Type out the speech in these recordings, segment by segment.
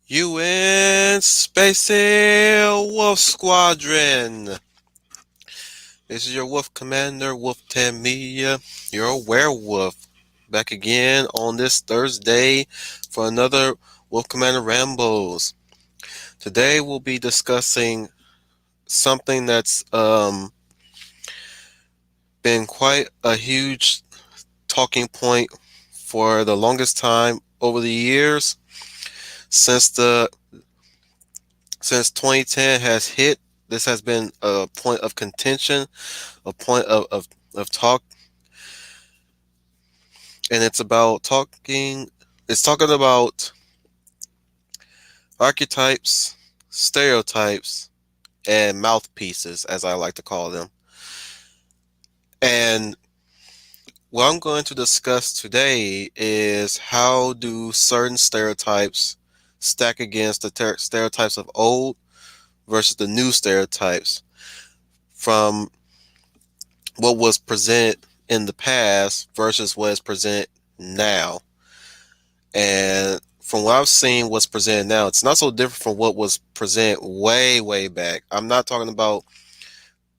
UN Spacey Wolf Squadron. This is your Wolf Commander, Wolf Tamia, your werewolf. Back again on this Thursday for another Wolf Commander Rambles. Today we'll be discussing something that's been quite a huge talking point for the longest time over the years since the since 2010 has hit. This has been a point of contention, a point of talk, and it's talking about archetypes, stereotypes, and mouthpieces, as I like to call them. And what I'm going to discuss today is how do certain stereotypes stack against the stereotypes of old versus the new stereotypes from what was presented in the past versus what is presented now. And from what I've seen, what's presented now, it's not so different from what was presented way, way back. I'm not talking about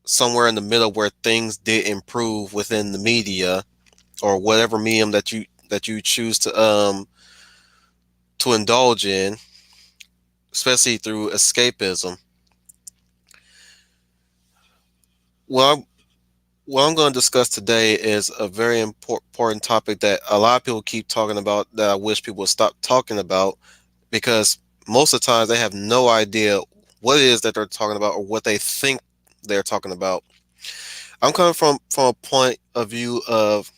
somewhere in the middle where things did improve within the media or whatever medium that you choose to indulge in, especially through escapism. Well, what I'm going to discuss today is a very important topic that a lot of people keep talking about that I wish people would stop talking about because most of the times they have no idea what it is that they're talking about or what they think they're talking about. I'm coming from a point of view of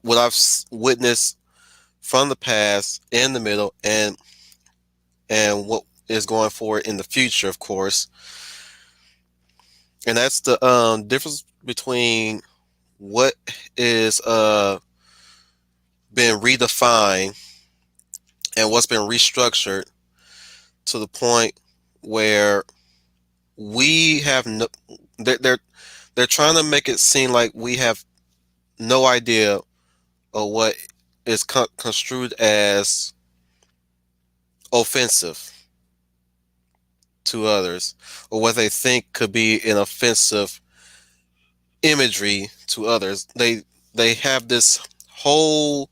what I've witnessed from the past, in the middle, and what is going forward in the future, of course. And that's the difference between what is been redefined and what's been restructured to the point where we have no they're trying to make it seem like we have no idea of what is construed as offensive to others or what they think could be an offensive imagery to others. They have this whole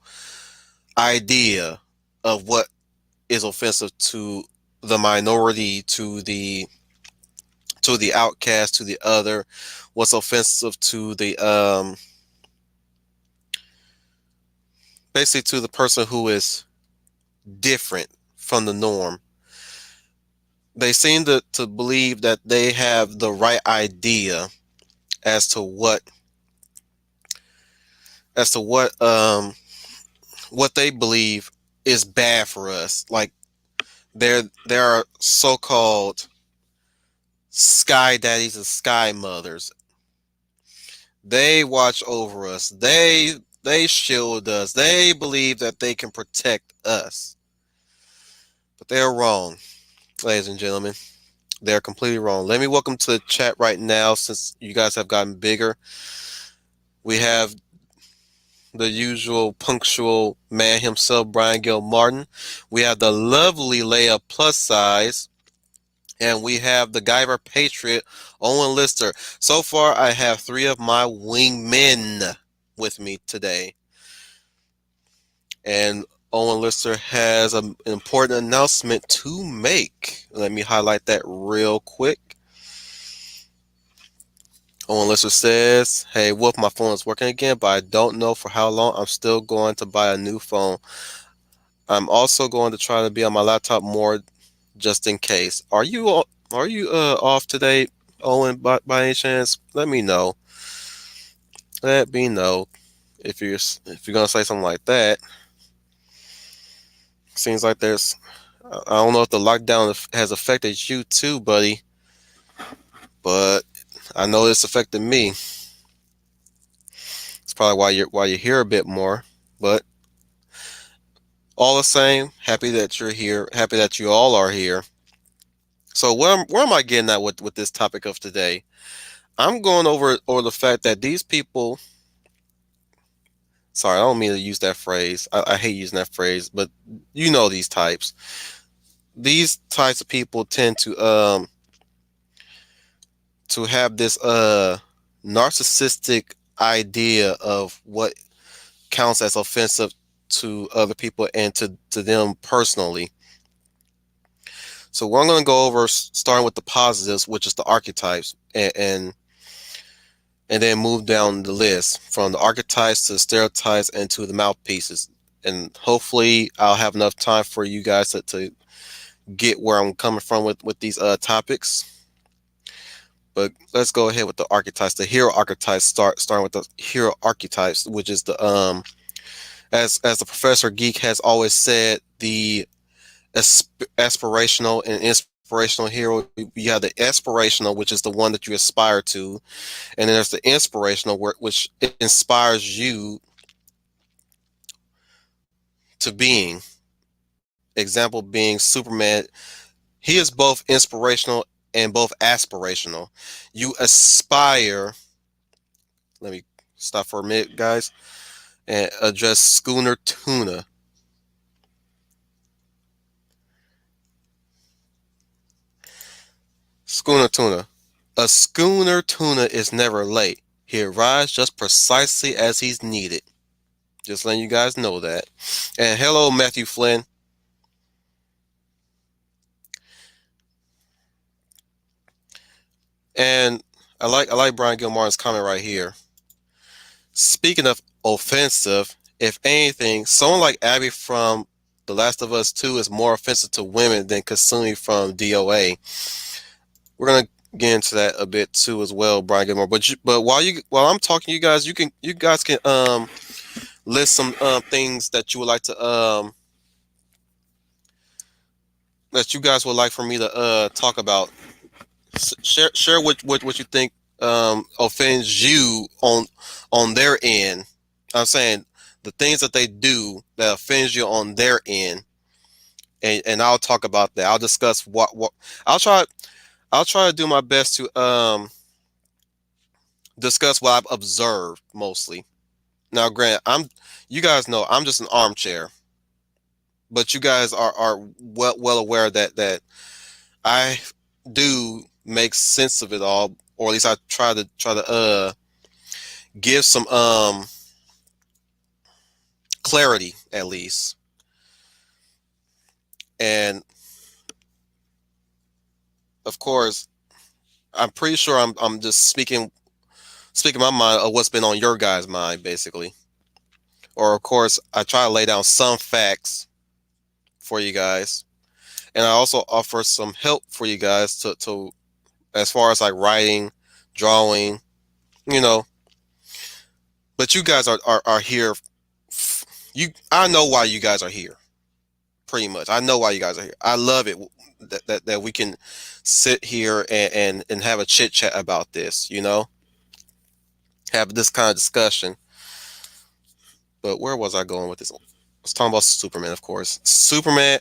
idea of what is offensive to the minority, to the outcast, to the other, what's offensive to the basically to the person who is different from the norm. They seem to believe that they have the right idea as to what they believe is bad for us. Like there are so-called sky daddies and sky mothers. They watch over us. They shield us. They believe that they can protect us. But they're wrong, ladies and gentlemen. They're completely wrong. Let me welcome to the chat right now since you guys have gotten bigger. We have the usual punctual man himself, Brian Gill Martin. We have the lovely Leia plus size. And we have the Guyver Patriot, Owen Lister. So far, I have three of my wingmen with me today. And Owen Lister has an important announcement to make. Let me highlight that real quick. Owen Lister says, "Hey Wolf, my phone is working again, but I don't know for how long. I'm still going to buy a new phone. I'm also going to try to be on my laptop more just in case. Are you off today, Owen, by any chance? Let me know. Let me know if you're gonna say something like that. Seems like I don't know if the lockdown has affected you too, buddy, but I know it's affected me. It's probably why you're here a bit more, but all the same, happy that you're here. Happy that you all are here. So where am I getting at with this topic of today? I'm going over the fact that these people. Sorry, I don't mean to use that phrase. I hate using that phrase, but you know these types. these types of people tend to have this narcissistic idea of what counts as offensive to other people and to them personally. So we're going to go over starting with the positives, which is the archetypes, and then move down the list from the archetypes to the stereotypes and to the mouthpieces. And hopefully I'll have enough time for you guys to get where I'm coming from with these topics. But let's go ahead with the archetypes. The hero archetypes starting with the hero archetypes, which is the as the Professor Geek has always said, the aspirational and inspirational hero. You have the aspirational, which is the one that you aspire to, and then there's the inspirational, which inspires you to being. Example being Superman. He is both inspirational and both aspirational. You aspire. Let me stop for a minute, guys, and address Schooner Tuna. Schooner Tuna. A schooner tuna is never late. He arrives just precisely as he's needed. Just letting you guys know that. And hello, Matthew Flynn. And I like Brian Gilmartin's comment right here. Speaking of offensive, if anything, someone like Abby from The Last of Us 2 is more offensive to women than Kasumi from DOA. We're gonna get into that a bit too as well, Brian Gilmore. But while I'm talking, you guys can list some things that you would like to that you guys would like for me to talk about. Share what you think offends you on their end. I'm saying the things that they do that offends you on their end, and I'll talk about that. I'll discuss what I'll try. I'll try to do my best to discuss what I've observed mostly. Now, Grant, you guys know I'm just an armchair, but you guys are well aware that I do make sense of it all, or at least I try to give some clarity at least. And of course, I'm pretty sure I'm just speaking my mind of what's been on your guys' mind, basically. Or of course, I try to lay down some facts for you guys, and I also offer some help for you guys to as far as like writing, drawing, you know. But you guys are here. I know why you guys are here. Pretty much, I know why you guys are here. I love it that we can sit here and have a chit chat about this. Have this kind of discussion. But where was I going with this? I was talking about Superman, of course. Superman,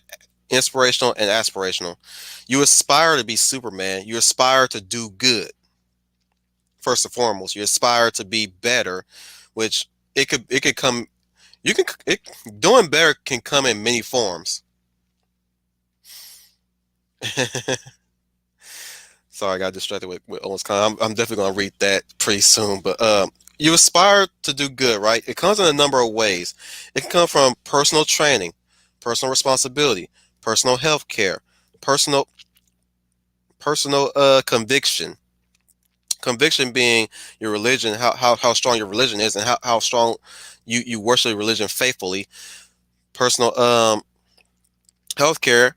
inspirational and aspirational. You aspire to be Superman. You aspire to do good. First and foremost, you aspire to be better, which it could come. You can doing better can come in many forms. Sorry, I got distracted with Owen's comment. I'm definitely gonna read that pretty soon. But you aspire to do good, right? It comes in a number of ways. It can come from personal training, personal responsibility, personal health care, personal conviction. Conviction being your religion, how strong your religion is, and how strong you worship religion faithfully. Personal health care,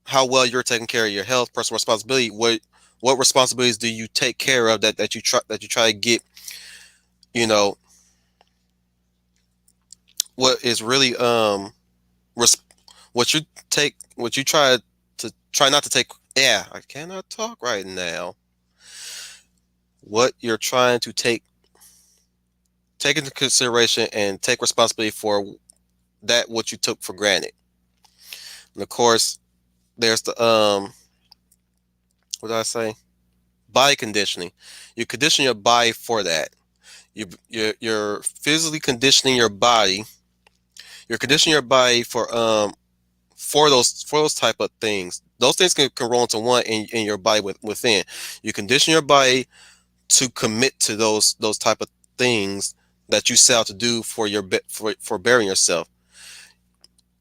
how well you're taking care of your health. Personal responsibility, what responsibilities do you take care of that you try to get, you know, what is really res- what you try not to take. Yeah, I cannot talk right now. What you're trying to take into consideration and take responsibility for, that what you took for granted. And of course, there's the what did I say? Body conditioning. You condition your body for that. You're physically conditioning your body. You're conditioning your body for those type of things. Those things can roll into one in your body within. You condition your body to commit to those type of things that you set out to do for for burying yourself.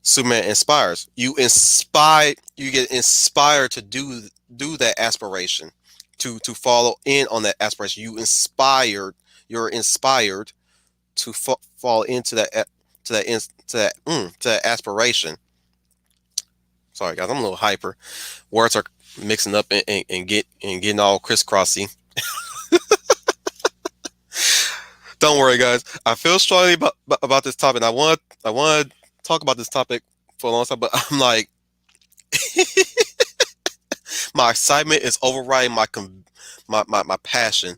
Superman inspires. You get inspired to do that aspiration, to follow in on that aspiration. You're inspired to fall into to that aspiration. Sorry guys, I'm a little hyper. Words are mixing up and getting all crisscrossy. Don't worry, guys. I feel strongly about this topic. I want to talk about this topic for a long time, but I'm like, my excitement is overriding my passion.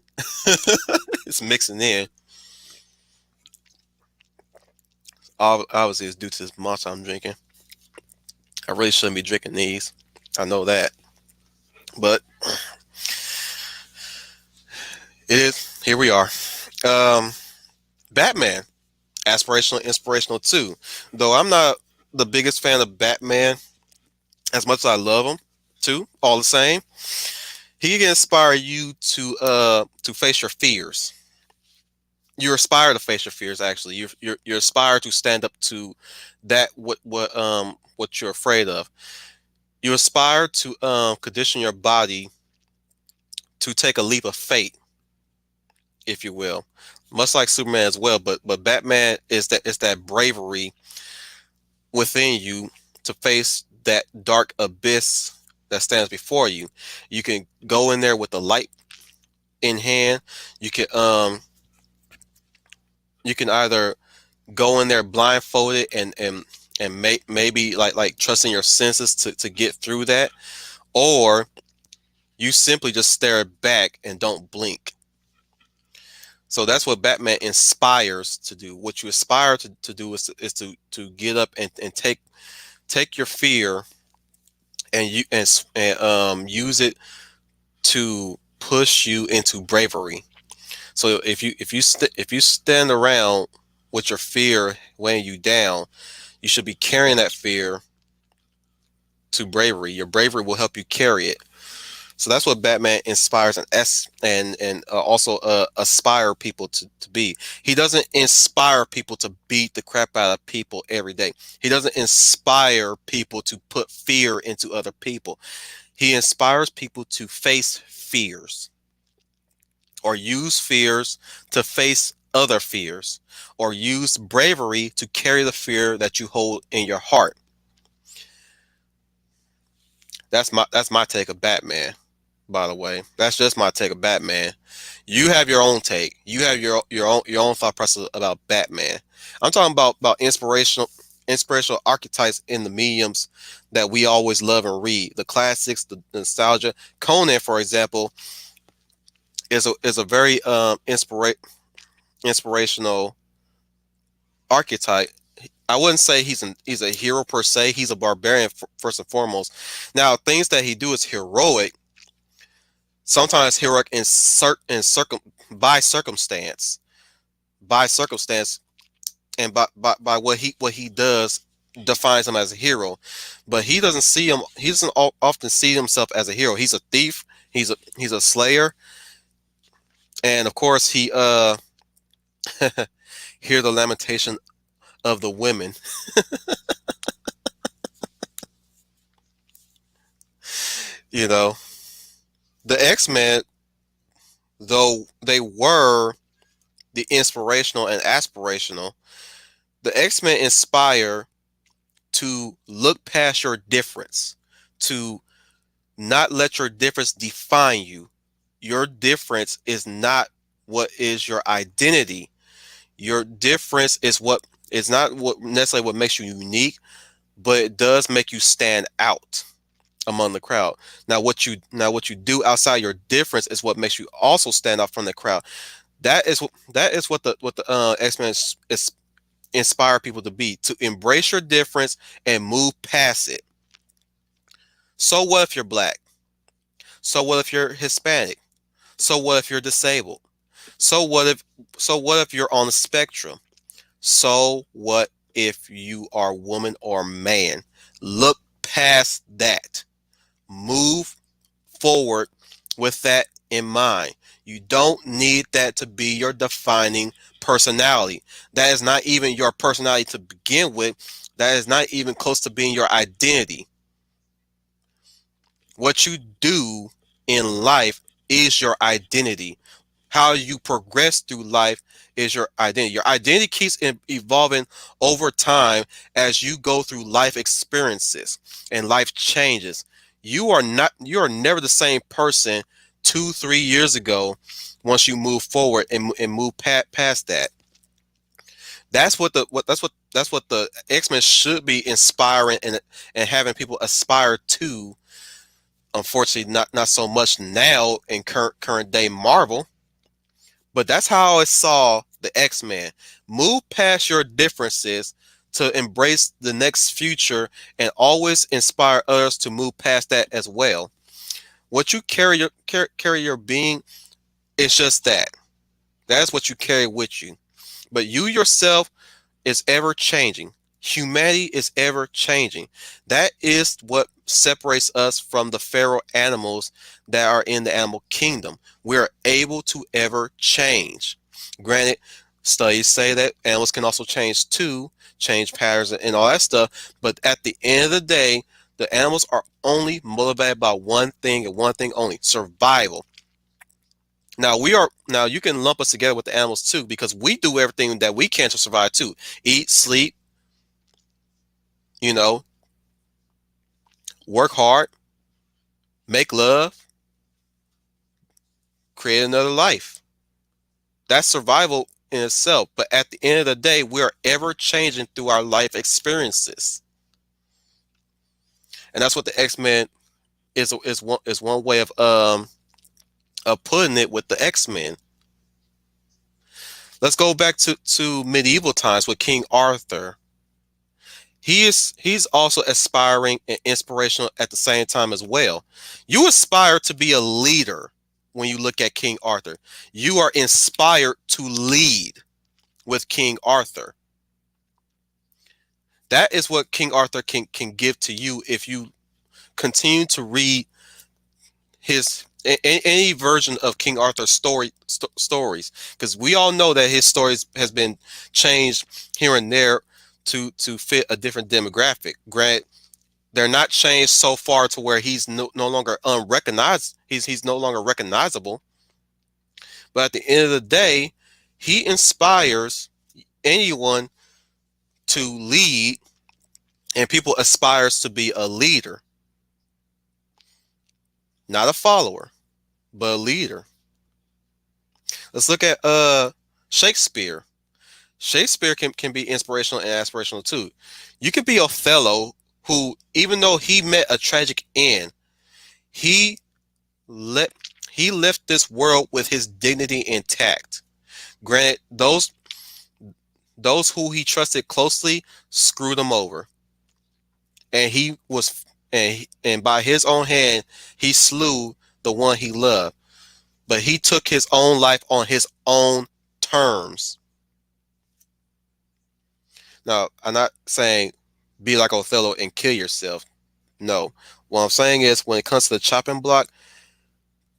It's mixing in. Obviously, it's due to this monster I'm drinking. I really shouldn't be drinking these. I know that, but it is. Here we are. Um, Batman, aspirational, inspirational too. Though I'm not the biggest fan of Batman, as much as I love him too. All the same, he can inspire you to face your fears. You aspire to face your fears. Actually, you aspire to stand up to that what you're afraid of. You aspire to condition your body to take a leap of faith, if you will, much like Superman as well. But Batman is that bravery within you to face that dark abyss that stands before you. You can go in there with the light in hand. You can either go in there blindfolded and maybe like trusting your senses to get through that, or you simply just stare back and don't blink. So that's what Batman inspires to do. What you aspire to do is to get up and take your fear and use it to push you into bravery. So if you stand around with your fear weighing you down, you should be carrying that fear to bravery. Your bravery will help you carry it. So that's what Batman inspires and also aspire people to be. He doesn't inspire people to beat the crap out of people every day. He doesn't inspire people to put fear into other people. He inspires people to face fears, or use fears to face other fears, or use bravery to carry the fear that you hold in your heart. That's my take of Batman. By the way, that's just my take of Batman. You have your own take. You have your own thought process about Batman. I'm talking about inspirational archetypes in the mediums that we always love and read. The classics, the nostalgia. Conan, for example, is a very inspirational archetype. I wouldn't say he's a hero per se. He's a barbarian first and foremost. Now, things that he do is heroic. Sometimes heroic by circumstance, and by what he does defines him as a hero. But he doesn't see him. He doesn't often see himself as a hero. He's a thief. He's a slayer, and of course he hear the lamentation of the women. You know, the X-Men, though they were the inspirational and aspirational, the X-Men inspire to look past your difference, to not let your difference define you. Your difference is not what is your identity. Your difference is not what necessarily what makes you unique, but it does make you stand out among the crowd. What you do outside your difference is what makes you also stand out from the crowd. That is what the X-Men is inspire people to be, to embrace your difference and move past it. So what if you're black? So what if you're Hispanic? So what if you're disabled? So what if you're on the spectrum? So what if you are woman or man? Look past that. Move forward with that in mind. You don't need that to be your defining personality. That is not even your personality to begin with. That is not even close to being your identity. What you do in life is your identity. How you progress through life is your identity. Your identity keeps evolving over time as you go through life experiences and life changes. You are never the same person 2, 3 years ago once you move forward and move past that. That's what the X-Men should be inspiring and having people aspire to. Unfortunately, not so much now in current day Marvel. But that's how I saw the X-Men. Move past your differences to embrace the next future and always inspire others to move past that as well. What you carry your being is just that. That's what you carry with you. But you yourself is ever changing. Humanity is ever changing. That is what separates us from the feral animals that are in the animal kingdom. We're able to ever change. Granted, studies say that animals can also change too, change patterns and all that stuff. But at the end of the day, the animals are only motivated by one thing and one thing only: survival. Now you can lump us together with the animals too, because we do everything that we can to survive too. Eat, sleep, you know, work hard, make love, create another life. That's survival in itself. But at the end of the day, we are ever changing through our life experiences. And that's what the X-Men is one way of putting it with the X-Men. Let's go back to medieval times with King Arthur. He's also aspiring and inspirational at the same time as well. You aspire to be a leader when you look at King Arthur. You are inspired to lead with King Arthur. That is what King Arthur can give to you if you continue to read any version of King Arthur's stories, because we all know that his stories has been changed here and there to fit a different demographic. Grant, they're not changed so far to where he's no longer unrecognized. He's no longer recognizable. But at the end of the day, he inspires anyone to lead, and people aspires to be a leader, not a follower, but a leader. Let's look at Shakespeare. Shakespeare can be inspirational and aspirational too. You could be Othello, who, even though he met a tragic end, he let he left this world with his dignity intact. Granted, those who he trusted closely screwed him over, and he was and by his own hand he slew the one he loved. But he took his own life on his own terms. Now, I'm not saying be like Othello and kill yourself. No. What I'm saying is, when it comes to the chopping block,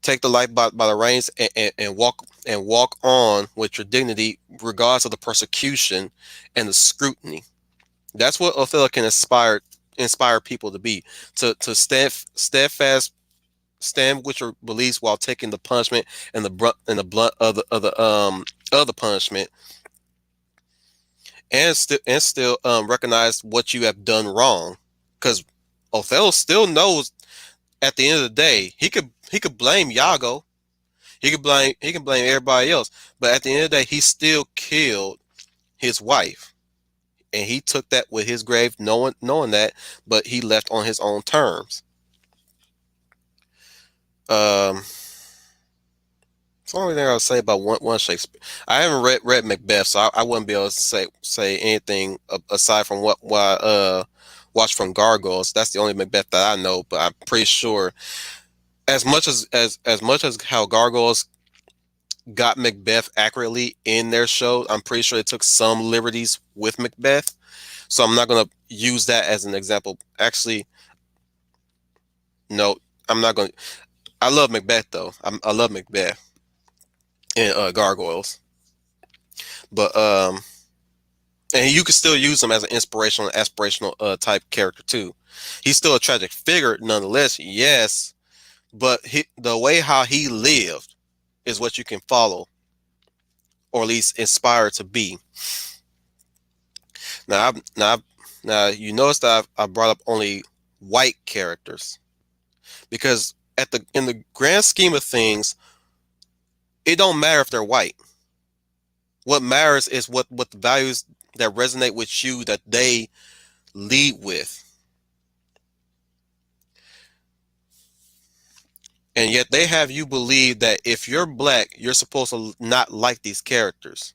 take the life by the reins and walk on with your dignity, regardless of the persecution and the scrutiny. That's what Othello can inspire people to be, to steadfast, stand with your beliefs while taking the punishment and the blunt of the punishment, and still recognize what you have done wrong. Because Othello still knows at the end of the day he could blame Iago, he can blame everybody else, but at the end of the day he still killed his wife, and he took that with his grave, knowing that, but he left on his own terms. It's the only thing I'll say about one Shakespeare. I haven't read Macbeth, so I wouldn't be able to say anything aside from what I watched from Gargoyles. That's the only Macbeth that I know. But I'm pretty sure, as much as how Gargoyles got Macbeth accurately in their show, I'm pretty sure they took some liberties with Macbeth. So I'm not gonna use that as an example. Actually, No, I'm not going. I love Macbeth though. I love Macbeth and Gargoyles, but and you can still use him as an inspirational, aspirational type character too. He's still a tragic figure nonetheless, yes, but the way how he lived is what you can follow, or at least inspire to be. Now, now you notice that I brought up only white characters because in the grand scheme of things, it don't matter if they're white. What matters is what the values that resonate with you that they lead with. And yet they have you believe that if you're black, you're supposed to not like these characters.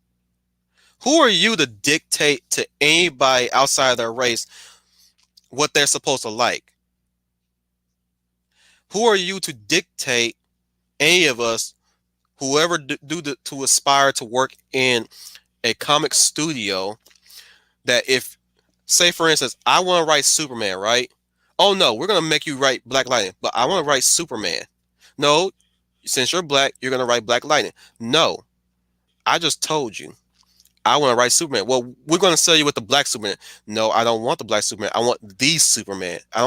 Who are you to dictate to anybody outside of their race what they're supposed to like? Who are you to dictate any of us, whoever to aspire to work in a comic studio, that if, say for instance, I want to write Superman, right? Oh no, we're gonna make you write Black Lightning, but I want to write Superman. No, since you're black, you're gonna write Black Lightning. No, I just told you I want to write Superman. Well, we're gonna sell you with the black Superman. No, I don't want the black Superman. I want the Superman. I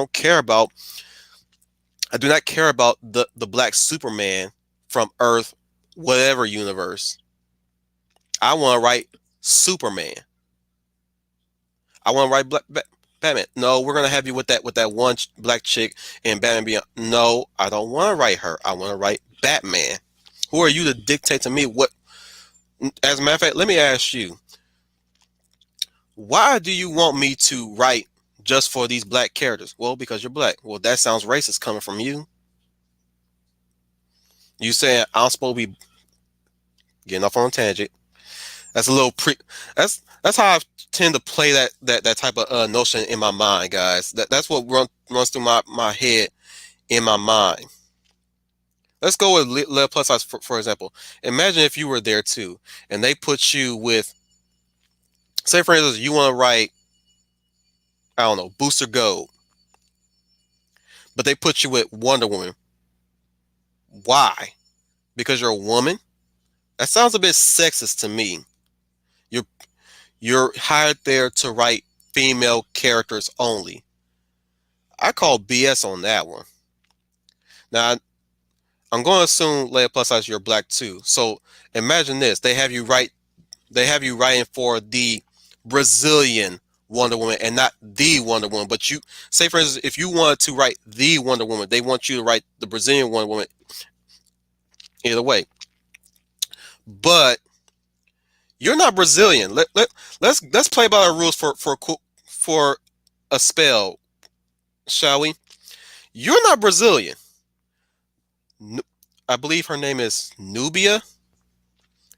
do not care about the black Superman from Earth, whatever universe. I want to write Superman. I want to write Batman. No, we're gonna have you with that one black chick and Batman Beyond. No, I don't want to write her. I want to write Batman. Who are you to dictate to me what? As a matter of fact, let me ask you: why do you want me to write just for these black characters? Well, because you're black. Well, that sounds racist coming from you. You saying I'm supposed to be getting off on a tangent? That's a little pre. That's how I tend to play that type of notion in my mind, guys. That's what runs through my head in my mind. Let's go with level plus size for example. Imagine if you were there too, and they put you with, say for instance, you want to write, I don't know, Booster Gold, but they put you with Wonder Woman. Why? Because you're a woman? That sounds a bit sexist to me. You're you're hired there to write female characters only. I call BS on that one. Now I'm going to assume Leia plus size you're black too. So imagine this: they have you writing for the Brazilian Wonder Woman and not the Wonder Woman. But you say, for instance, if you wanted to write the Wonder Woman, they want you to write the Brazilian Wonder Woman. Either way, but you're not Brazilian. Let's play by the rules for a spell, shall we? You're not Brazilian. I believe her name is Nubia.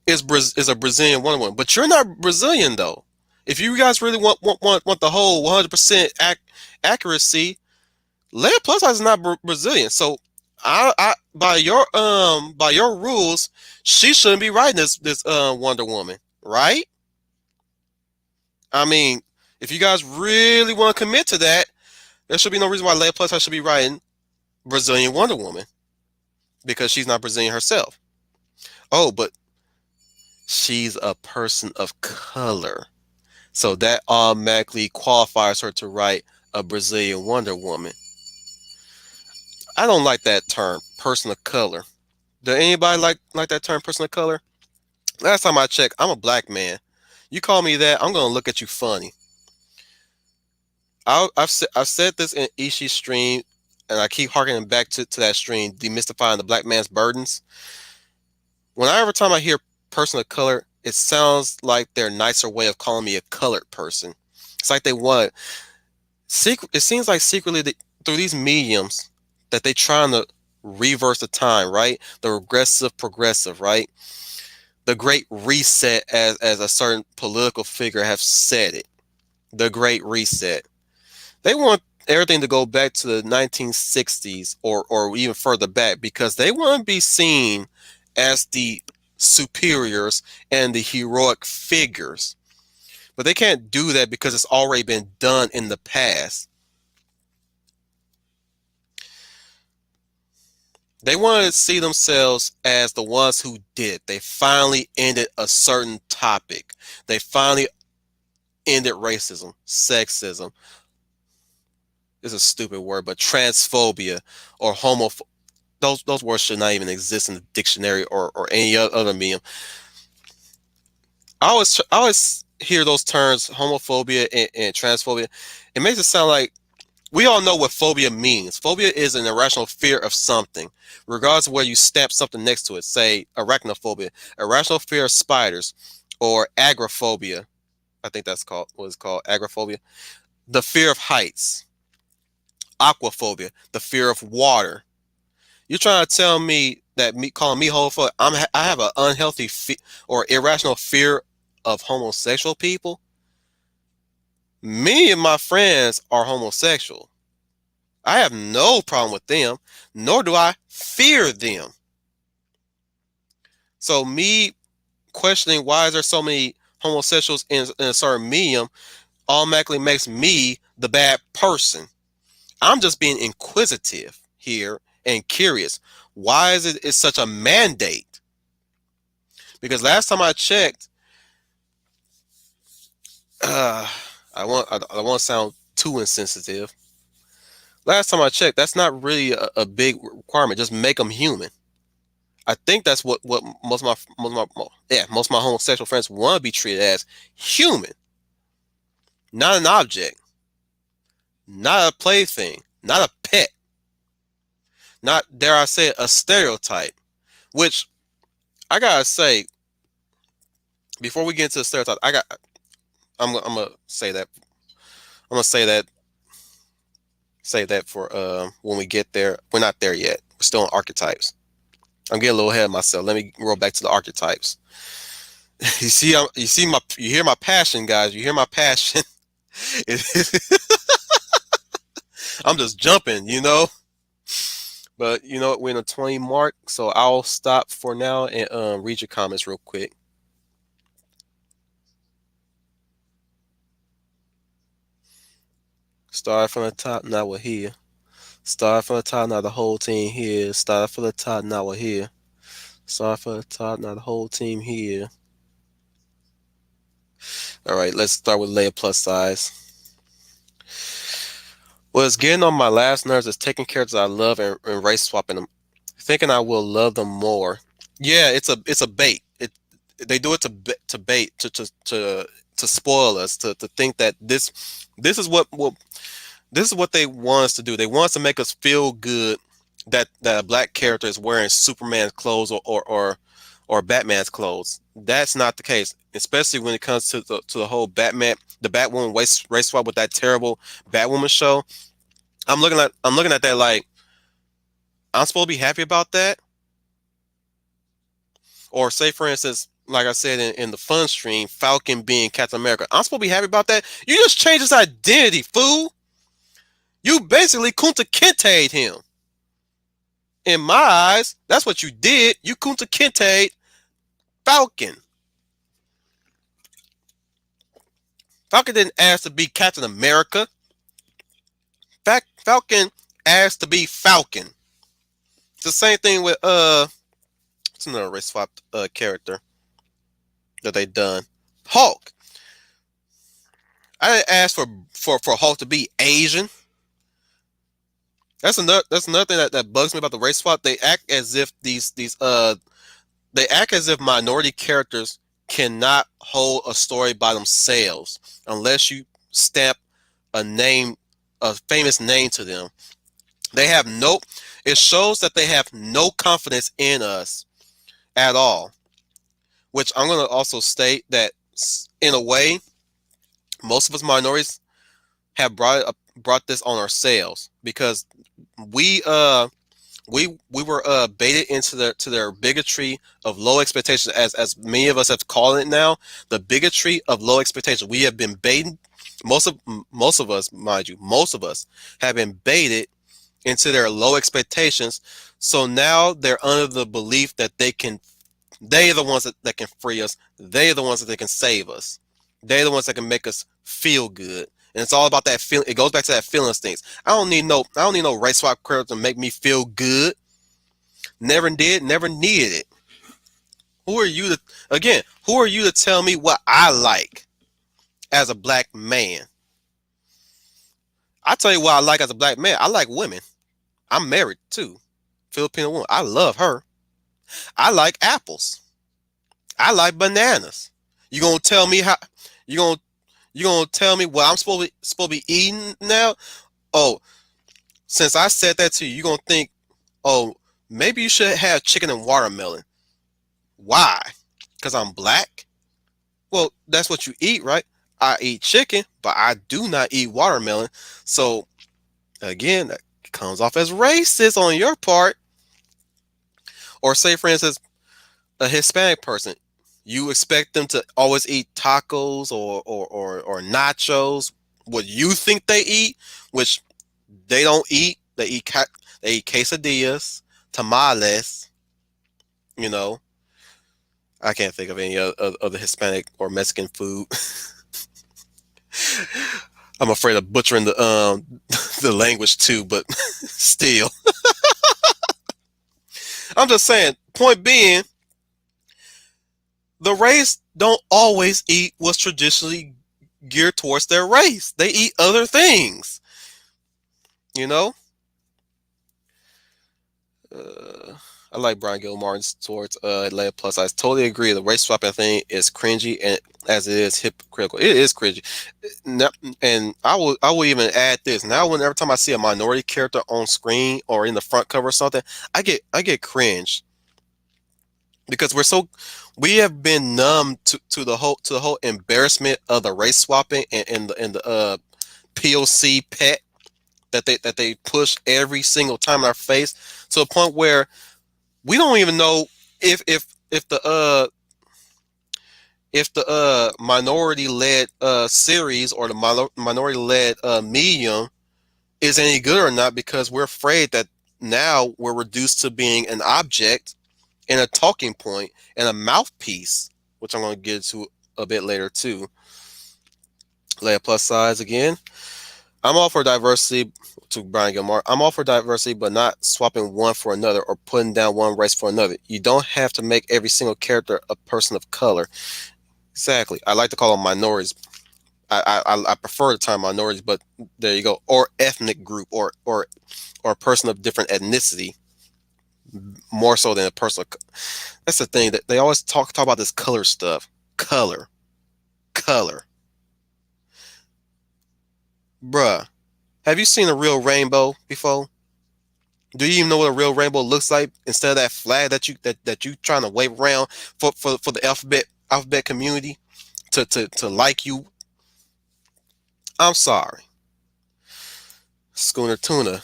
Is a Brazilian Wonder Woman, but you're not Brazilian though. If you guys really want the whole 100% accuracy, Leia plus size is not Brazilian. So I by your rules, she shouldn't be writing this Wonder Woman, right? I mean, if you guys really want to commit to that, there should be no reason why Leia plus size should be writing Brazilian Wonder Woman because she's not Brazilian herself. Oh, but she's a person of color. So that automatically qualifies her to write a Brazilian Wonder Woman. I don't like that term, person of color. Does anybody like that term, person of color? Last time I checked, I'm a black man. You call me that, I'm gonna look at you funny. I've said this in Ishi's stream, and I keep harkening back to that stream, demystifying the black man's burdens. Every time I hear person of color, it sounds like their nicer way of calling me a colored person. It's like they want it seems like secretly through these mediums that they trying to reverse the time, right? The regressive progressive, right? The great reset, as a certain political figure have said it. The great reset. They want everything to go back to the 1960s or even further back because they want to be seen as the superiors and the heroic figures. But they can't do that because it's already been done in the past. They wanted to see themselves as the ones who did it. They finally ended a certain topic. They finally ended racism, sexism. This is a stupid word, but transphobia or homophobia. Those words should not even exist in the dictionary or any other medium. I always hear those terms, homophobia and transphobia. It makes it sound like we all know what phobia means. Phobia is an irrational fear of something, regardless of where you stamp something next to it. Say arachnophobia, irrational fear of spiders, or agoraphobia. I think that's called what it's called, agoraphobia. The fear of heights. Aquaphobia, the fear of water. You're trying to tell me that me calling me homophobic, I have an unhealthy or irrational fear of homosexual people? Me and my friends are homosexual. I have no problem with them, nor do I fear them. So me questioning why is there so many homosexuals in a certain medium automatically makes me the bad person. I'm just being inquisitive here and curious. Why is it's such a mandate? Because last time I checked, uh, I want to sound too insensitive. Last time I checked, that's not really a big requirement. Just make them human. I think that's what most of my homosexual friends want to be treated as human, not an object, not a plaything, not a pet, not dare I say a stereotype. Which I gotta say, before we get into the stereotype, I'm gonna say that I'm gonna say that for when we get there. We're not there yet. We're still on archetypes. I'm getting a little ahead of myself. Let me roll back to the archetypes. You hear my passion, guys. You hear my passion. I'm just jumping, you know. But you know what? We're in the 20 mark, so I'll stop for now and read your comments real quick. Start from the top, now we're here. Start from the top, now the whole team here. Start from the top, now we're here. Start from the top, now the whole team here. All right, let's start with layer plus size. What's getting on my last nerves is taking characters I love and race swapping them, thinking I will love them more. Yeah, it's a bait. They do it to bait to spoil us to think that this is this is what they want us to do. They want us to make us feel good that a black character is wearing Superman's clothes or Batman's clothes. That's not the case, especially when it comes to the whole the Batwoman race swap with that terrible Batwoman show. I'm looking at that like I'm supposed to be happy about that, or say for instance, like I said in the fun stream, Falcon being Captain America. I'm supposed to be happy about that. You just changed his identity, fool. You basically Kunta Kinte'd him. In my eyes, that's what you did. You Kunta Kinte'd Falcon. Falcon didn't ask to be Captain America. Falcon asked to be Falcon. It's the same thing with what's another race swapped character that they done. Hulk. I didn't ask for Hulk to be Asian. That's another thing that bugs me about the race swap. They act as if they act as if minority characters cannot hold a story by themselves unless you stamp a name, a famous name to them. They have no. It shows that they have no confidence in us at all. Which I'm going to also state that in a way, most of us minorities have brought this on ourselves because we we were baited into their bigotry of low expectations, as many of us have called it now, the bigotry of low expectations. We have been baited. Most of us, mind you, most of us have been baited into their low expectations. So now they're under the belief that they're the ones that can free us. They're the ones that can save us. They're the ones that can make us feel good. And it's all about that feeling. It goes back to that feelings things. I don't need no race swap character to make me feel good. Never did, never needed it. Who are you to again? Who are you to tell me what I like as a black man? I tell you what I like as a black man. I like women. I'm married too. Filipino woman. I love her. I like apples. I like bananas. You gonna tell me how? You gonna you gonna tell me what I'm supposed to be eating now? Oh, since I said that to you, you gonna think, oh, maybe you should have chicken and watermelon. Why? Because I'm black? Well, that's what you eat, right? I eat chicken, but I do not eat watermelon. So again, that comes off as racist on your part. Or say, for instance, a Hispanic person, you expect them to always eat tacos or nachos, what you think they eat, which they don't eat. They eat quesadillas, tamales. You know, I can't think of any other Hispanic or Mexican food. I'm afraid of butchering the language too, but still, I'm just saying. Point being, the race don't always eat what's traditionally geared towards their race. They eat other things. You know, uh, I like Brian Gilmartin's towards Atlanta plus. I totally agree. The race swapping thing is cringy and as it is hypocritical. It is cringy. And I will even add this. Now, whenever time I see a minority character on screen or in the front cover or something, I get cringe because we have been numb to the whole embarrassment of the race swapping and the POC pet that they push every single time in our face to a point where we don't even know if the minority led series or the minority led medium is any good or not, because we're afraid that now we're reduced to being an object and a talking point and a mouthpiece, which I'm going to get to a bit later too. Lay a plus size again. I'm all for diversity. To Brian Gilmore, I'm all for diversity, but not swapping one for another or putting down one race for another. You don't have to make every single character a person of color. Exactly. I like to call them minorities. I prefer the term minorities, but there you go. Or ethnic group, or a person of different ethnicity, more so than a person. That's the thing that they always talk about this color stuff. Color, color, bruh. Have you seen a real rainbow before? Do you even know what a real rainbow looks like instead of that flag that you trying to wave around for the alphabet community to like you? I'm sorry, Schooner Tuna.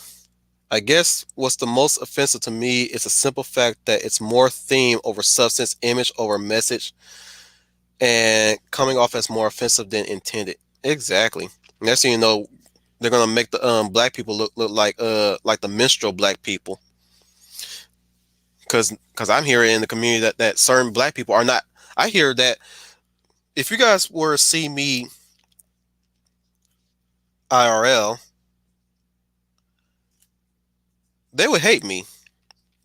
I guess what's the most offensive to me is the simple fact that it's more theme over substance, image over message, and coming off as more offensive than intended. Exactly. Next thing you know, they're gonna make the black people look like the minstrel black people. Because I'm hearing in the community that certain black people are not. I hear that if you guys were to see me IRL, they would hate me.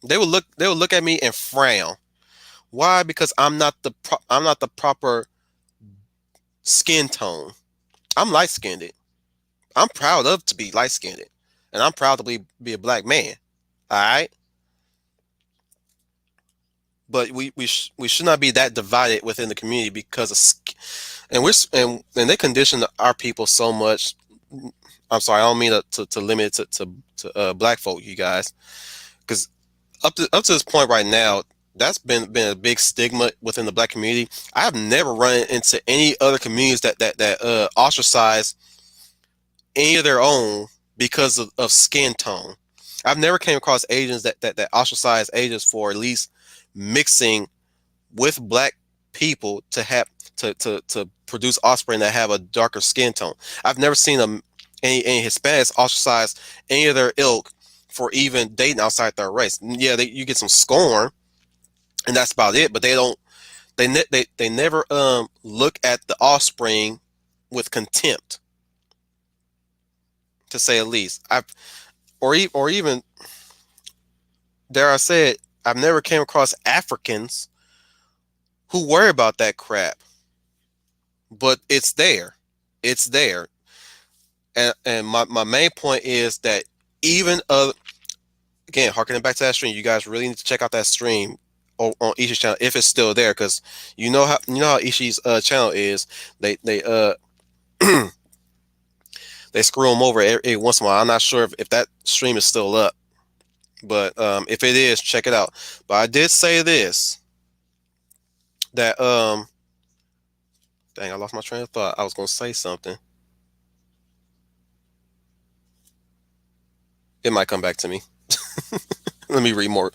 They would look at me and frown. Why? Because I'm not the proper skin tone. I'm light skinned. I'm proud of to be light skinned, and I'm proud to be a black man. All right, but we should not be that divided within the community because and and they condition our people so much. I'm sorry, I don't mean to limit it to black folk, you guys, because up to this point right now, that's been a big stigma within the black community. I have never run into any other communities that ostracize any of their own because of skin tone. I've never came across Asians that ostracize Asians for at least mixing with black people to produce offspring that have a darker skin tone. I've never seen any Hispanics ostracize any of their ilk for even dating outside their race. Yeah, you get some scorn, and that's about it. But they don't. They never look at the offspring with contempt, to say at least. Or even dare I say it, I've never came across Africans who worry about that crap. But it's there. It's there. And my main point is that even again, harkening back to that stream, you guys really need to check out that stream on Ishii's channel if it's still there, because you know how Ishii's channel is. They they screw them over every once in a while. I'm not sure if that stream is still up, but if it is, check it out. But I did say this, that dang, I lost my train of thought. I was gonna say something. It might come back to me. Let me read more.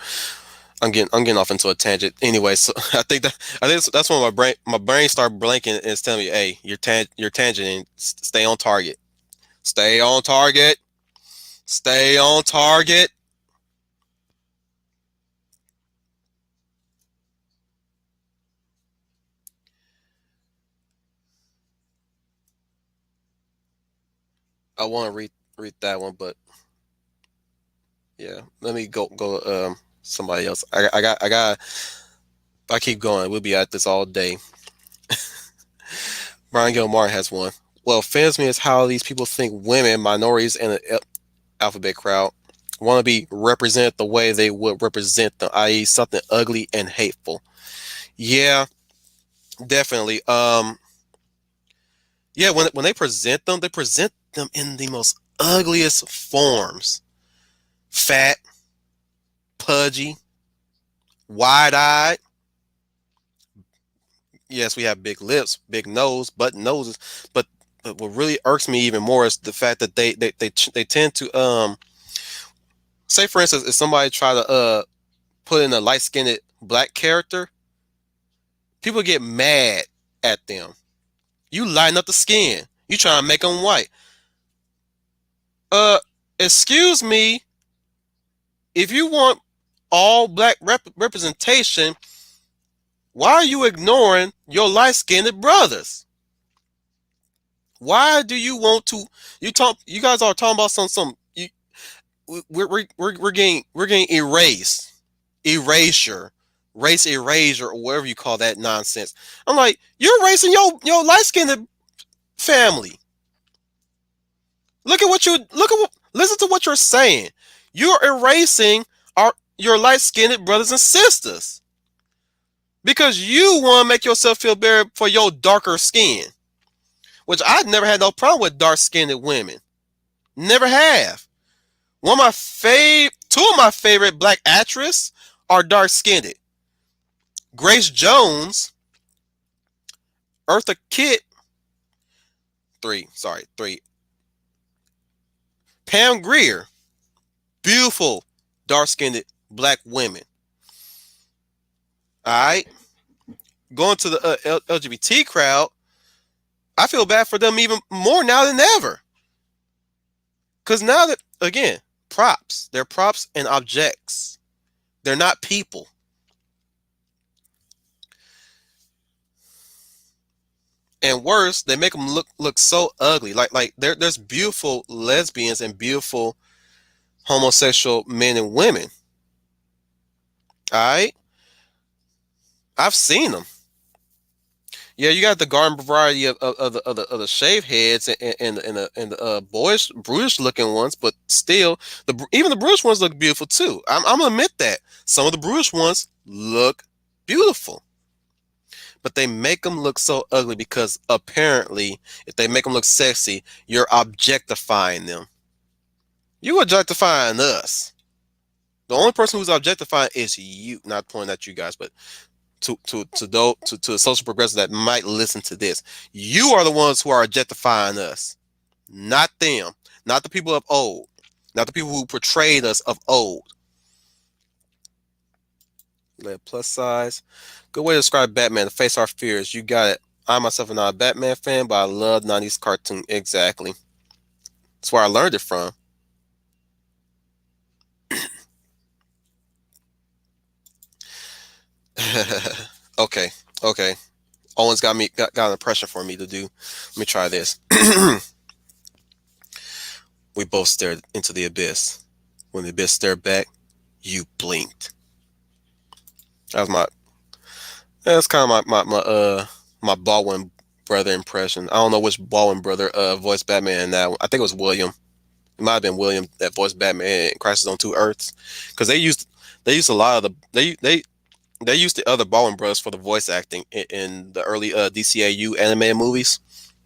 I'm getting off into a tangent. Anyway, so I think that's when my brain started blanking and it's telling me, hey, you're tangenting. Stay on target. Stay on target. Stay on target. I want to read that one, but yeah, let me go somebody else. If I keep going, we'll be at this all day. Brian Gilmore has one. What offends me is how these people think women, minorities, and the alphabet crowd want to be represented the way they would represent them, i.e., something ugly and hateful. Yeah, definitely. Yeah, when they present them in the most ugliest forms. Fat, pudgy, wide-eyed. Yes, we have big lips, big nose, button noses, but what really irks me even more is the fact that they tend to say, for instance, if somebody try to put in a light-skinned black character, people get mad at them. You lighten up the skin. You trying to make them white. Uh, excuse me. If you want all black representation, why are you ignoring your light-skinned brothers? Why do you want to? You guys are talking about some. We're getting erased, erasure, race erasure, or whatever you call that nonsense. I'm like, you're erasing your light skinned family. Listen to what you're saying. You're erasing your light skinned brothers and sisters because you want to make yourself feel better for your darker skin. Which I never had no problem with dark skinned women. Never have. Two of my favorite black actresses are dark skinned. Grace Jones, Eartha Kitt, three. Pam Grier, beautiful dark skinned black women. All right, going to the LGBT crowd, I feel bad for them even more now than ever. Because now that, again, props, they're props and objects. They're not people. And worse, they make them look so ugly. Like there's beautiful lesbians and beautiful homosexual men and women. All right, I've seen them. Yeah, you got the garden variety of the shaved heads and the boyish brutish looking ones, but still even the brutish ones look beautiful too. I'm gonna admit that some of the brutish ones look beautiful, but they make them look so ugly because apparently, if they make them look sexy, you're objectifying them. You objectifying us. The only person who's objectifying is you. Not pointing at you guys, but to the social progressives that might listen to this, you are the ones who are objectifying us, not them, not the people of old, not the people who portrayed us of old. Plus size. Good way to describe Batman. To face our fears. You got it. I myself am not a Batman fan, but I love 90s cartoon. Exactly. That's where I learned it from. Okay. Okay. Owen's got an impression for me to do. Let me try this. We both stared into the abyss. When the abyss stared back, you blinked. That's my that's kind of my Baldwin brother impression. I don't know which Baldwin brother voiced Batman in that one. I think it was William. It might have been William that voiced Batman in Crisis on Two Earths, because they used a lot of the they used the other Baldwin brothers for the voice acting in the early DCAU animated movies,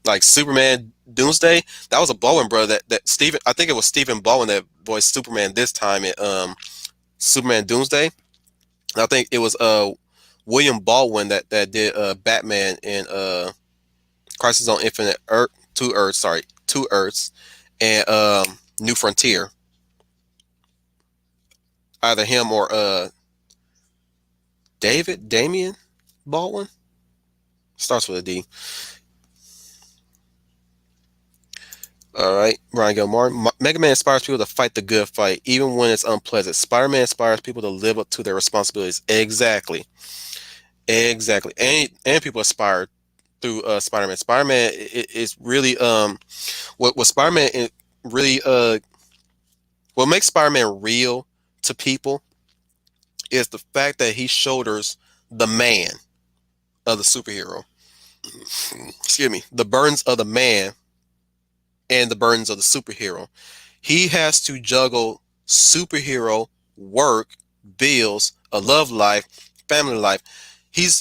like Superman Doomsday. That was a Baldwin brother that Stephen. I think it was Stephen Baldwin that voiced Superman this time in Superman Doomsday. And I think it was William Baldwin that did Batman in Crisis on Infinite Earth, Two Earths, sorry, Two Earths, and New Frontier. Either him or Damian Baldwin, starts with a D. All right, Brian Gilmore. Mega Man inspires people to fight the good fight, even when it's unpleasant. Spider-Man inspires people to live up to their responsibilities. Exactly, exactly. And people aspire through Spider-Man. Spider-Man is really what Spider-Man really what makes Spider-Man real to people is the fact that he shoulders the man of the superhero. Excuse me, the burdens of the man and the burdens of the superhero. He has to juggle superhero work, bills, a love life, family life. He's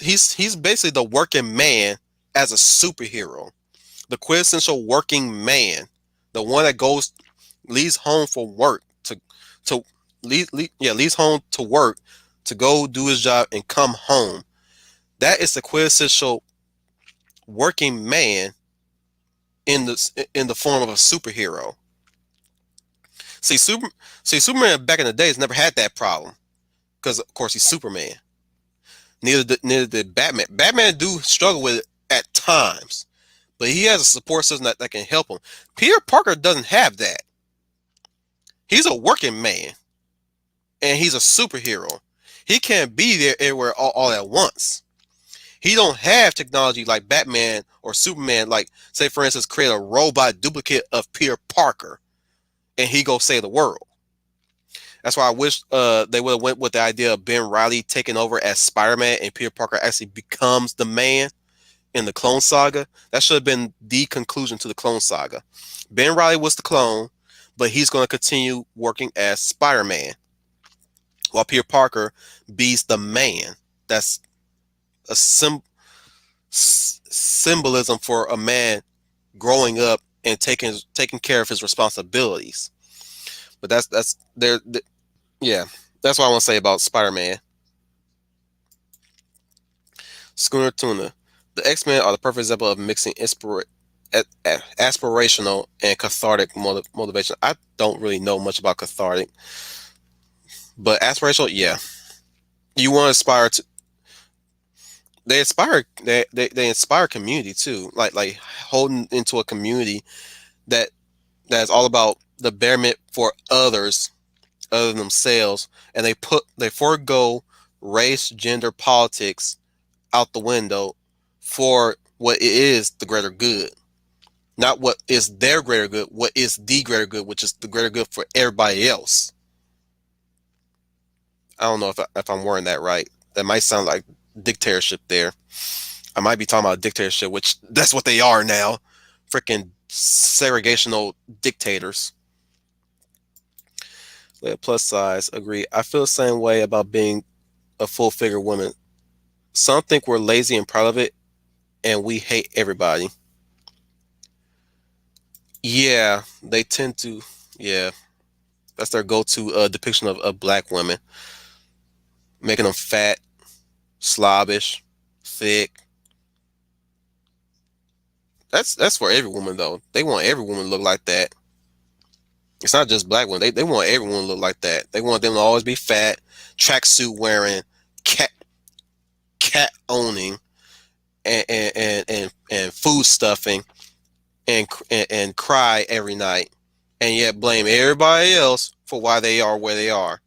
basically the working man as a superhero, the quintessential working man, the one that goes leaves home for work to leaves home to work to go do his job and come home. That is the quintessential working man in the form of a superhero. See, Superman back in the days never had that problem because, of course, he's Superman. Neither did Batman. Batman do struggle with it at times, but he has a support system that can help him. Peter Parker doesn't have that. He's a working man, and he's a superhero. He can't be there everywhere all at once. He don't have technology like Batman or Superman. Like, say, for instance, create a robot duplicate of Peter Parker, and he go save the world. That's why I wish they would have went with the idea of Ben Riley taking over as Spider-Man and Peter Parker actually becomes the man in the Clone Saga. That should have been the conclusion to the Clone Saga. Ben Riley was the clone, but he's going to continue working as Spider-Man, while Peter Parker be's the man. That's a symbolism for a man growing up and taking care of his responsibilities. But that's there. Yeah, that's what I want to say about Spider-Man. Schooner Tuna. The X-Men are the perfect example of mixing aspirational and cathartic motivation. I don't really know much about cathartic, but aspirational, yeah. You want to aspire to. They inspire community too, like holding into a community that that's all about the betterment for others other than themselves, and they forego race, gender, politics out the window for what it is the greater good. Not what is their greater good, what is the greater good, which is the greater good for everybody else. I don't know if I'm wording that right. That might sound like dictatorship there. I might be talking about dictatorship, which that's what they are now. Freaking segregational dictators. Plus size, agree. I feel the same way about being a full figure woman. Some think we're lazy and proud of it, and we hate everybody. Yeah, they tend to. Yeah, that's their go-to depiction of black women, making them fat, slobbish, thick. That's for every woman though. They want every woman to look like that. It's not just black women. They want everyone to look like that. They want them to always be fat, tracksuit wearing, cat owning, and food stuffing, and cry every night, and yet blame everybody else for why they are where they are.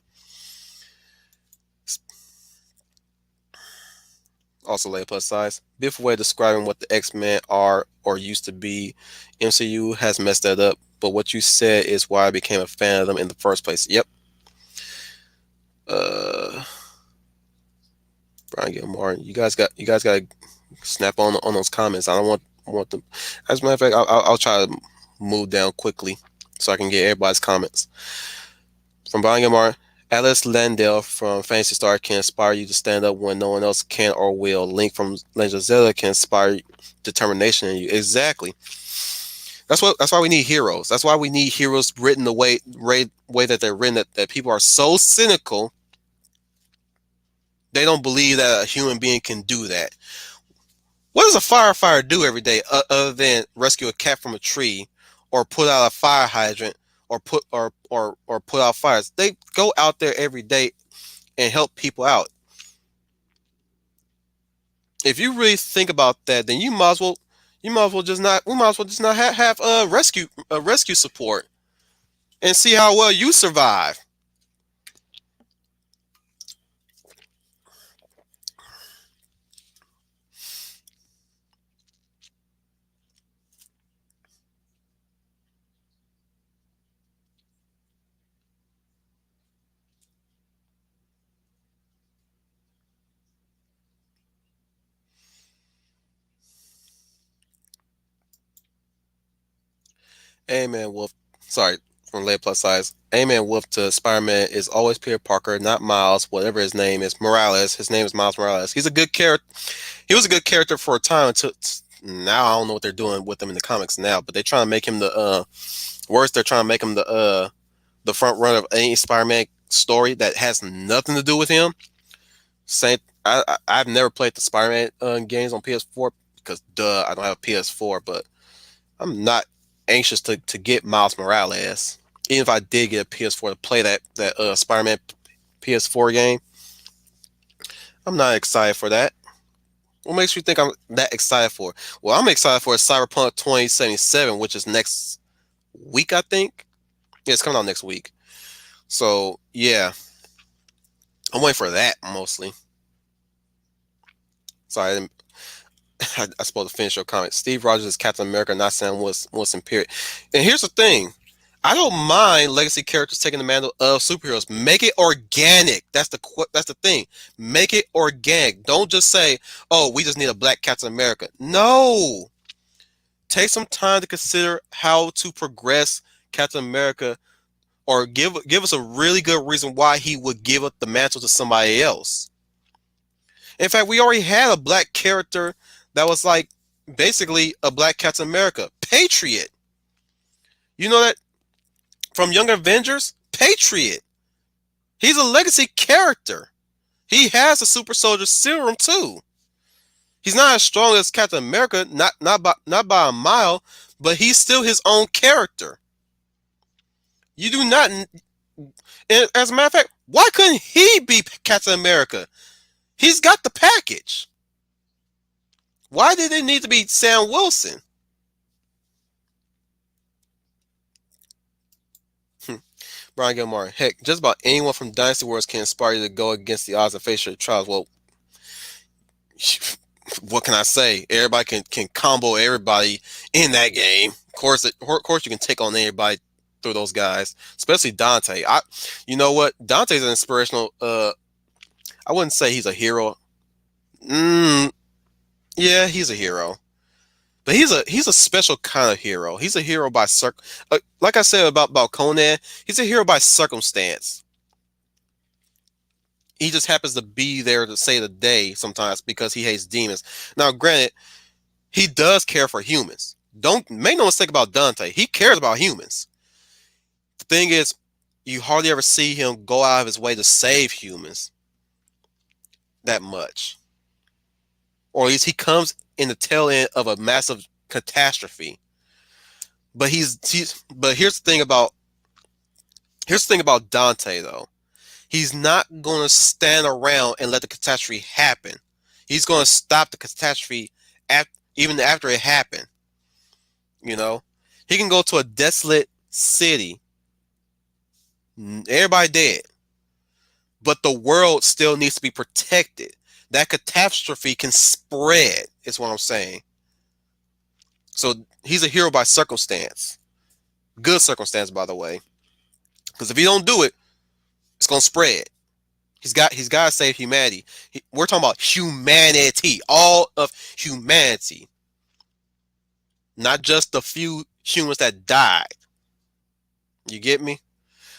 Also, lay plus size. Beautiful way of describing what the X-Men are or used to be. MCU has messed that up, but what you said is why I became a fan of them in the first place. Yep. Uh, Brian Gilmore, you guys got to snap on those comments. I don't want them. As a matter of fact, I'll try to move down quickly so I can get everybody's comments. From Brian Gilmore, Alice Landale from Fantasy Star can inspire you to stand up when no one else can or will. Link from Legend of Zelda can inspire determination in you. Exactly. That's why we need heroes. That's why we need heroes written the way that they're written. That people are so cynical they don't believe that a human being can do that. What does a firefighter do every day other than rescue a cat from a tree, or put out a fire hydrant, or put out fires? They go out there every day and help people out. If you really think about that, then you might as well just not we might as well just not have rescue support and see how well you survive. Amen, Wolf. Sorry, from Lay Plus Size. Amen, Wolf to Spider-Man is always Peter Parker, not Miles, whatever his name is. Morales. His name is Miles Morales. He's a good character. He was a good character for a time until now. I don't know what they're doing with him in the comics now, but they're trying to make him the worse. They're trying to make him the front runner of any Spider-Man story that has nothing to do with him. Same. I've never played the Spider-Man games on PS4 because I don't have a PS4, but I'm not anxious to get Miles Morales. Even if I did get a PS4 to play that Spider-Man PS4 game, I'm not excited for that. What makes you think I'm that excited for? Well, I'm excited for Cyberpunk 2077, which is next week, I think. Yeah, it's coming out next week. So yeah, I'm waiting for that mostly. Sorry, I supposed to finish your comment. Steve Rogers is Captain America, not Sam Wilson, period. And here's the thing. I don't mind legacy characters taking the mantle of superheroes. Make it organic. That's the thing. Make it organic. Don't just say, "Oh, we just need a black Captain America." No. Take some time to consider how to progress Captain America, or give us a really good reason why he would give up the mantle to somebody else. In fact, we already had a black character that was like basically a black Captain America, Patriot. You know that from Young Avengers, Patriot. He's a legacy character. He has a super soldier serum too. He's not as strong as Captain America, not by a mile, but he's still his own character. You do not. As a matter of fact, why couldn't he be Captain America? He's got the package. Why did it need to be Sam Wilson? Brian Gilmore. Heck, just about anyone from Dynasty Wars can inspire you to go against the odds and face your trials. Well, what can I say? Everybody can combo everybody in that game. Of course, you can take on anybody through those guys, especially Dante. You know what? Dante's an inspirational. I wouldn't say he's a hero. Yeah, he's a hero, but he's a special kind of hero. He's a hero by like I said about Conan. He's a hero by circumstance. He just happens to be there to save the day sometimes because he hates demons. Now, granted, he does care for humans. Don't make no mistake about Dante. He cares about humans. The thing is, you hardly ever see him go out of his way to save humans that much. Or at least he comes in the tail end of a massive catastrophe. But but here's the thing about Dante though. He's not going to stand around and let the catastrophe happen. He's going to stop the catastrophe even after it happened. You know, he can go to a desolate city, everybody dead, but the world still needs to be protected. That catastrophe can spread, is what I'm saying. So he's a hero by circumstance. Good circumstance, by the way. Because if you don't do it, it's going to spread. He's got to save humanity. We're talking about humanity, all of humanity, not just the few humans that died. You get me?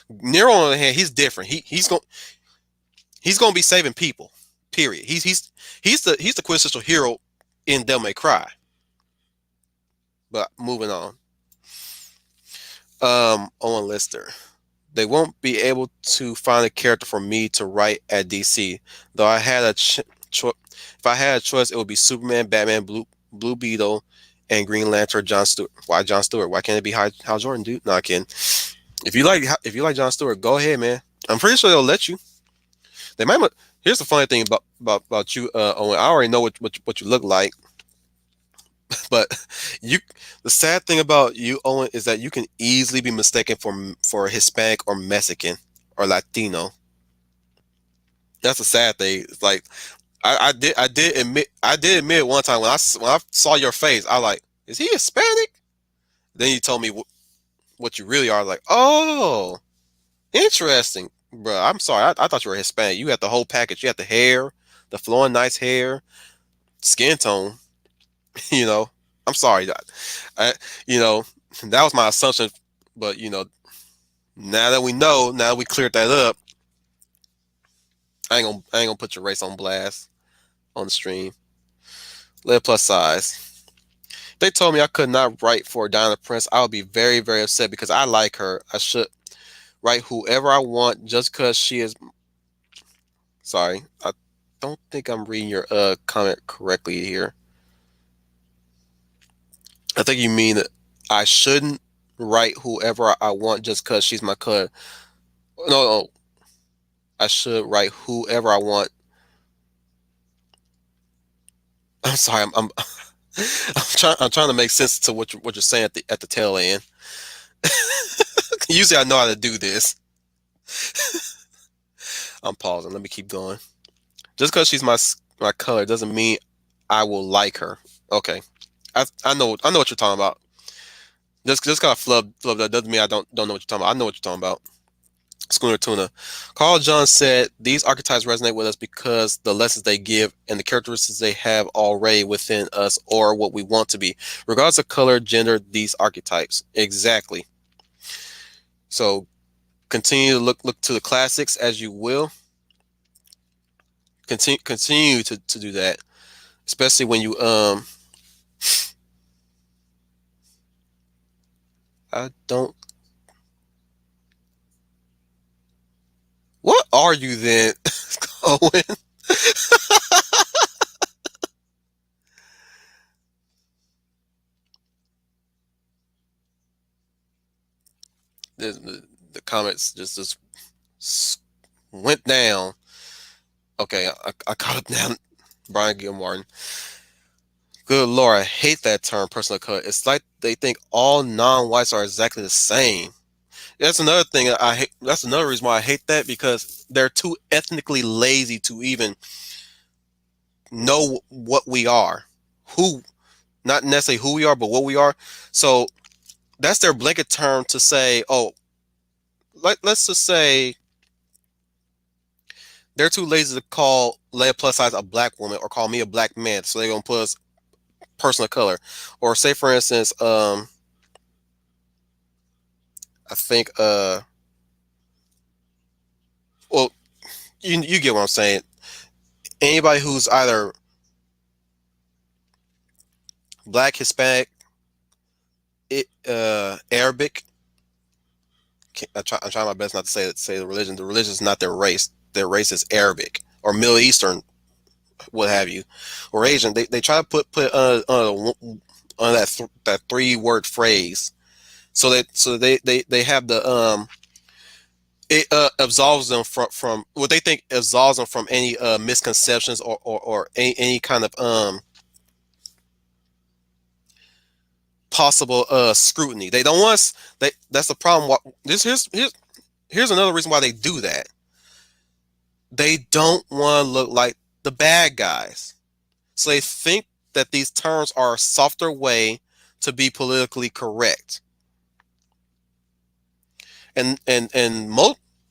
Nero, on the other hand, he's different. He's gonna be saving people. Period. He's the quintessential hero in Devil May Cry. But moving on. Owen Lister. They won't be able to find a character for me to write at DC. Though I had a if I had a choice, it would be Superman, Batman, Blue Beetle, and Green Lantern. John Stewart. Why John Stewart? Why can't it be Hal Jordan, dude? No, I can. If you like John Stewart, go ahead, man. I'm pretty sure they'll let you. They might. Here's the funny thing about you, Owen. I already know what you look like, but you. The sad thing about you, Owen, is that you can easily be mistaken for Hispanic or Mexican or Latino. That's a sad thing. It's like I did admit one time when I saw your face, I was like, is he Hispanic? Then you told me what you really are. Like, oh, interesting, bro. I'm sorry. I thought you were Hispanic. You had the whole package. You had the hair, the flowing nice hair, skin tone. You know, I'm sorry. I, you know, that was my assumption. But now that we cleared that up, I ain't gonna put your race on blast on the stream. Live plus size. If they told me I could not write for Diana Prince, I would be very, very upset because I like her. I should write whoever I want just because she is. Sorry, I don't think I'm reading your comment correctly here. I think you mean that I shouldn't write whoever I want just because she's my cousin. No, I should write whoever I want. I'm sorry, I'm trying to make sense to what you're saying at the tail end. Usually I know how to do this. I'm pausing. Let me keep going. Just because she's my color doesn't mean I will like her. Okay, I know what you're talking about. Just kind of flub that doesn't mean I don't know what you're talking about. I know what you're talking about. Schooner Tuna. Carl John said these archetypes resonate with us because the lessons they give and the characteristics they have already within us or what we want to be, regardless of color, gender. These archetypes exactly. So continue to look to the classics as you will. Continue to do that, especially when you I don't. What are you then, Owen? The comments just went down. Okay, I caught up now. Brian Gilmartin. Good Lord, I hate that term, personal color. It's like they think all non-whites are exactly the same. That's another thing I hate. That's another reason why I hate that because they're too ethnically lazy to even know what we are. Who, not necessarily who we are, but what we are. So that's their blanket term to say, oh, let's just say they're too lazy to call Leia plus size a black woman or call me a black man. So they're gonna put us person of color. Or say for instance, I think well, you get what I'm saying. Anybody who's either black, Hispanic, Arabic. I'm trying my best not to say the religion. The religion is not their race. Their race is Arabic or Middle Eastern, what have you, or Asian. They try to put on that 3-word phrase, so they have the it absolves them from what they think absolves them from any misconceptions or any kind of possible scrutiny. They don't want us. That's the problem. Here's another reason why they do that. They don't want to look like the bad guys. So they think that these terms are a softer way to be politically correct. And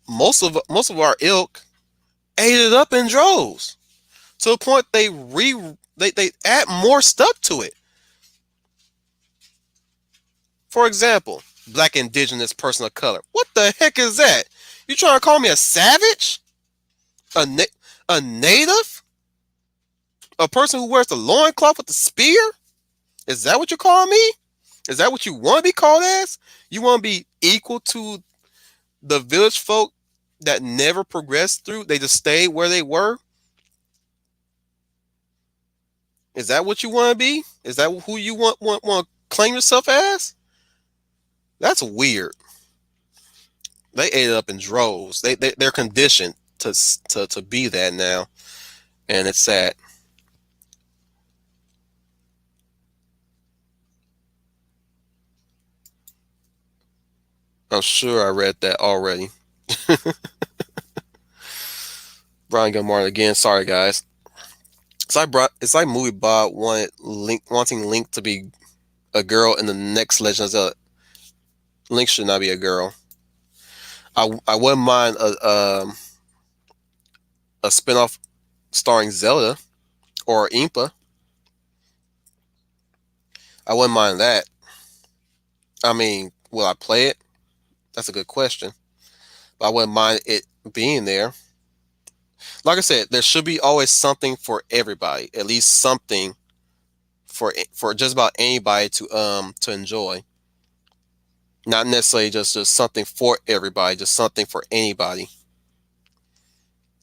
most of our ilk ate it up in droves to the point they add more stuff to it. For example, black indigenous person of color. What the heck is that? You trying to call me a savage? A a native? A person who wears the loincloth with the spear? Is that what you're calling me? Is that what you want to be called as? You want to be equal to the village folk that never progressed through? They just stayed where they were? Is that what you want to be? Is that who you want to claim yourself as? That's weird. They ate it up in droves. They're conditioned to be that now, and it's sad. I'm sure I read that already. Brian Gilmore again. Sorry, guys. It's like movie Bob wanting Link to be a girl in the next Legend of Zelda. Link should not be a girl. I wouldn't mind a spinoff starring Zelda or Impa. I wouldn't mind that. I mean, will I play it? That's a good question. But I wouldn't mind it being there. Like I said, there should be always something for everybody. At least something for just about anybody to enjoy. Not necessarily just something for everybody, just something for anybody.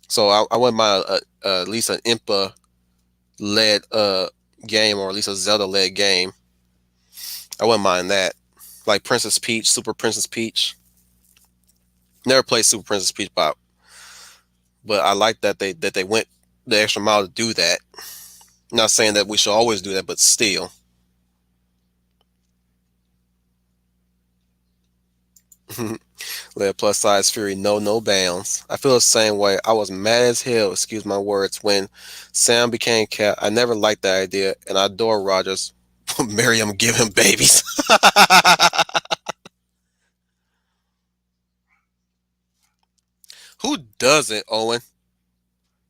So I wouldn't mind at least an Impa led game, or at least a Zelda led game. I wouldn't mind that. Like Princess Peach, Super Princess Peach. Never played Super Princess Peach, but I like that they went the extra mile to do that. Not saying that we should always do that, but still. Let plus size fury know no bounds. I feel the same way. I was mad as hell, excuse my words, when Sam became Cap. I never liked that idea, and I adore Rogers. Marry him, give him babies. Who doesn't, Owen?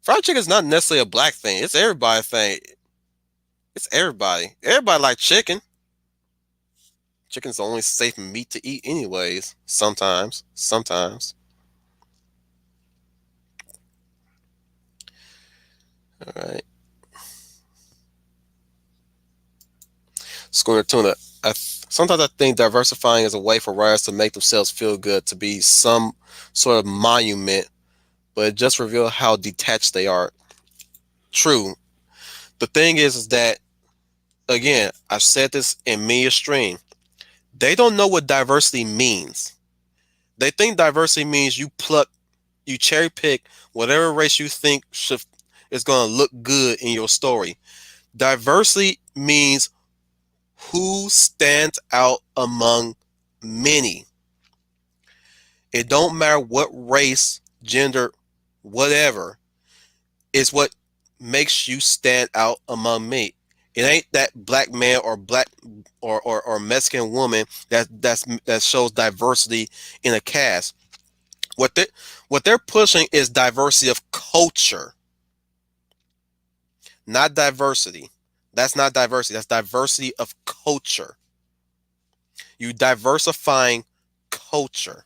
Fried chicken is not necessarily a black thing. It's everybody thing. It's everybody. Everybody like chicken. Chicken's the only safe meat to eat, anyways. Sometimes. Sometimes. All right. Schooner tuna. Sometimes I think diversifying is a way for writers to make themselves feel good, to be some sort of monument, but it just reveals how detached they are. True. The thing is that, again, I've said this in many a stream. They don't know what diversity means. They think diversity means you cherry pick whatever race you think is going to look good in your story. Diversity means who stands out among many. It don't matter what race, gender, whatever. It's what makes you stand out among me. It ain't that black man or black or Mexican woman that shows diversity in a cast. What they what they're pushing is diversity of culture, not diversity. That's not diversity. That's diversity of culture. You diversifying culture,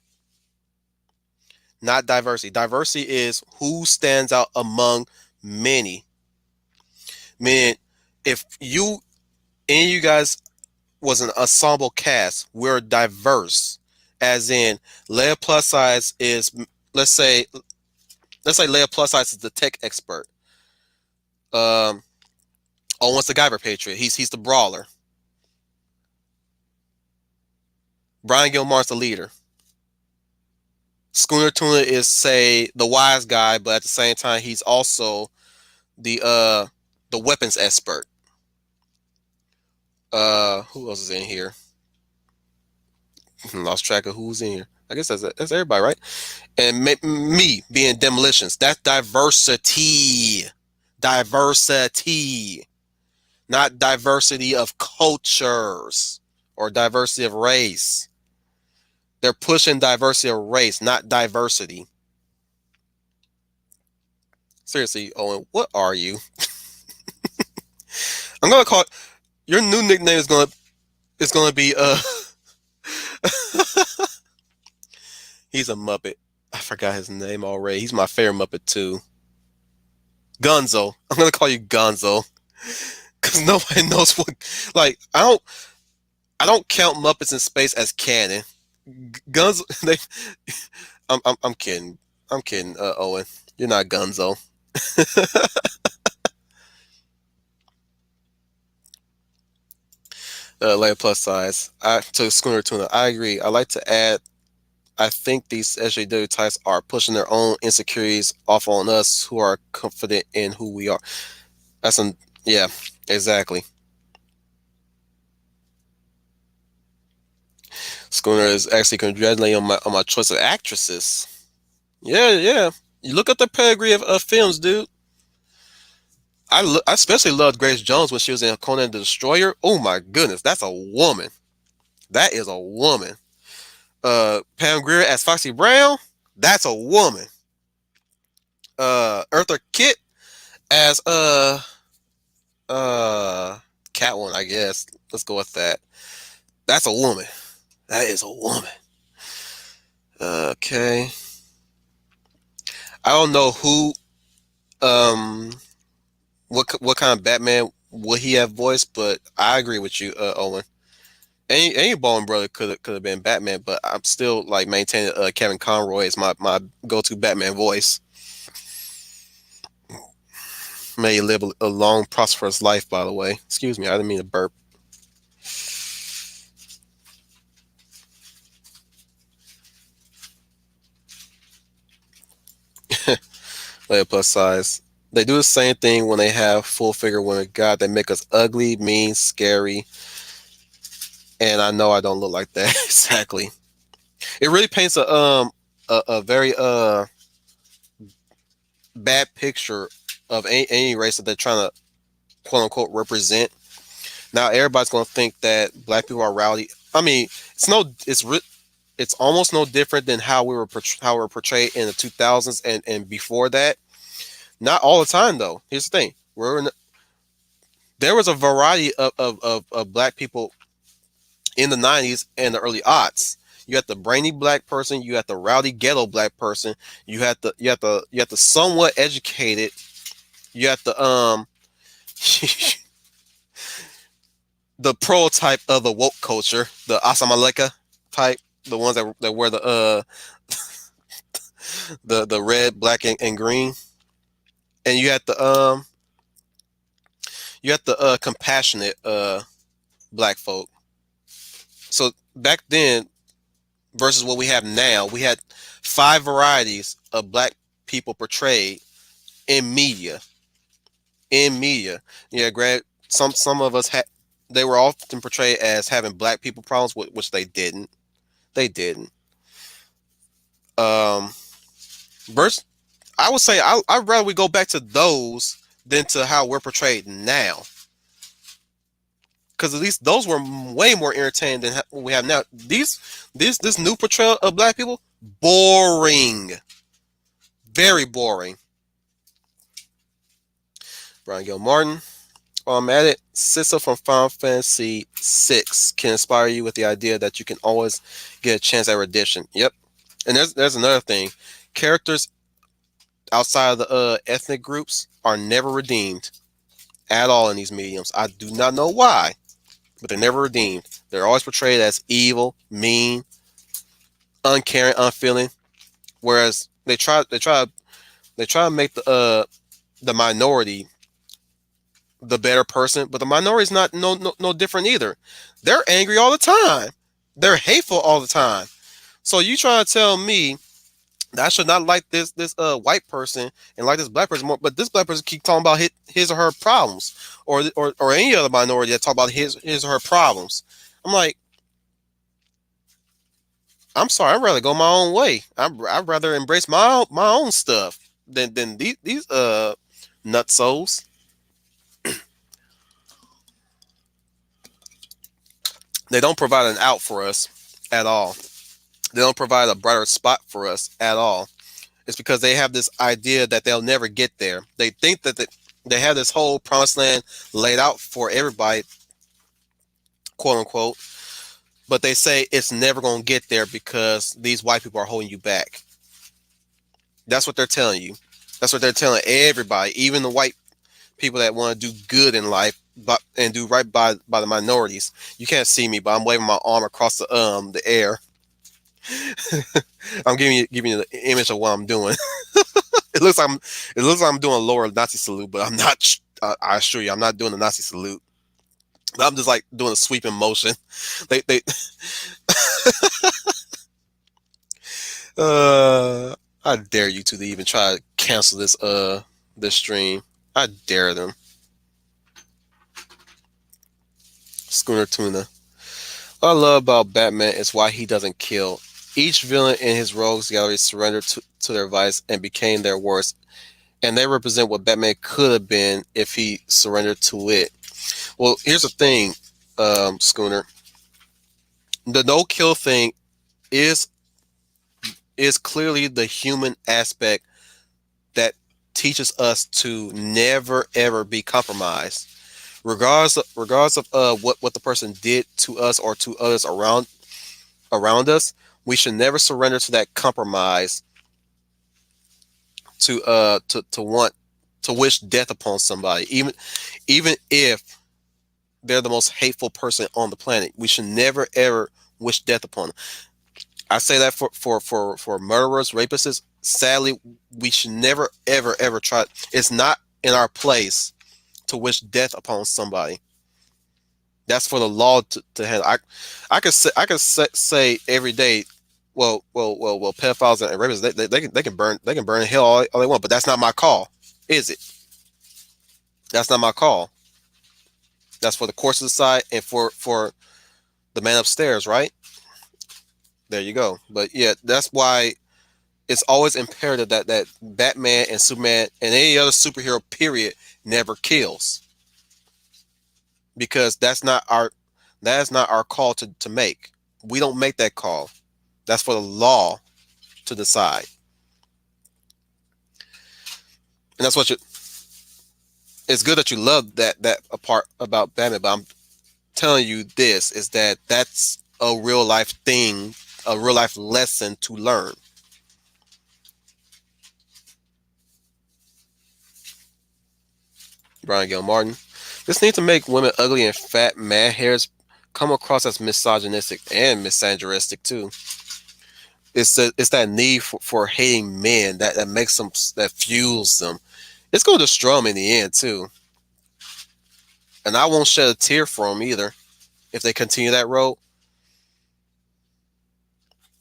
not diversity. Diversity is who stands out among many. Meaning, if any of you guys was an ensemble cast, we're diverse. As in, Leia plus size is let's say Leia plus size is the tech expert. Owen's the Guyver Patriot. He's the brawler. Brian Gilmore's the leader. Schooner Tuna is, say, the wise guy, but at the same time he's also the weapons expert. Who else is in here? Lost track of who's in here. I guess that's everybody, right? And me being demolitions. That's diversity. Diversity. Not diversity of cultures or diversity of race. They're pushing diversity of race, not diversity. Seriously, Owen, what are you? I'm gonna call your new nickname is gonna be he's a Muppet. I forgot his name already. He's my favorite Muppet too. Gonzo. I'm gonna call you Gonzo because nobody knows what. Like I don't count Muppets in Space as canon. Gonzo. They. I'm kidding. I'm kidding. Owen, you're not Gonzo. Layer plus size. I to Schooner Tuna. I agree. I like to add. I think these SJW types are pushing their own insecurities off on us who are confident in who we are. That's an yeah, exactly. Schooner is actually congratulating on my choice of actresses. Yeah, yeah. You look at the pedigree of films, dude. I especially loved Grace Jones when she was in Conan the Destroyer. Oh my goodness, that's a woman. That is a woman. Pam Grier as Foxy Brown. That's a woman. Eartha Kitt as uh Catwoman, I guess. Let's go with that. That's a woman. That is a woman. Okay. I don't know who um what kind of Batman would he have voiced, but I agree with you, Owen. Any Baldwin brother could have been Batman, but I'm still like maintaining Kevin Conroy as my go to Batman voice. May he live a long, prosperous life. By the way, excuse me, I didn't mean to burp. Layer plus size. They do the same thing when they have full figure women. God, they make us ugly, mean, scary, and I know I don't look like that exactly. It really paints a very bad picture of any race that they're trying to quote unquote represent. Now everybody's gonna think that black people are rowdy. I mean, it's almost no different than how we were portrayed in the 2000s and before that. Not all the time though. Here's the thing: there was a variety of black people in the 90s and the early aughts. You had the brainy black person, you had the rowdy ghetto black person, you had the somewhat educated, you had the the prototype of the woke culture, the Asamaleka type, the ones that wear the red, black, and green, and you had the compassionate black folk. So back then versus what we have now, we had five varieties of black people portrayed in media. In media, yeah, Grant. Some of us had they were often portrayed as having black people problems, which they didn't. They didn't. Um, verse, I would say I'd rather we go back to those than to how we're portrayed now, because at least those were way more entertaining than what we have now. This new portrayal of black people, boring, very boring. Brian Gil Martin. While I'm at it, Sissa from Final Fantasy VI can inspire you with the idea that you can always get a chance at redemption. Yep. And there's another thing. Characters outside of the ethnic groups are never redeemed at all in these mediums. I do not know why, but they're never redeemed. They're always portrayed as evil, mean, uncaring, unfeeling. Whereas they try to make the minority the better person, but the minority is not no different either. They're angry all the time. They're hateful all the time. So you trying to tell me that I should not like this white person and like this black person more, but this black person keep talking about his or her problems, or any other minority that talk about his or her problems. I'm like, I'm sorry, I'd rather go my own way. I'd rather embrace my own stuff than these nutsos. They don't provide an out for us at all. They don't provide a brighter spot for us at all. It's because they have this idea that they'll never get there. They think that they have this whole promised land laid out for everybody, quote unquote, but they say it's never going to get there because these white people are holding you back. That's what they're telling you. That's what they're telling everybody, even the white people that want to do good in life, but and do right by the minorities. You can't see me, but I'm waving my arm across the air. I'm giving you the image of what I'm doing. It looks like I'm doing a lower Nazi salute, but I'm not. I assure you, I'm not doing the Nazi salute. I'm just like doing a sweeping motion. They uh I dare you to even try to cancel this stream. I dare them. Schooner Tuna. What I love about Batman is why he doesn't kill. Each villain in his rogues gallery surrendered to their vice and became their worst, and they represent what Batman could have been if he surrendered to it. Well, here's the thing, Schooner. The no kill thing is is clearly the human aspect that teaches us to never ever be compromised, regardless of what the person did to us or to others around us. We should never surrender to that compromise to want to wish death upon somebody, even if they're the most hateful person on the planet. We should never ever wish death upon them. I say that for murderers, rapists. Sadly, we should never ever try. It's not in our place to wish death upon somebody. That's for the law to handle. I could say every day, well, pedophiles and rapists, they can burn in hell all they want, but that's not my call, is it? That's not my call. That's for the courts to decide and for the man upstairs, right? There you go. But yeah, that's why it's always imperative that Batman and Superman and any other superhero period never kills, because that is not our call to make. We don't make that call. That's for the law to decide. And that's what you it's good that you love that part about Batman, but I'm telling you this is that that's a real life thing, a real life lesson to learn. Brian Gil Martin. This need to make women ugly and fat man hairs come across as misogynistic and misogynistic too. It's that need for hating men that makes them, that fuels them. It's going to destroy them in the end too. And I won't shed a tear for them either if they continue that road.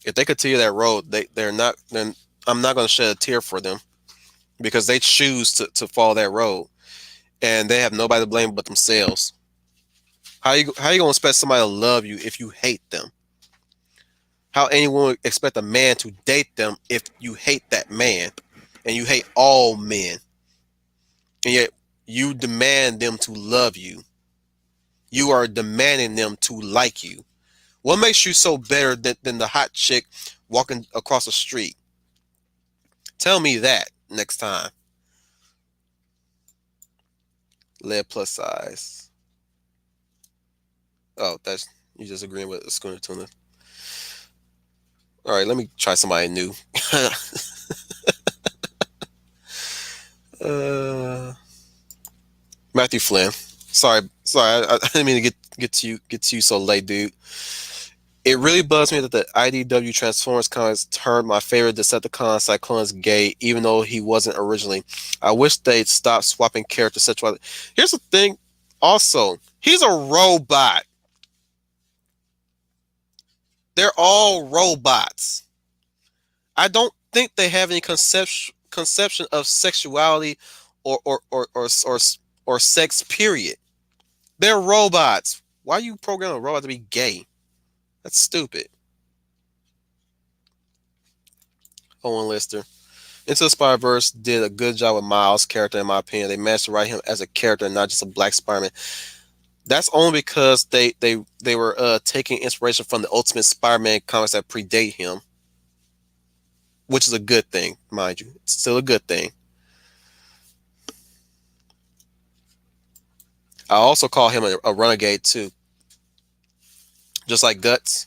If they continue that road, they're not. Then I'm not going to shed a tear for them because they choose to follow that road, and they have nobody to blame but themselves. How you going to expect somebody to love you if you hate them? How anyone would expect a man to date them if you hate that man and you hate all men, and yet you demand them to love you? You are demanding them to like you. What makes you so better than the hot chick walking across the street? Tell me that next time. Lead plus size. Oh, that's you just agreeing with Schooner Tuna. All right, let me try somebody new. uh, Matthew Flynn. Sorry, I didn't mean to get to you so late, dude. It really bugs me that the IDW Transformers comics turned my favorite Decepticon Cyclonus gay, even though he wasn't originally. I wish they'd stop swapping character sexuality. Here's the thing, also, he's a robot. They're all robots. I don't think they have any conception of sexuality or sex. Period. They're robots. Why you program a robot to be gay? That's stupid. Owen Lister. Into the Spider-Verse did a good job with Miles' character, in my opinion. They managed to write him as a character and not just a black Spider-Man. That's only because they were taking inspiration from the Ultimate Spider-Man comics that predate him. which is a good thing, mind you. It's still a good thing. I also call him a renegade too, just like Guts.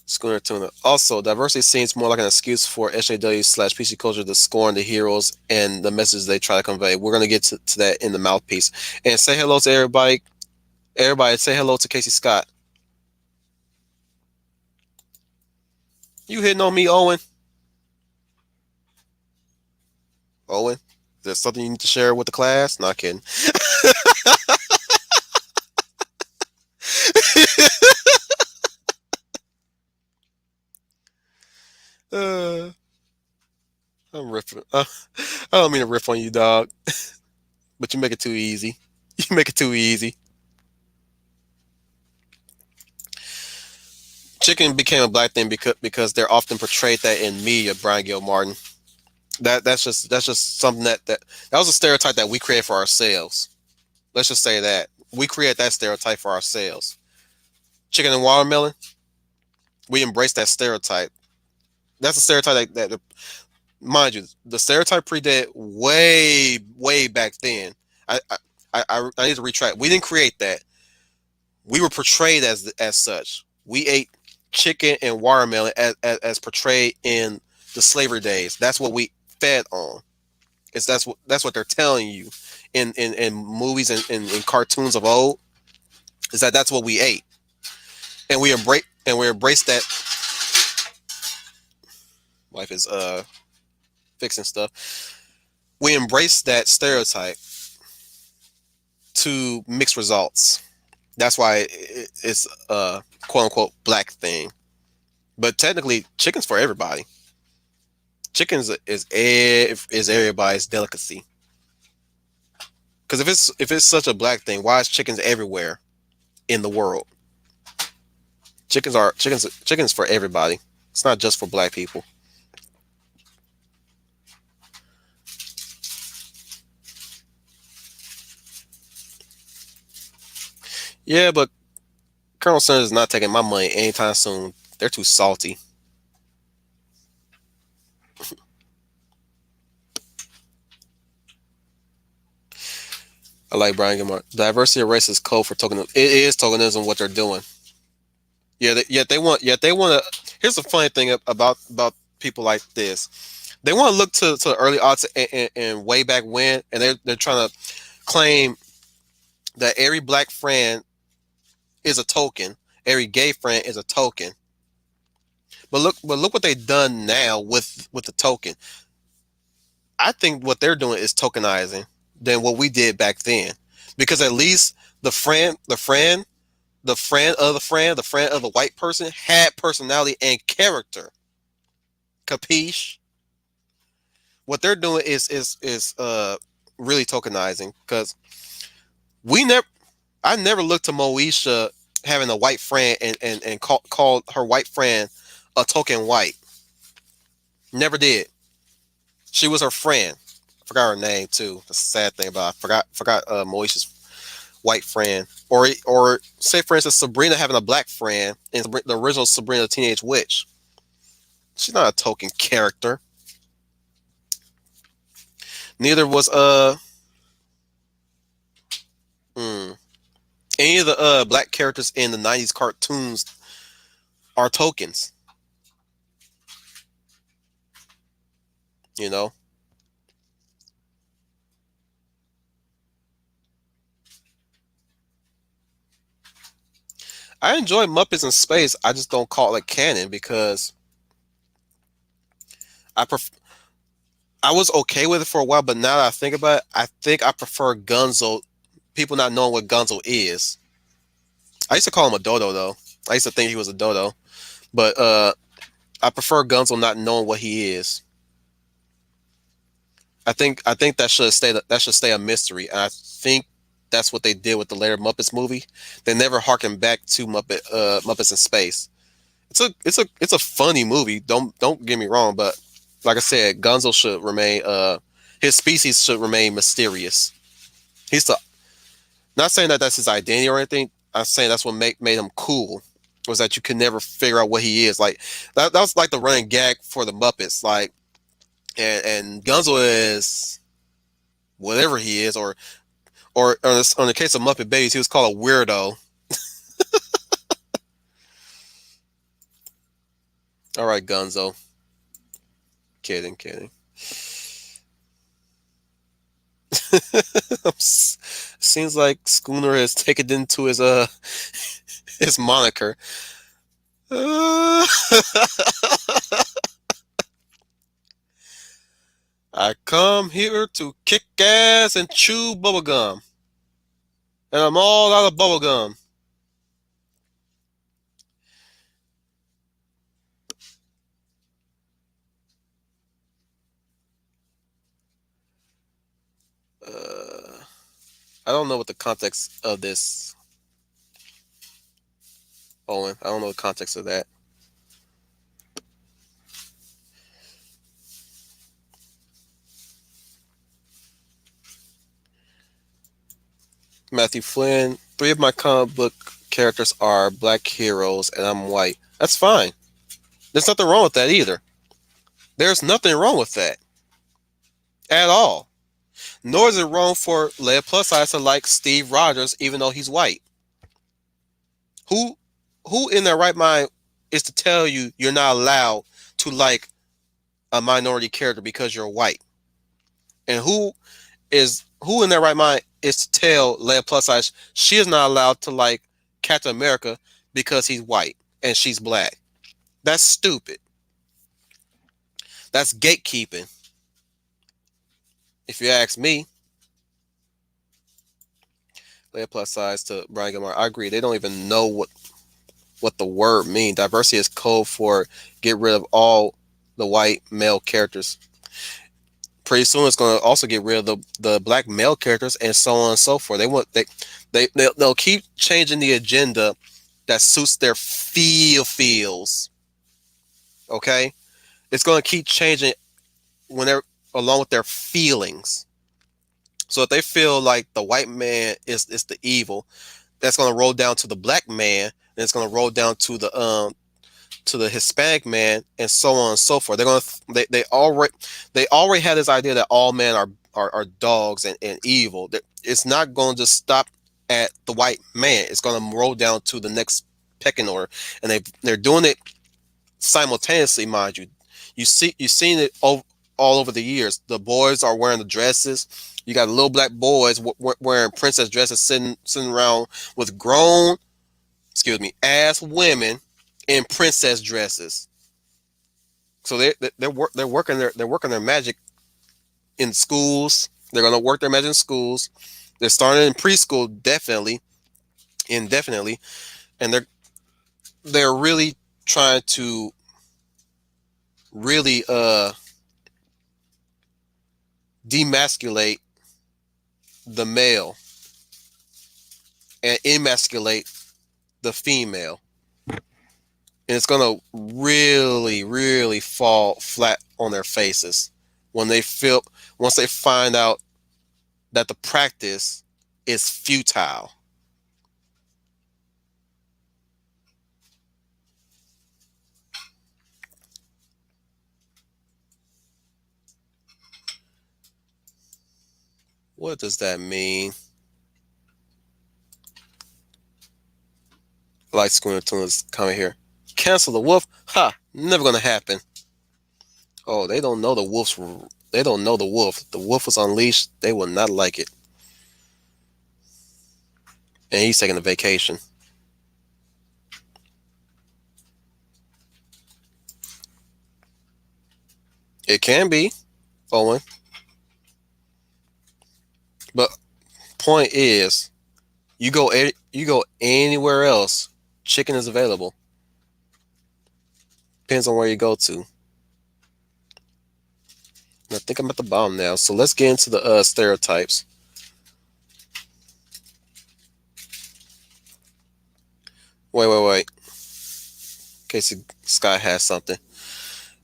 Schooner Tuna. Also, diversity seems more like an excuse for SJW slash PC culture to scorn the heroes and the messages they try to convey. We're gonna get to that in the mouthpiece. And say hello to everybody. Everybody, say hello to Casey Scott. You hitting on me, Owen? Owen, is there something you need to share with the class? Not kidding. uh, I'm riffing. I don't mean to riff on you, dog, but you make it too easy. You make it too easy. Chicken became a black thing because they're often portrayed that in media. Brian Gil Martin. That's just something that was a stereotype that we create for ourselves. Let's just say that we create that stereotype for ourselves. Chicken and watermelon. We embrace that stereotype. That's a stereotype that mind you, the stereotype predated way back then. I I need to retract. We didn't create that. We were portrayed as such. We ate chicken and watermelon as portrayed in the slavery days. That's what we fed on. It's that's what they're telling you in movies and cartoons of old. Is that that's what we ate, and we embrace that. Wife is fixing stuff. We embrace that stereotype to mixed results. That's why it's a quote unquote black thing. But technically, chicken's for everybody. Chickens is everybody's delicacy. Because if it's such a black thing, why is chickens everywhere in the world? Chickens for everybody. It's not just for black people. Yeah, but Colonel Sanders is not taking my money anytime soon. They're too salty. I like Brian Gilmore. Diversity of race is code for tokenism. It is tokenism what they're doing. Yeah, yet they want. Yet they want to. Here's the funny thing about people like this. They want to look to the early odds and way back when, and they're trying to claim that every black friend is a token, every gay friend is a token. But look what they've done now with the token. I think what they're doing is tokenizing than what we did back then, because at least the friend of the white person had personality and character. Capiche? What they're doing is really tokenizing, because we never I never looked to Moesha having a white friend and called her white friend a token white. Never did. She was her friend. I forgot her name too. That's the sad thing about it. I forgot Moesha's white friend. Or say for instance Sabrina having a black friend in the original Sabrina the Teenage Witch. She's not a token character. Neither was hmm, any of the black characters in the '90s cartoons are tokens. You know, I enjoy Muppets in Space. I just don't call it canon because I pref- I was okay with it for a while, but now that I think about it, I think I prefer Gunzo. People not knowing what Gunzo is. I used to call him a dodo though. I used to think he was a dodo, but I prefer Gunzo not knowing what he is. I think that should stay a mystery, and I think that's what they did with the later Muppets movie. They never harkened back to Muppets in Space. It's a funny movie. Don't get me wrong, but like I said, Gonzo should remain his species should remain mysterious. He's the Not saying that that's his identity or anything. I'm saying that's what made him cool. Was that you could never figure out what he is. Like that was like the running gag for the Muppets. Like and Gunzo is whatever he is, or on the case of Muppet Babies, he was called a weirdo. All right, Gunzo. Kidding, kidding. Seems like Schooner has taken into his his moniker. I come here to kick ass and chew bubblegum. And I'm all out of bubblegum. Uh, I don't know what the context of this, Owen. I don't know the context of that. Matthew Flynn. 3 of my comic book characters are black heroes, and I'm white. That's fine. There's nothing wrong with that either. There's nothing wrong with that at all. Nor is it wrong for Leia plus size to like Steve Rogers, even though he's white. Who, who in their right mind is to tell you you're not allowed to like a minority character because you're white? And who in their right mind is to tell Leia plus size she is not allowed to like Captain America because he's white and she's black? That's stupid. That's gatekeeping, if you ask me. Leia plus size to Brian Gilmore. I agree. They don't even know what the word means. Diversity is code for get rid of all the white male characters. Pretty soon it's going to also get rid of the black male characters and so on and so forth. They'll keep changing the agenda that suits their feels. Okay? It's going to keep changing when they're along with their feelings. So if they feel like the white man is the evil, that's going to roll down to the black man, and it's going to roll down to the Hispanic man, and so on and so forth. They already had this idea that all men are dogs and evil. It's not going to just stop at the white man. It's going to roll down to the next pecking order, and they're doing it simultaneously, mind you. You've seen it all over the years. The boys are wearing the dresses. You got little black boys wearing princess dresses, sitting around with grown, ass women in princess dresses. So they're working their magic in schools. They're gonna work their magic in schools. They're starting in preschool, indefinitely, and they're really trying to really demasculate the male and emasculate the female. And it's going to really, really fall flat on their faces once they find out that the practice is futile. What does that mean? Light Schooner Tuna's coming here. Cancel the wolf? Ha! Never gonna happen. Oh, they don't know the wolf's. They don't know the wolf. The wolf was unleashed. They will not like it. And he's taking a vacation. It can be, Owen. But point is, you go anywhere else, chicken is available. Depends on where you go to. I think I'm at the bottom now. So let's get into the stereotypes. Wait. In case Sky has something.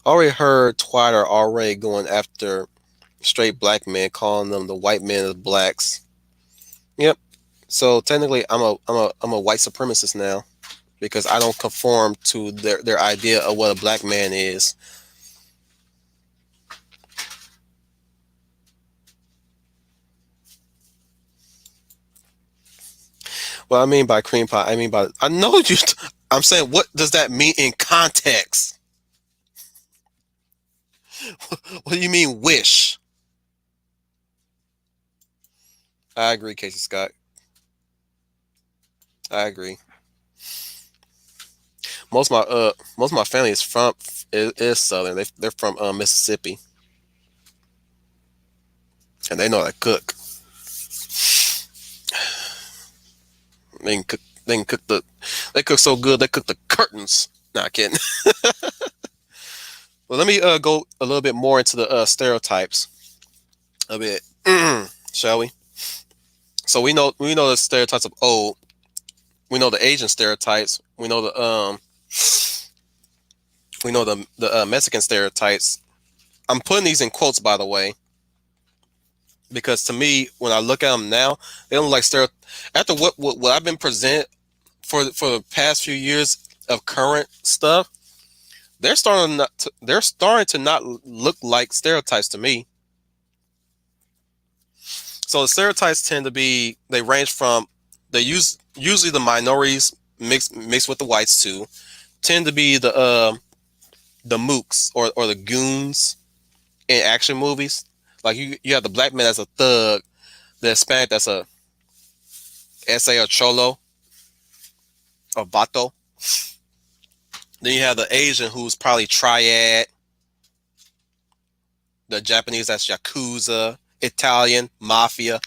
Already heard Twitter already going after straight black men, calling them the white men as blacks. Yep. So technically, I'm a white supremacist now because I don't conform to their idea of what a black man is. What I mean by cream pie, I mean by I know you. I'm saying, what does that mean in context? What do you mean wish? I agree, Casey Scott. I agree. Most of my family is southern. They're from Mississippi, and they know how to cook. They can cook. They can cook the. They cook so good. They cook the curtains. Not kidding. Well, let me go a little bit more into the stereotypes a bit, shall we? So we know the stereotypes of old. We know the Asian stereotypes. We know the Mexican stereotypes. I'm putting these in quotes, by the way, because to me, when I look at them now, they don't look like stereo. After what I've been presented for the past few years of current stuff, they're starting to not look like stereotypes to me. So the stereotypes tend to be, they range from, they use usually the minorities mixed with the whites too, tend to be the mooks or the goons in action movies. Like you have the black man as a thug, the Hispanic that's a SA or cholo or vato. Then you have the Asian who's probably triad, the Japanese that's yakuza, Italian mafia.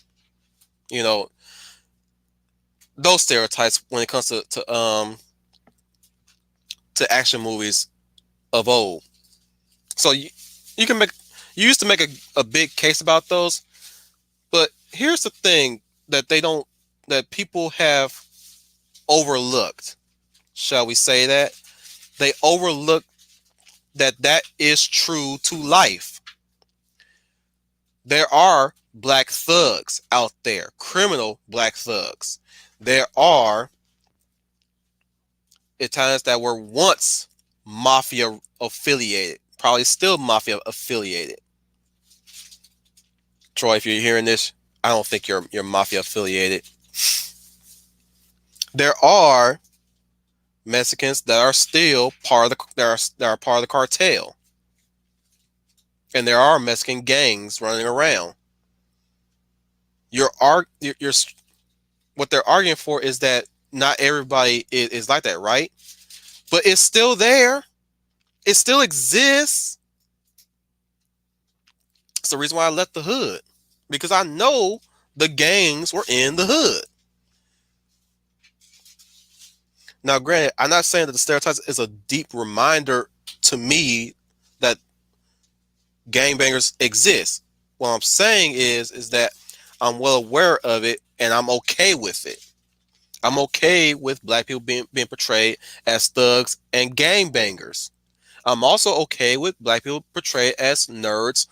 You know, those stereotypes when it comes to action movies of old. So you can make you used to make a big case about those, but here's the thing that they don't that people have overlooked. Shall we say that? They overlook that is true to life. There are black thugs out there, criminal black thugs. There are Italians that were once mafia affiliated, probably still mafia affiliated. Troy, if you're hearing this, I don't think you're mafia affiliated. There are Mexicans that are still part of that are part of the cartel, and there are Mexican gangs running around. You're what they're arguing for is that not everybody is like that, right? But it's still there. It still exists. It's the reason why I left the hood, because I know the gangs were in the hood. Now, granted, I'm not saying that the stereotypes is a deep reminder to me that gangbangers exist. What I'm saying is that I'm well aware of it and I'm okay with it. I'm okay with black people being portrayed as thugs and gangbangers. I'm also okay with black people portrayed as nerds,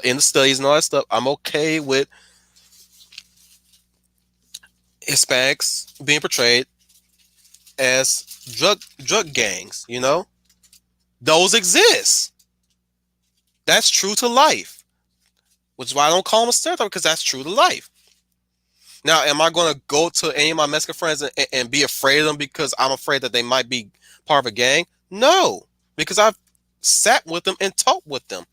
in the studies and all that stuff. I'm okay with Hispanics being portrayed as drug gangs. Those exist. That's true to life, which is why I don't call them a stereotype, because that's true to life. Now, am I going to go to any of my Mexican friends and be afraid of them because I'm afraid that they might be part of a gang? No, because I've sat with them and talked with them.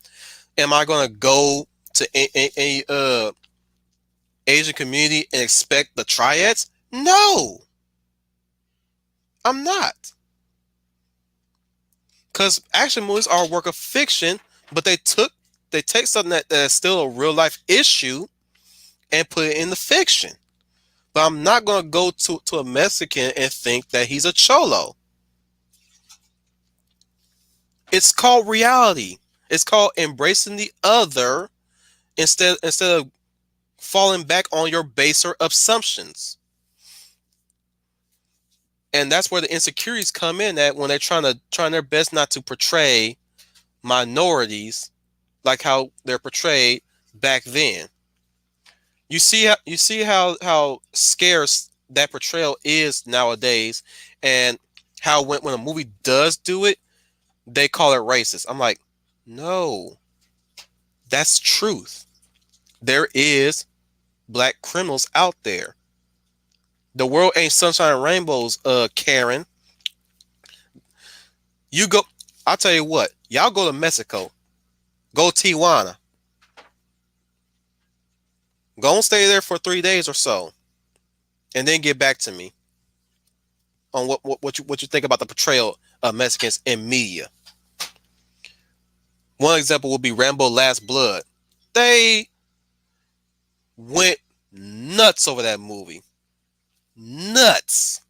Am I going to go to any Asian community and expect the triads? No, I'm not. Because action movies are a work of fiction, but they take something that is still a real life issue and put it in the fiction. But I'm not going to go to a Mexican and think that he's a cholo. It's called reality. It's called embracing the other instead of falling back on your baser assumptions. And that's where the insecurities come in, that when they're trying their best not to portray minorities like how they're portrayed back then. You see how scarce that portrayal is nowadays, and how when a movie does do it, they call it racist. I'm like, no, that's truth. There is black criminals out there. The world ain't sunshine and rainbows, Karen. You go. I'll tell you what. Y'all go to Mexico. Go Tijuana. Go and stay there for 3 days or so, and then get back to me on what you think about the portrayal of Mexicans in media. One example would be Rambo: Last Blood. They went nuts over that movie. Nuts.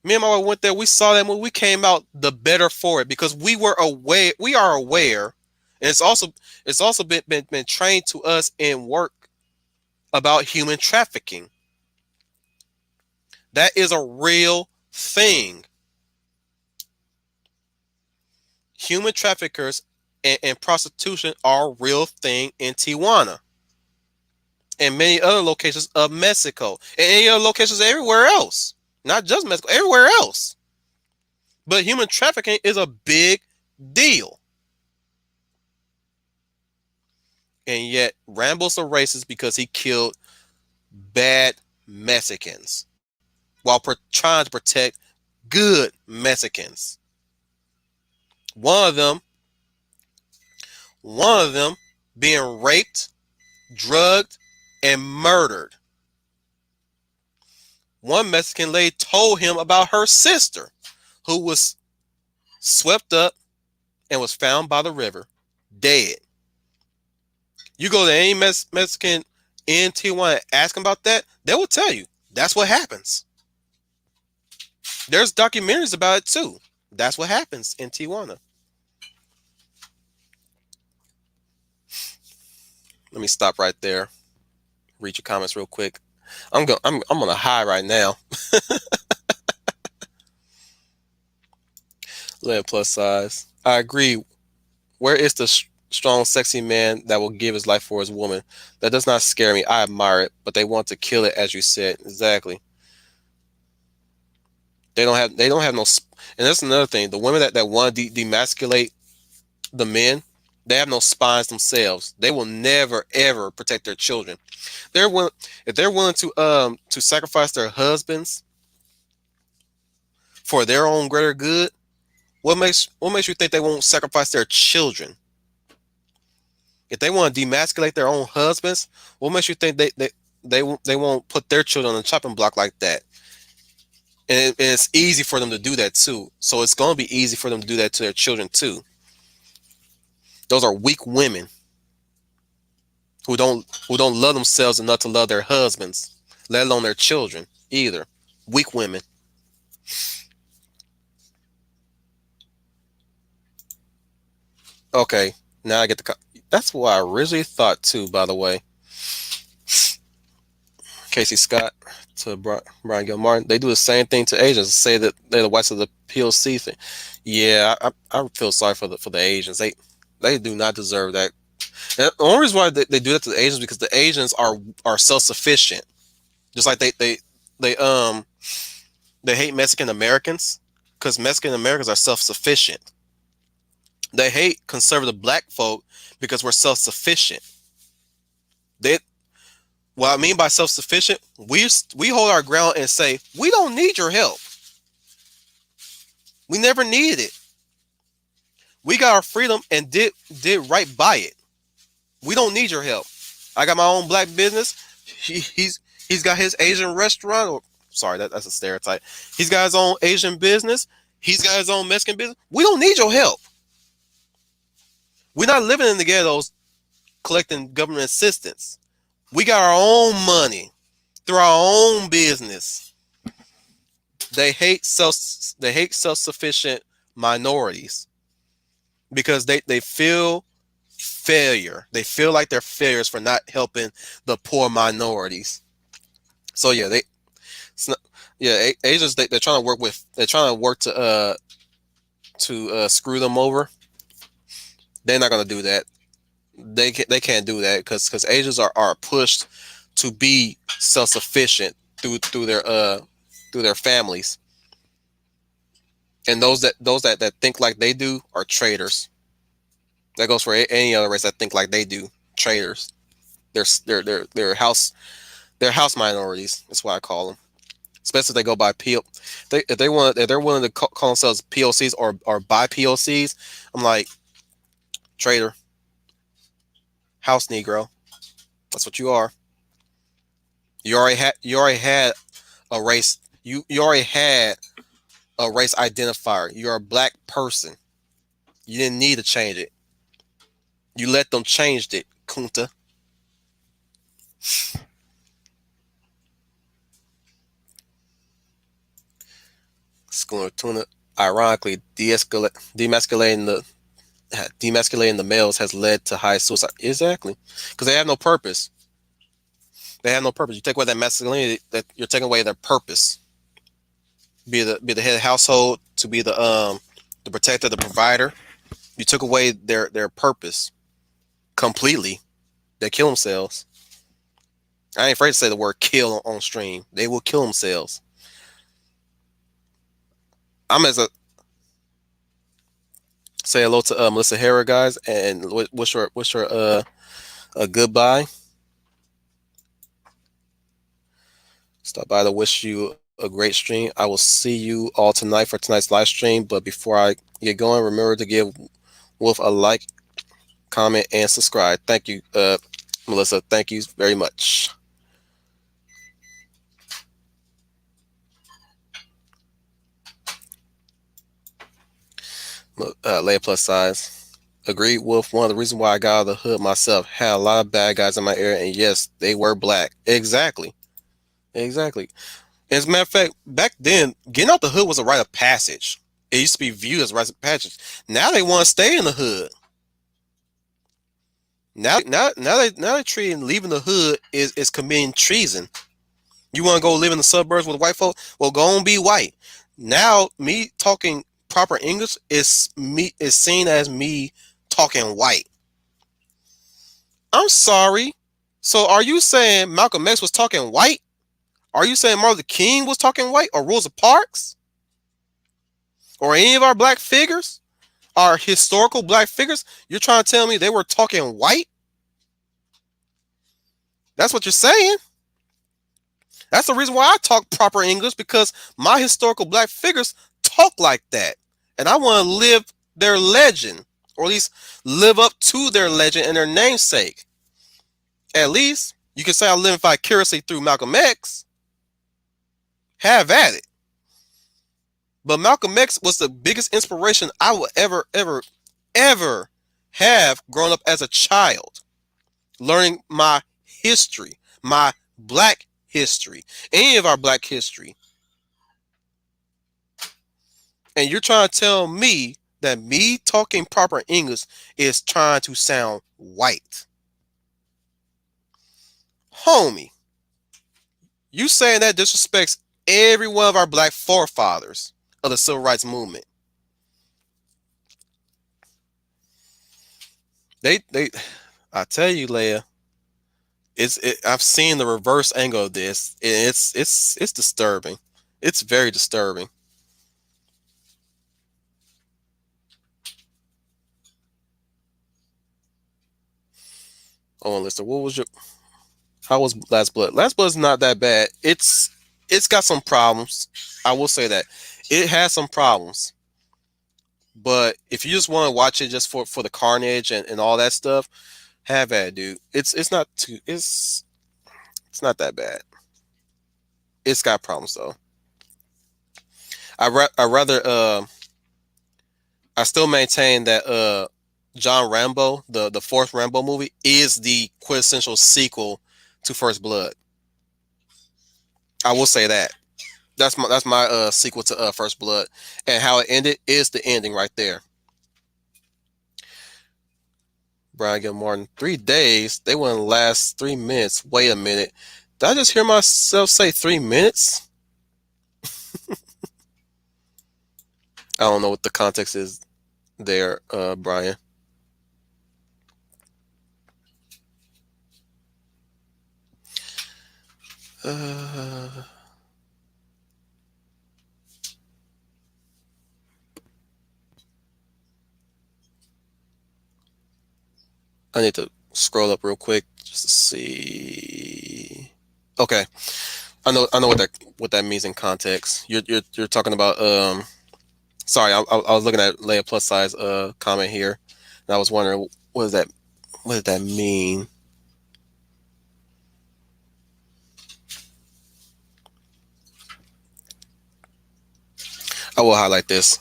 Me and my wife went there. We saw that movie. We came out the better for it because we were aware. We are aware, and it's also been trained to us in work about human trafficking. That is a real thing. Human traffickers and prostitution are a real thing in Tijuana and many other locations of Mexico and any other locations everywhere else. Not just Mexico, everywhere else. But human trafficking is a big deal. And yet, Rambo's a racist because he killed bad Mexicans while trying to protect good Mexicans. One of them being raped, drugged, and murdered. One Mexican lady told him about her sister, who was swept up and was found by the river, dead. You go to any Mexican in Tijuana, ask them about that, they will tell you that's what happens. There's documentaries about it too. That's what happens in Tijuana. Let me stop right there. Read your comments real quick. I'm on a high right now. Let plus size. I agree. Where is the strong, sexy man that will give his life for his woman? That does not scare me. I admire it, but they want to kill it, as you said. Exactly. They don't have no. And that's another thing. The women that want to demasculate the men, they have no spines themselves. They will never ever protect their children. If they're willing to sacrifice their husbands for their own greater good, what makes you think they won't sacrifice their children? If they want to demasculate their own husbands, what makes you think they won't put their children on the chopping block like that? And it's easy for them to do that too. So it's going to be easy for them to do that to their children too. Those are weak women who don't love themselves enough to love their husbands, let alone their children either. Weak women. Okay, now I get the. That's what I originally thought too. By the way, Casey Scott to Brian Gilmartin, they do the same thing to Asians. Say that they're the whites of the POC thing. Yeah, I feel sorry for the Asians. They do not deserve that. And the only reason why they do that to the Asians is because the Asians are self sufficient. Just like they they hate Mexican Americans because Mexican Americans are self sufficient. They hate conservative black folk because we're self sufficient. They What I mean by self sufficient, we hold our ground and say we don't need your help. We never needed it. We got our freedom and did right by it. We don't need your help. I got my own black business. He's got his Asian restaurant. Or sorry, that's a stereotype. He's got his own Asian business. He's got his own Mexican business. We don't need your help. We're not living in the ghettos collecting government assistance. We got our own money through our own business. They hate self-sufficient minorities because they feel failure. They feel like they're failures for not helping the poor minorities. So yeah, Asians they're trying to work to screw them over. They're not gonna do that. They can't do that because Asians are pushed to be self sufficient through their families, and those that think like they do are traitors. That goes for any other race that think like they do. Traitors. They're house minorities. That's why I call them. Especially if they go by PO. If they're willing to call themselves POCs or by POCs, I'm like traitor, house Negro. That's what you are. You already had a race. You already had a race identifier. You're a black person. You didn't need to change it. You let them change it, Kunta. Schooner tuna. Ironically, demasculating the males has led to high suicide. Exactly, because they have no purpose. They have no purpose. You take away that masculinity, that you're taking away their purpose. Be the head of household, to be the protector, the provider. You took away their purpose completely. They kill themselves. I ain't afraid to say the word kill on stream. They will kill themselves. I'm as a say hello to Melissa Hara, guys, and wish her a goodbye. Stop by to wish you a great stream. I will see you all tonight for tonight's live stream. But before I get going, remember to give Wolf a like, comment, and subscribe. Thank you, Melissa. Thank you very much. Leia plus size. Agreed, Wolf. One of the reasons why I got out of the hood myself had a lot of bad guys in my area, and yes, they were black. Exactly. Exactly. As a matter of fact, back then, getting out the hood was a rite of passage. It used to be viewed as a rite of passage. Now they want to stay in the hood. Now they treating leaving the hood is committing treason. You want to go live in the suburbs with white folk? Well, go and be white. Now me talking proper English is seen as me talking white. I'm sorry. So are you saying Malcolm X was talking white? Are you saying Martin Luther King was talking white, or Rosa Parks, or any of our black figures, our historical black figures? You're trying to tell me they were talking white? That's what you're saying. That's the reason why I talk proper English, because my historical black figures talk like that. And I want to live their legend, or at least live up to their legend and their namesake. At least you can say I live vicariously through Malcolm X. Have at it. But Malcolm X was the biggest inspiration I will ever have grown up as a child. Learning my history, my black history, any of our black history. And you're trying to tell me that me talking proper English is trying to sound white. Homie, you saying that disrespects every one of our black forefathers of the civil rights movement. They I tell you, Leia, I've seen the reverse angle of this. It's disturbing. It's very disturbing. Oh, Lister, what was your how was Last Blood? Last Blood's not that bad. It's got some problems. I will say that it has some problems. But if you just want to watch it just for the carnage and all that stuff, have at it, dude. It's not that bad. It's got problems though. I rather I still maintain that John Rambo, the fourth Rambo movie, is the quintessential sequel to First Blood. I will say that. That's my sequel to First Blood, and how it ended is the ending right there. Brian Gilmore, 3 days. They wouldn't last 3 minutes. Wait a minute. Did I just hear myself say 3 minutes? I don't know what the context is there, Brian. Uh, I need to scroll up real quick just to see. Okay, I know what that means in context. You're talking about Sorry, I was looking at Leia plus size comment here, and I was wondering what does that mean? I will highlight this.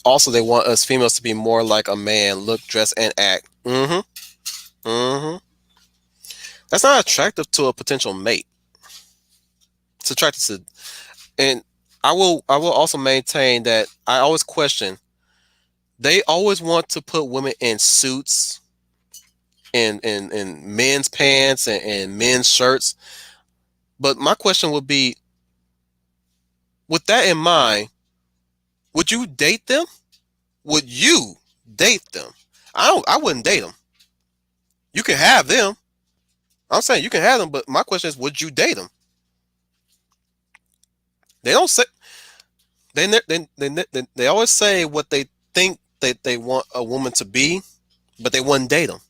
Also, they want us females to be more like a man, look, dress, and act. Mm-hmm. Mm-hmm. That's not attractive to a potential mate. It's attractive to, and I will also maintain that I always question. They always want to put women in suits and men's pants and men's shirts. But my question would be, with that in mind, would you date them? Would you date them? I wouldn't date them. You can have them. I'm saying you can have them, but my question is, would you date them? They don't say they always say what they think that they want a woman to be, but they wouldn't date them.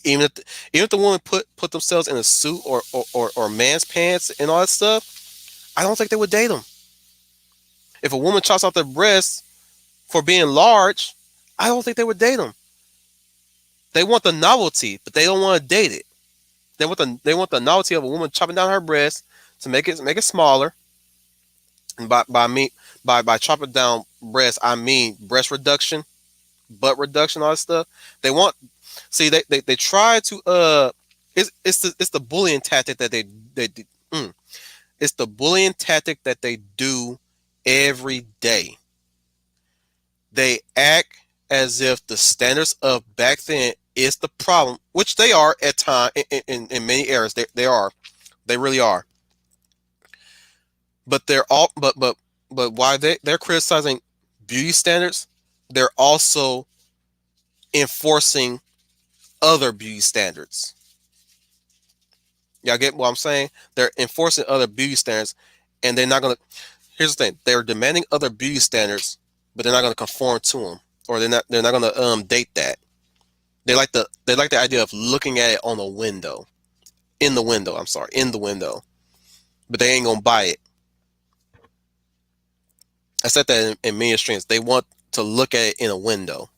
Even if even if the woman put themselves in a suit or man's pants and all that stuff, I don't think they would date them. If a woman chops off their breasts for being large, I don't think they would date them. They want the novelty, but they don't want to date it. They want the novelty of a woman chopping down her breast to make it smaller. And by chopping down breast, I mean breast reduction, butt reduction, all that stuff. They want they try to it's the bullying tactic that they mm, it's the bullying tactic that they do every day. They act as if the standards of back then is the problem, which they are at time in many areas. They are, they really are. But they're all but why they're criticizing beauty standards, they're also enforcing other beauty standards. Y'all get what I'm saying? They're enforcing other beauty standards, and they're not gonna. Here's the thing: they're demanding other beauty standards, but they're not gonna conform to them, or they're not gonna date that. They like the idea of looking at it on a window, in the window. I'm sorry, in the window, but they ain't gonna buy it. I said that in many streams. They want to look at it in a window.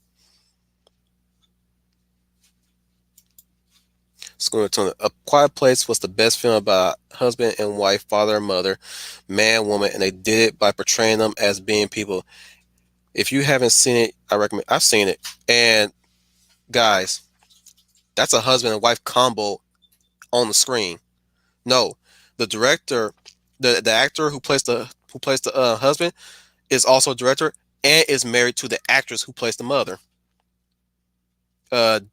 Schooner Tuna. A Quiet Place was the best film about husband and wife, father and mother, man, woman, and they did it by portraying them as being people. If you haven't seen it, I recommend. I've seen it, and guys, that's a husband and wife combo on the screen. No, the director, the actor who plays the husband is also a director and is married to the actress who plays the mother.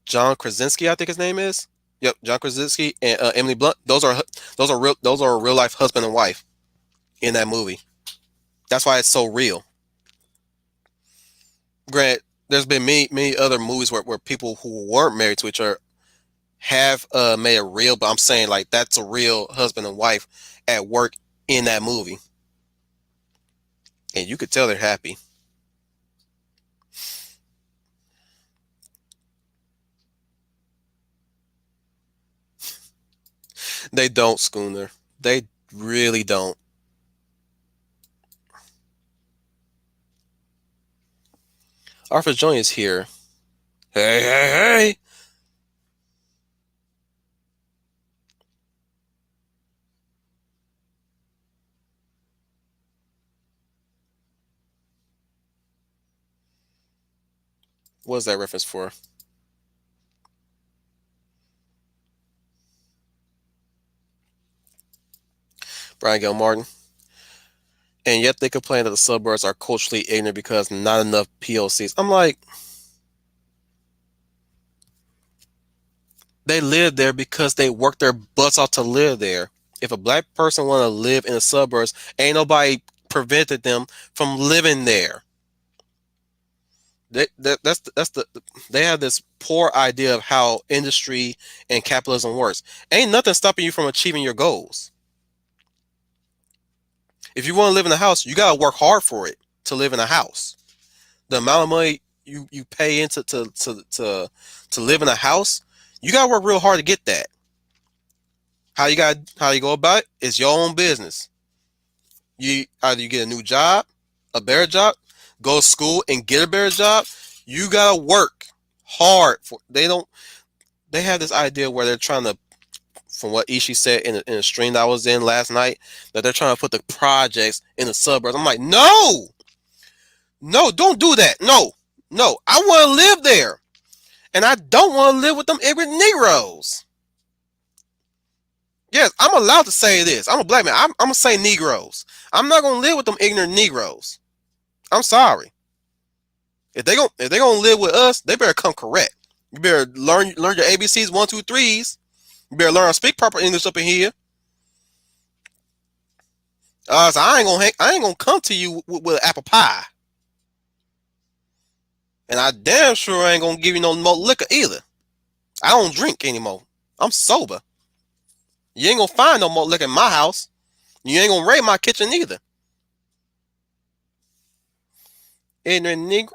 John Krasinski, I think his name is. Yep, John Krasinski and Emily Blunt. Those are a real life husband and wife in that movie. That's why it's so real. Grant, there's been many other movies where people who weren't married to each other have made it real, but I'm saying like that's a real husband and wife at work in that movie, and you could tell they're happy. They don't, Schooner. They really don't. Arthur Joy is here. Hey, hey, hey! What's that reference for? Brian Gil Martin. And yet they complain that the suburbs are culturally ignorant because not enough POCs. I'm like, they live there because they work their butts off to live there. If a black person want to live in the suburbs, ain't nobody prevented them from living there. That's the they have this poor idea of how industry and capitalism works. Ain't nothing stopping you from achieving your goals. If you want to live in a house, you gotta work hard for it to live in a house. The amount of money you pay into to live in a house, you gotta work real hard to get that. How you go about it is your own business. You either you get a new job, a better job, go to school and get a better job. You gotta work hard for. They have this idea where they're trying to, from what Ishii said in a stream that I was in last night, that they're trying to put the projects in the suburbs. I'm like, no, no, don't do that. No, no, I want to live there, and I don't want to live with them ignorant Negroes. Yes, I'm allowed to say this. I'm a black man. I'm gonna say Negroes. I'm not gonna live with them ignorant Negroes. I'm sorry. If they gonna live with us, they better come correct. You better learn your ABCs, one, two, threes. You better learn how to speak proper English up in here. So I ain't gonna come to you with apple pie, and I damn sure ain't gonna give you no more liquor either. I don't drink anymore. I'm sober. You ain't gonna find no more liquor in my house. You ain't gonna raid my kitchen either. Ignorant nigga.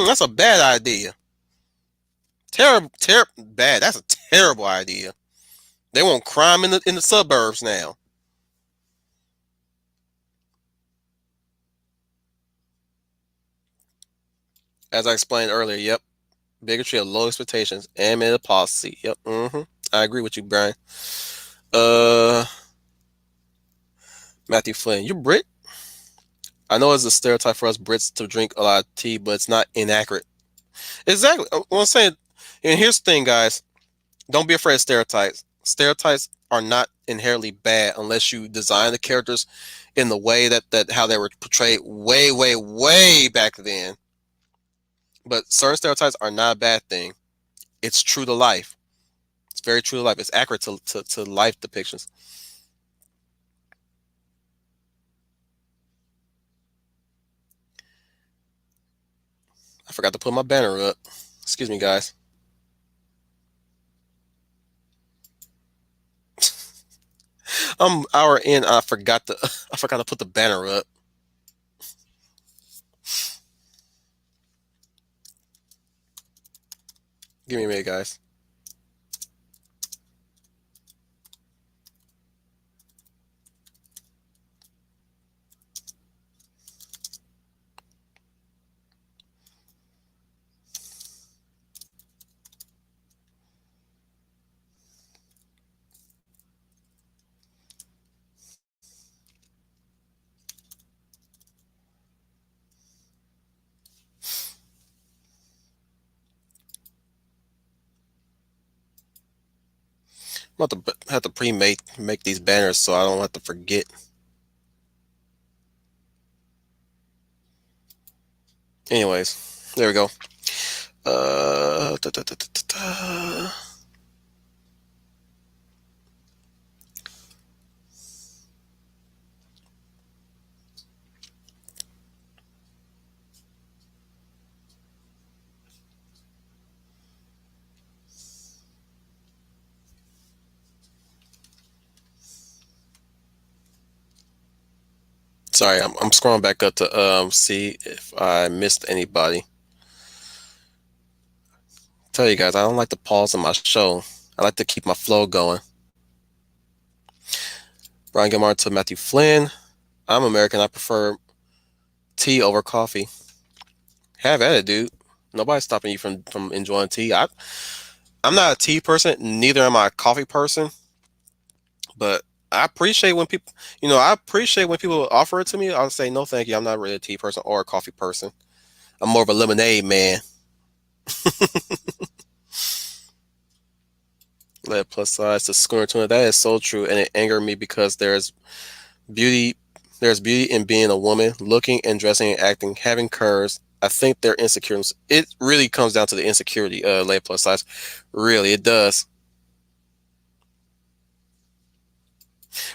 That's a bad idea. Terrible, bad. That's a terrible idea. They want crime in the suburbs now. As I explained earlier, yep. Bigotry of low expectations and made policy. Yep. I agree with you, Brian. Uh, Matthew Flynn, you Brit? I know it's a stereotype for us Brits to drink a lot of tea, but it's not inaccurate. Exactly. What I'm saying, and here's the thing, guys. Don't be afraid of stereotypes. Stereotypes are not inherently bad unless you design the characters in the way that how they were portrayed way, way, way back then. But certain stereotypes are not a bad thing. It's true to life. It's very true to life. It's accurate to life depictions. I forgot to put my banner up. Excuse me, guys. I'm an hour in. I forgot to put the banner up. Give me a minute, guys. I'm about to have to make these banners so I don't have to forget. Anyways, there we go. Da, da, da, da, da. Sorry, I'm scrolling back up to see if I missed anybody. Tell you guys, I don't like to pause on my show. I like to keep my flow going. Brian Gilmar to Matthew Flynn. I'm American. I prefer tea over coffee. Have at it, dude. Nobody's stopping you from enjoying tea. I'm not a tea person. Neither am I a coffee person. But I appreciate when people, I appreciate when people offer it to me. I'll say no, thank you. I'm not really a tea person or a coffee person. I'm more of a lemonade man. Lead plus size to schooner tuna. That is so true, and it angered me because beauty. There's beauty in being a woman, looking and dressing and acting, having curves. I think they're insecure. It really comes down to the insecurity. Lead plus size, really, it does.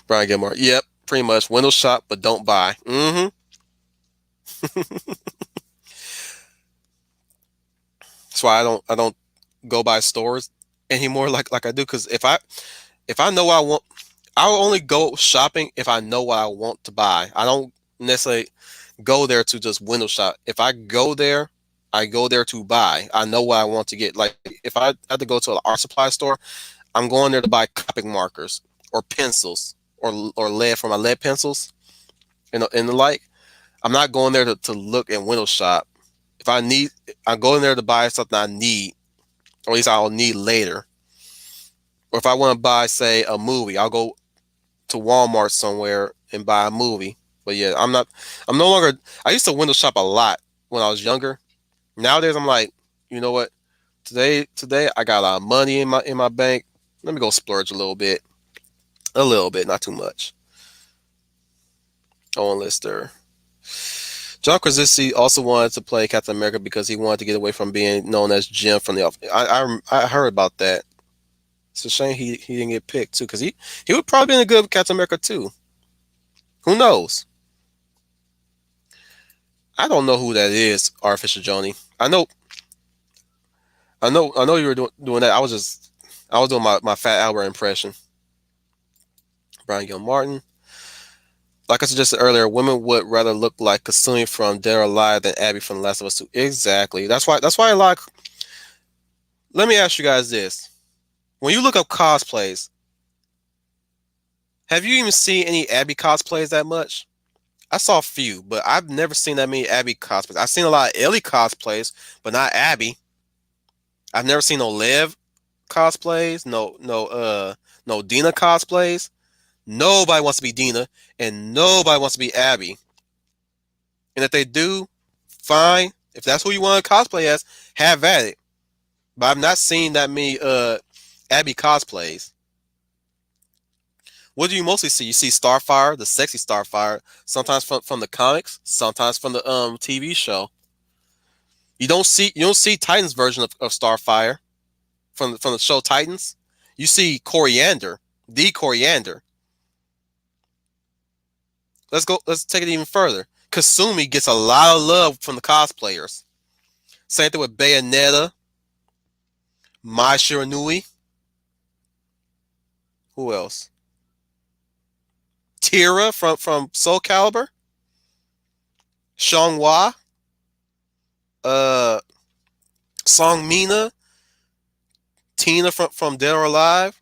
Brian Gilmore. Yep, pretty much. Window shop, but don't buy. That's why I don't go by stores anymore like I do. Because if I know what I want, I'll only go shopping if I know what I want to buy. I don't necessarily go there to just window shop. If I go there, I go there to buy. I know what I want to get. Like if I had to go to an art supply store, I'm going there to buy copic markers or pencils or lead for my lead pencils and the like. I'm not going there to look and window shop. If I need, I'm going there to buy something I need, or at least I'll need later. Or if I want to buy, say, a movie, I'll go to Walmart somewhere and buy a movie. But yeah, I'm not. I'm no longer. I used to window shop a lot when I was younger. Nowadays, I'm like, you know what? Today I got a lot of money in my bank. Let me go splurge a little bit, not too much. On Lister. John Krasinski also wanted to play Captain America because he wanted to get away from being known as Jim from the office. I heard about that. It's a shame he didn't get picked too, because he would probably been a good Captain America too. Who knows? I don't know who that is, Artificial Joni. I know you were doing that. I was doing my Fat Albert impression. Brian Gil Martin. Like I suggested earlier, women would rather look like Kasumi from Dead or Alive than Abby from The Last of Us 2. Exactly. That's why I like. Let me ask you guys this: when you look up cosplays, have you even seen any Abby cosplays that much? I saw a few, but I've never seen that many Abby cosplays. I've seen a lot of Ellie cosplays, but not Abby. I've never seen no Lev cosplays, no Dina cosplays. Nobody wants to be Dina, and nobody wants to be Abby. And if they do, fine. If that's who you want to cosplay as, have at it. But I've not seen that many Abby cosplays. What do you mostly see? You see Starfire, the sexy Starfire, sometimes from the comics, sometimes from the TV show. You don't see Titan's version of Starfire from the show Titans. You see Coriander, the Coriander. Let's take it even further. Kasumi gets a lot of love from the cosplayers. Same thing with Bayonetta, Mai Shiranui. Who else? Tira from Soul Calibur. Xianghua. Uh, Song Mina. Tina from Dead or Alive.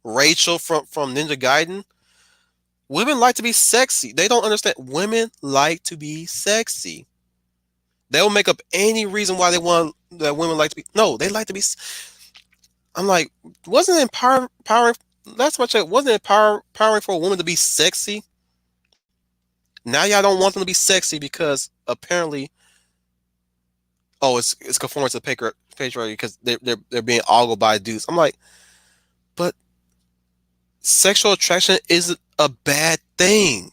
Rachel from Ninja Gaiden. Women like to be sexy. They don't understand. Women like to be sexy. They'll make up any reason why they want that women like to be. No, they like to be. I'm like, wasn't it empowering? Last time I checked, wasn't it empowering for a woman to be sexy? Now y'all don't want them to be sexy because apparently, oh, it's conforming to patriarchy because they're being ogled by dudes. I'm like, but sexual attraction isn't a bad thing.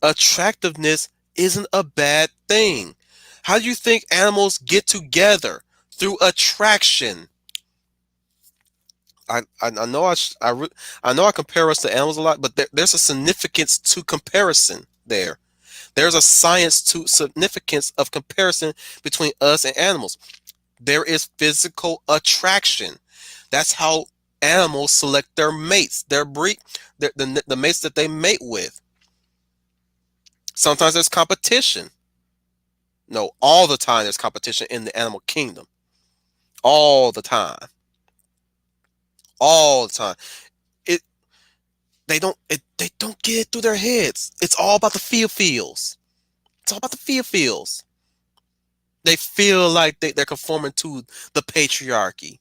Attractiveness isn't a bad thing. How do you think animals get together? Through attraction. I know I know I compare us to animals a lot, but there's a significance to comparison there. There's a science to significance of comparison between us and animals. There is physical attraction. That's how animals select their mates, their breed, the mates that they mate with. Sometimes there's competition. No, all the time there's competition in the animal kingdom. All the time. All the time. It they don't get it through their heads. It's all about the feels. It's all about the feels. They feel like they're conforming to the patriarchy.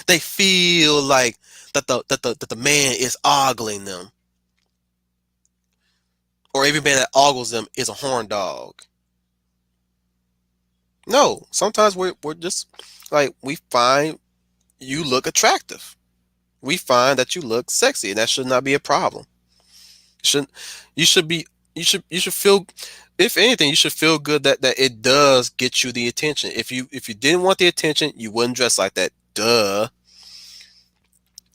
They feel like that the man is ogling them. Or every man that ogles them is a horn dog. No, sometimes we're just like we find you look attractive. We find that you look sexy, and that should not be a problem. Should you should be you should feel, if anything, you should feel good that it does get you the attention. If you didn't want the attention, you wouldn't dress like that. Duh.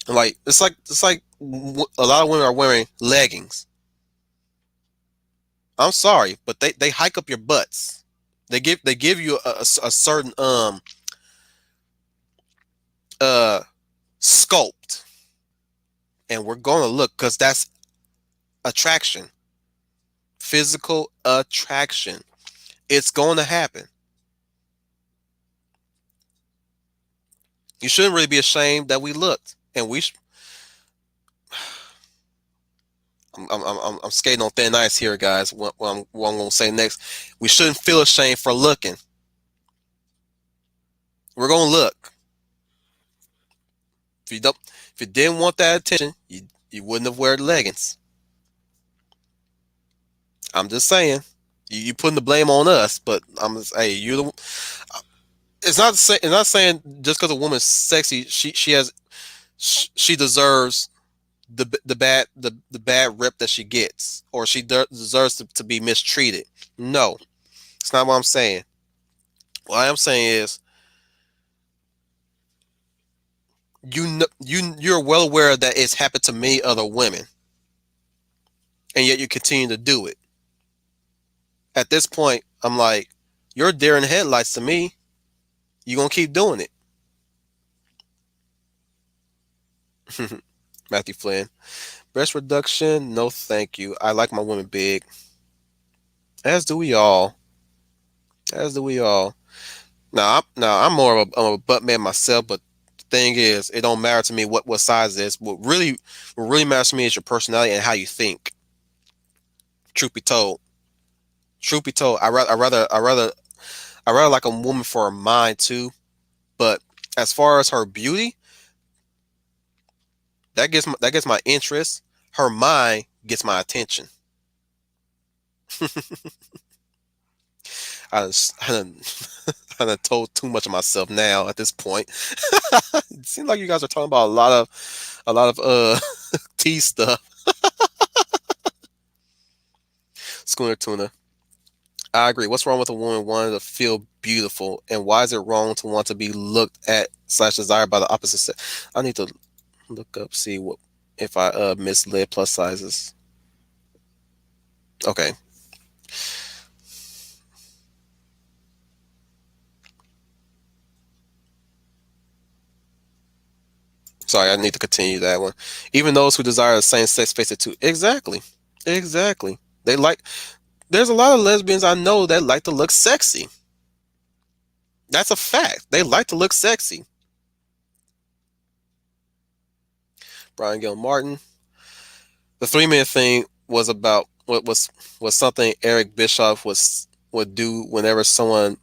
Like it's like a lot of women are wearing leggings. I'm sorry, but they hike up your butts. They give you a certain uh sculpt, and we're gonna look because that's attraction, physical attraction. It's going to happen. You shouldn't really be ashamed that we looked, and I'm skating on thin ice here, guys. What I'm gonna say next, we shouldn't feel ashamed for looking. We're gonna look. If you don't, if you didn't want that attention, you wouldn't have wear leggings. I'm just saying. You putting the blame on us, but I'm just, hey, you the. It's not saying just because a woman's sexy, she deserves the bad rep that she gets, or she deserves to be mistreated. No, it's not what I'm saying. What I'm saying is you're well aware that it's happened to many other women, and yet you continue to do it. At this point, I'm like, you're deer in the headlights to me. You gonna keep doing it. Matthew Flynn. Breast reduction? No, thank you. I like my women big. As do we all. As do we all. Now I'm more of I'm a butt man myself, but the thing is, it don't matter to me what size it is. What really matters to me is your personality and how you think. Truth be told. Truth be told, I rather like a woman for her mind too. But as far as her beauty, that gets my interest. Her mind gets my attention. I done, I done told too much of myself now at this point. It seems like you guys are talking about a lot of tea stuff. Schooner tuna. I agree. What's wrong with a woman wanting to feel beautiful, and why is it wrong to want to be looked at slash desired by the opposite sex? I need to look up see what if I misled plus sizes. Okay, sorry, I need to continue that one. Even those who desire the same sex face it too. Exactly, exactly. They like. There's a lot of lesbians I know that like to look sexy. That's a fact. They like to look sexy. Brian Gill Martin. The 3 minute thing was about what was something Eric Bischoff would do whenever someone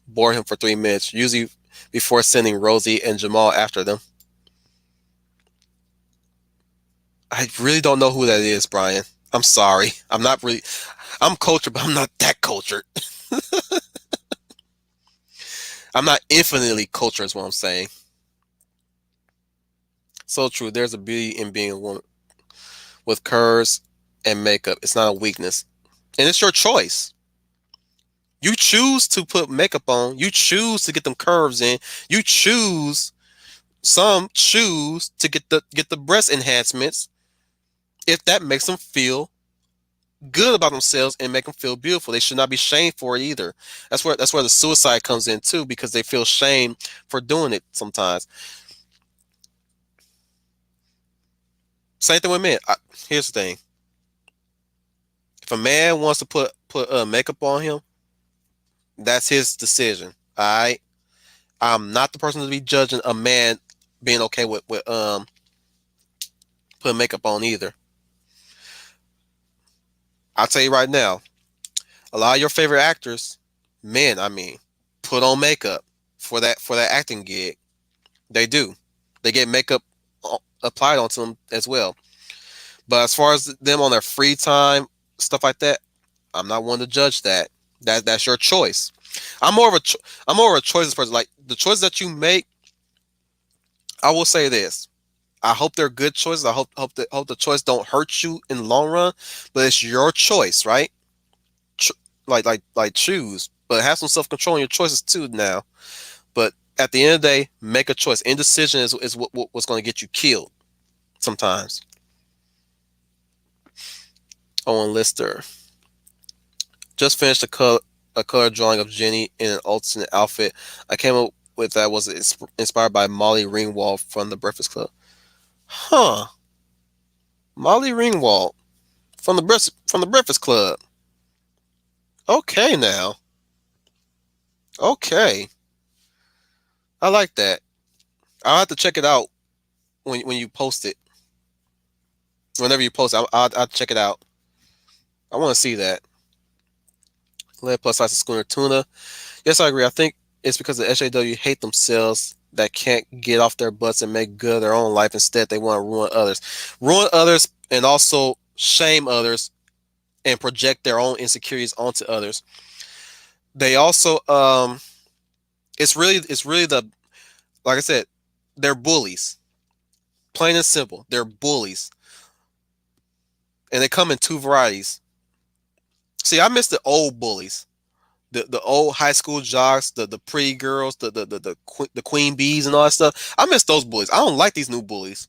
bored him for 3 minutes, usually before sending Rosie and Jamal after them. I really don't know who that is, Brian. I'm sorry. I'm not really. I'm cultured, but I'm not that cultured. I'm not infinitely cultured, is what I'm saying. So true. There's a beauty in being a woman with curves and makeup. It's not a weakness, and it's your choice. You choose to put makeup on. You choose to get them curves in. You choose. Some choose to get the breast enhancements if that makes them feel good about themselves and make them feel beautiful. They should not be shamed for it either. That's where the suicide comes in too, because they feel shame for doing it sometimes. Same thing with men. Here's the thing: if a man wants to put makeup on him, that's his decision. All right, I'm not the person to be judging a man being okay with putting makeup on either. I'll tell you right now, a lot of your favorite actors, men, I mean, put on makeup for that acting gig. They do. They get makeup applied onto them as well. But as far as them on their free time, stuff like that, I'm not one to judge that. That's your choice. I'm more of a I'm more of a choices person. Like the choices that you make, I will say this. I hope they're good choices. I hope the choice don't hurt you in the long run. But it's your choice, right? Ch- like choose, but have some self control in your choices too now. But at the end of the day, make a choice. Indecision is what's going to get you killed sometimes. Owen Lister just finished the color. a color drawing of Jenny in an alternate outfit. I came up with that was inspired by Molly Ringwald from the Breakfast Club. Huh? Molly Ringwald from the Breakfast Club. Okay, now. Okay, I like that. I'll have to check it out when you post it. Whenever you post, I'll check it out. I want to see that. Lead plus size of schooner tuna. Yes, I agree. I think it's because the SJW hate themselves that can't get off their butts and make good of their own life. Instead, they want to ruin others, and also shame others and project their own insecurities onto others. They also, it's really the like I said, they're bullies. Plain and simple, they're bullies, and they come in two varieties. See, I miss the old bullies, the old high school jocks, the pretty girls, the queen bees and all that stuff. I miss those bullies. I don't like these new bullies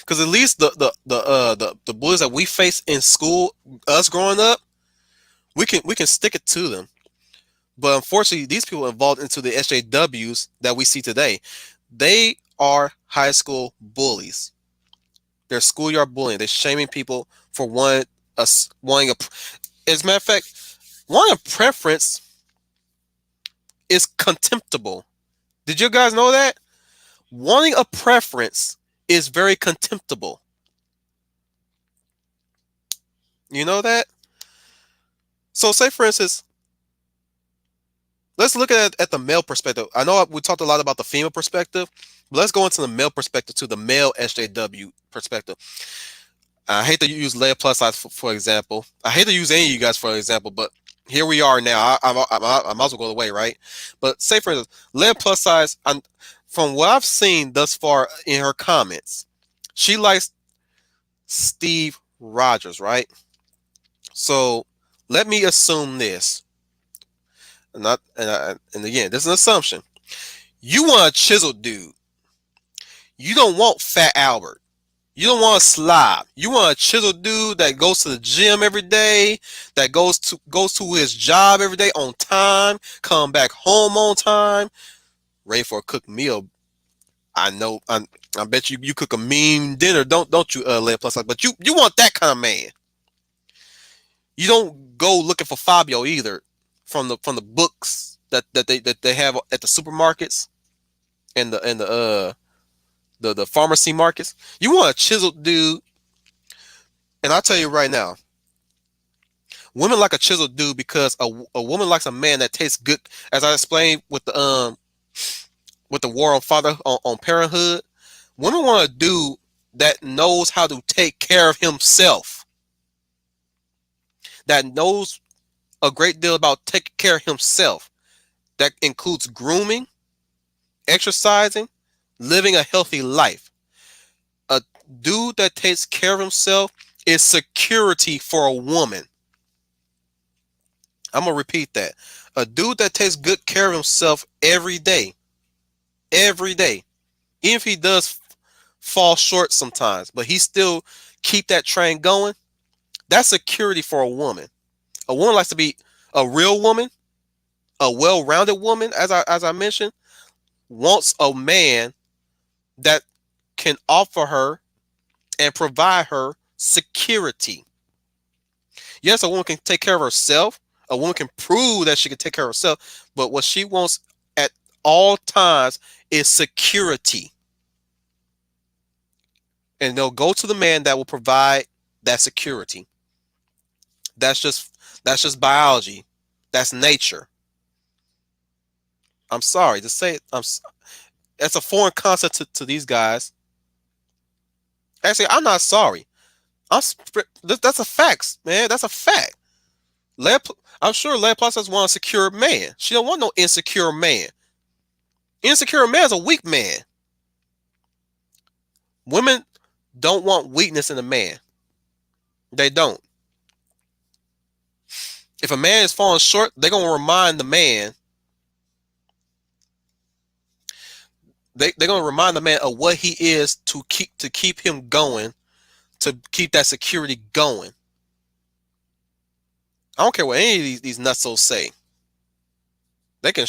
because at least the bullies that we face in school, us growing up, we can stick it to them. But unfortunately, these people involved into the SJWs that we see today, they are high school bullies. They're schoolyard bullying. They're shaming people for wanting a. As a matter of fact, wanting a preference is contemptible. Did you guys know that? Wanting a preference is very contemptible. You know that? So, say for instance, let's look at the male perspective. I know we talked a lot about the female perspective, but let's go into the male perspective, to the male SJW perspective. I hate to use Leia Plus Size for example. I hate to use any of you guys for example, but here we are now. I might as well go away, right? But say for instance, Leia Plus Size, from what I've seen thus far in her comments, she likes Steve Rogers, right? So let me assume this, and again, this is an assumption. You want a chiseled dude. You don't want Fat Albert. You don't want a slob. You want a chiseled dude that goes to the gym every day, that goes to his job every day on time, come back home on time, ready for a cooked meal. I know. I bet you cook a mean dinner, don't you, Leia Plus Size? But you want that kind of man. You don't go looking for Fabio either, from the books that they have at the supermarkets and the pharmacy markets. You want a chiseled dude, and I'll tell you right now, women like a chiseled dude because a woman likes a man that tastes good. As I explained with the war on father on parenthood, women want a dude that knows how to take care of himself, that knows a great deal about taking care of himself. That includes grooming, exercising, living a healthy life. A dude that takes care of himself is security for a woman. I'm going to repeat that. A dude that takes good care of himself every day, even if he does fall short sometimes, but he still keep that train going, that's security for a woman. A woman likes to be a real woman, a well-rounded woman, as I mentioned, wants a man that can offer her and provide her security. Yes, a woman can take care of herself. A woman can prove that she can take care of herself. But what she wants at all times is security. And they'll go to the man that will provide that security. That's just biology. That's nature. I'm sorry to say it. That's a foreign concept to these guys. Actually, I'm not sorry. That's a fact, man. That's a fact. I'm sure Leia Plus wants a secure man. She don't want no insecure man. Insecure man is a weak man. Women don't want weakness in a man. They don't. If a man is falling short, they're gonna remind the man. They're gonna remind the man of what he is to keep him going, to keep that security going. I don't care what any of these nutsos say. They can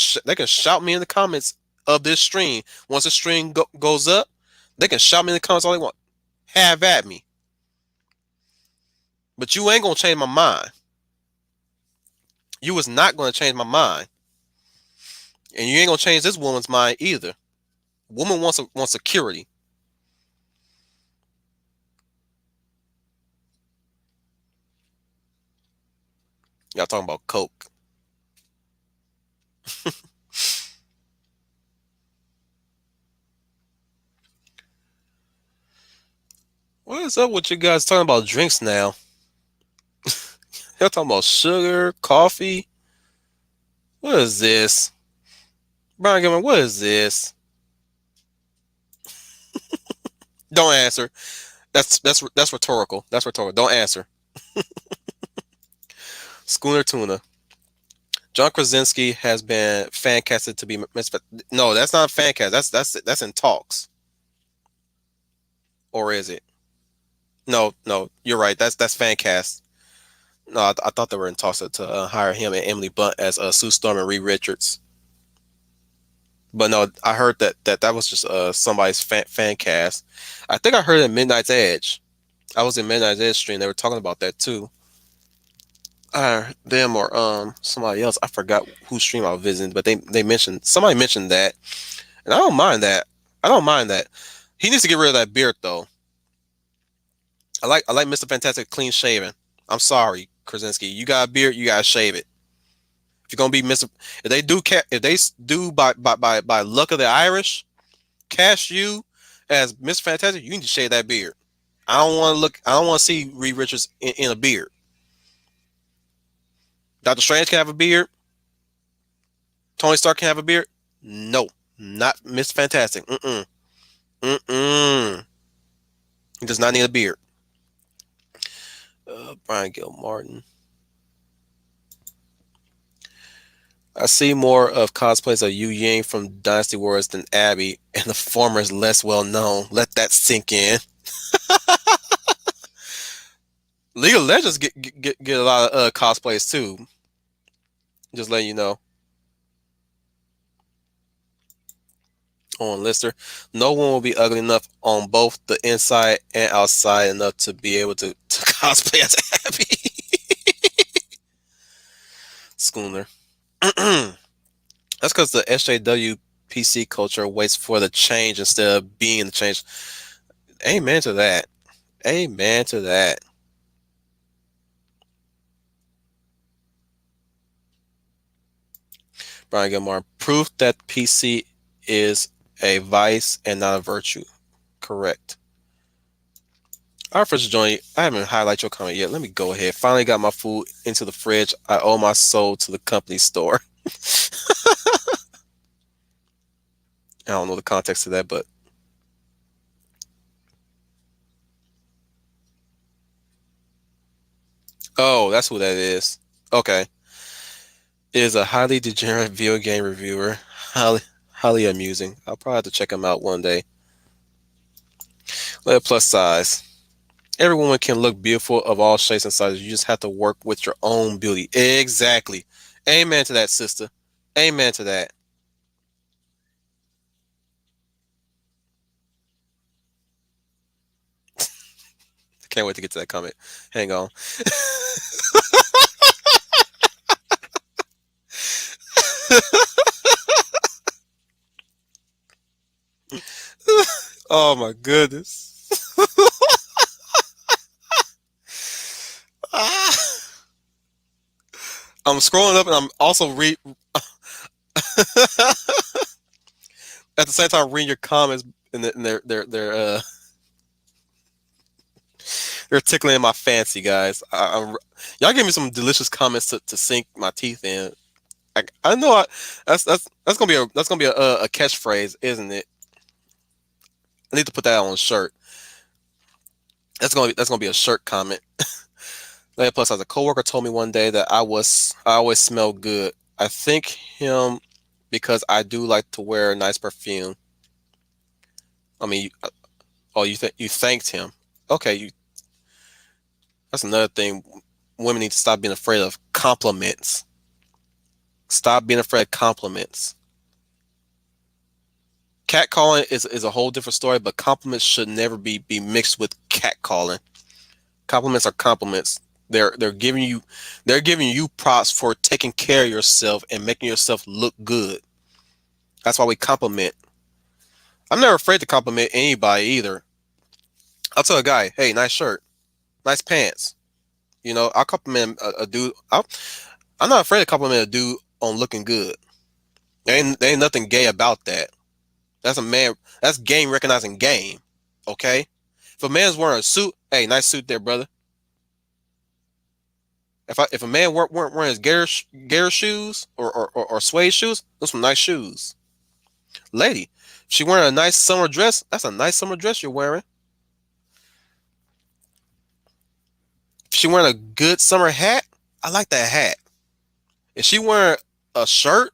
shout me in the comments of this stream. Once the stream goes up, they can shout me in the comments all they want. Have at me. But you ain't gonna change my mind. You was not gonna change my mind, and you ain't gonna change this woman's mind either. Woman wants security. Y'all talking about coke? What is up with you guys talking about drinks now? Y'all talking about sugar, coffee? What is this? Brian Gilman, what is this? Don't answer. That's rhetorical. That's rhetorical. Don't answer. Schooner Tuna. John Krasinski has been fan casted to be no, that's not fan cast. That's in talks. Or is it? No, no, you're right. That's fan cast. No, I thought they were in talks to hire him and Emily Blunt as Sue Storm and Reed Richards. But no, I heard that was just somebody's fan cast. I think I heard it in Midnight's Edge. I was in Midnight's Edge stream. They were talking about that too. Them or somebody else. I forgot whose stream I was visiting, but they mentioned somebody mentioned that, and I don't mind that. I don't mind that. He needs to get rid of that beard though. I like Mr. Fantastic clean shaven. I'm sorry, Krasinski. You got a beard, you gotta shave it. If you're gonna be Mr. If they do by luck of the Irish cast you as Mr. Fantastic, you need to shave that beard. I don't want to look. I don't want to see Reed Richards in a beard. Doctor Strange can have a beard. Tony Stark can have a beard. No, not Mr. Fantastic. Mm-mm. Mm-mm. He does not need a beard. Brian Gil Martin. I see more of cosplays of Yu Ying from Dynasty Warriors than Abby, and the former is less well known. Let that sink in. League of Legends get a lot of cosplays too. Just letting you know. On Lister, no one will be ugly enough on both the inside and outside enough to be able to cosplay as Abby. Schooner. That's because the SJW PC culture waits for the change instead of being the change. Amen to that. Amen to that. Brian Gilmore, proof that PC is a vice and not a virtue. Correct. Our first joint, I haven't highlighted your comment yet. Let me go ahead. Finally got my food into the fridge. I owe my soul to the company store. I don't know the context of that, but oh, that's who that is. Okay. Is a highly degenerate video game reviewer. Highly amusing. I'll probably have to check him out one day. Plus size. Every woman can look beautiful of all shapes and sizes. You just have to work with your own beauty. Exactly. Amen to that, sister. Amen to that. Can't wait to get to that comment. Hang on. Oh my goodness. I'm scrolling up and I'm also at the same time reading your comments and they're tickling my fancy, guys. Y'all give me some delicious comments to sink my teeth in. I know that's gonna be a catchphrase, isn't it? I need to put that on a shirt. That's gonna be a shirt comment. Plus, as a coworker told me one day that I always smell good. I thank him because I do like to wear a nice perfume. I mean, oh, you thanked him. Okay, that's another thing. Women need to stop being afraid of compliments. Stop being afraid of compliments. Catcalling is a whole different story, but compliments should never be mixed with catcalling. Compliments are compliments. They're giving you props for taking care of yourself and making yourself look good. That's why we compliment. I'm never afraid to compliment anybody either. I'll tell a guy, "Hey, nice shirt, nice pants." I'll compliment a dude. I'm not afraid to compliment a dude on looking good. There ain't nothing gay about that. That's a man. That's game recognizing game. Okay. If a man's wearing a suit, hey, nice suit there, brother. If a man weren't wearing his Gator shoes or suede shoes, those some nice shoes. Lady, if she wearing a nice summer dress, that's a nice summer dress you're wearing. If she wearing a good summer hat, I like that hat. If she wearing a shirt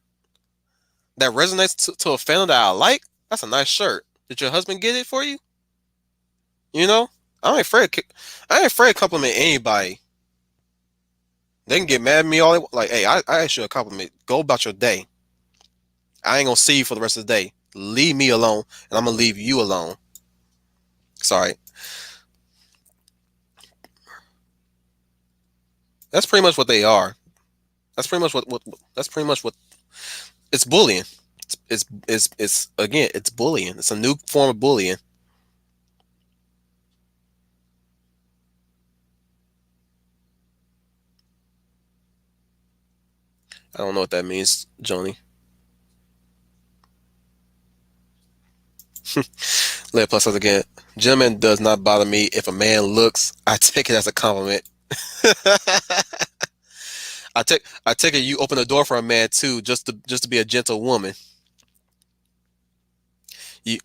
that resonates to a family that I like, that's a nice shirt. Did your husband get it for you? You know, I ain't afraid. I ain't afraid to compliment anybody. They can get mad at me all they want. Like, hey, I asked you a compliment. Go about your day. I ain't gonna see you for the rest of the day. Leave me alone, and I'm gonna leave you alone. Sorry. That's pretty much what they are. That's pretty much what that's pretty much what it's bullying. It's again, it's bullying. It's a new form of bullying. I don't know what that means, Joni. Let plus us again. Gentleman does not bother me. If a man looks, I take it as a compliment. I take it you open the door for a man too, just to be a gentle woman. You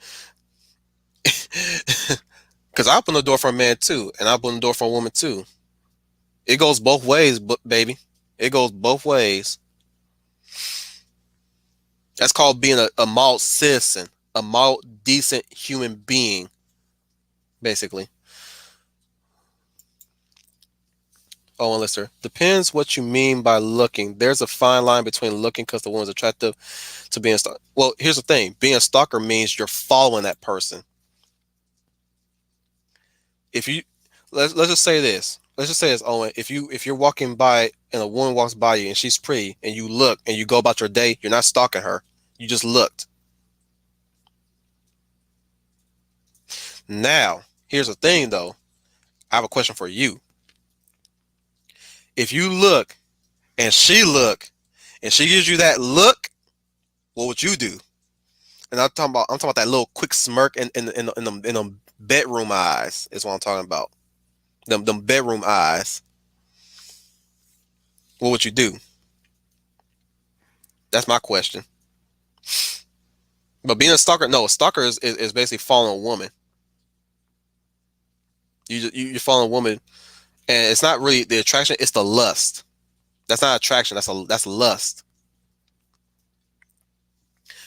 because I open the door for a man too, and I open the door for a woman too. It goes both ways, but baby, it goes both ways. That's called being a model citizen, a model decent human being, basically. Oh, and listener, depends what you mean by looking. There's a fine line between looking because the woman's attractive to being a stalker. Well, here's the thing: being a stalker means you're following that person. If you let's just say this. Let's just say this, Owen. If you're walking by and a woman walks by you and she's pretty and you look and you go about your day, you're not stalking her. You just looked. Now, here's the thing though. I have a question for you. If you look and she look and she gives you that look, what would you do? And I'm talking about that little quick smirk in them bedroom eyes is what I'm talking about. Them bedroom eyes. What would you do? That's my question. But being a stalker, no, a stalker is basically following a woman. You're following a woman, and it's not really the attraction; it's the lust. That's not attraction. That's lust.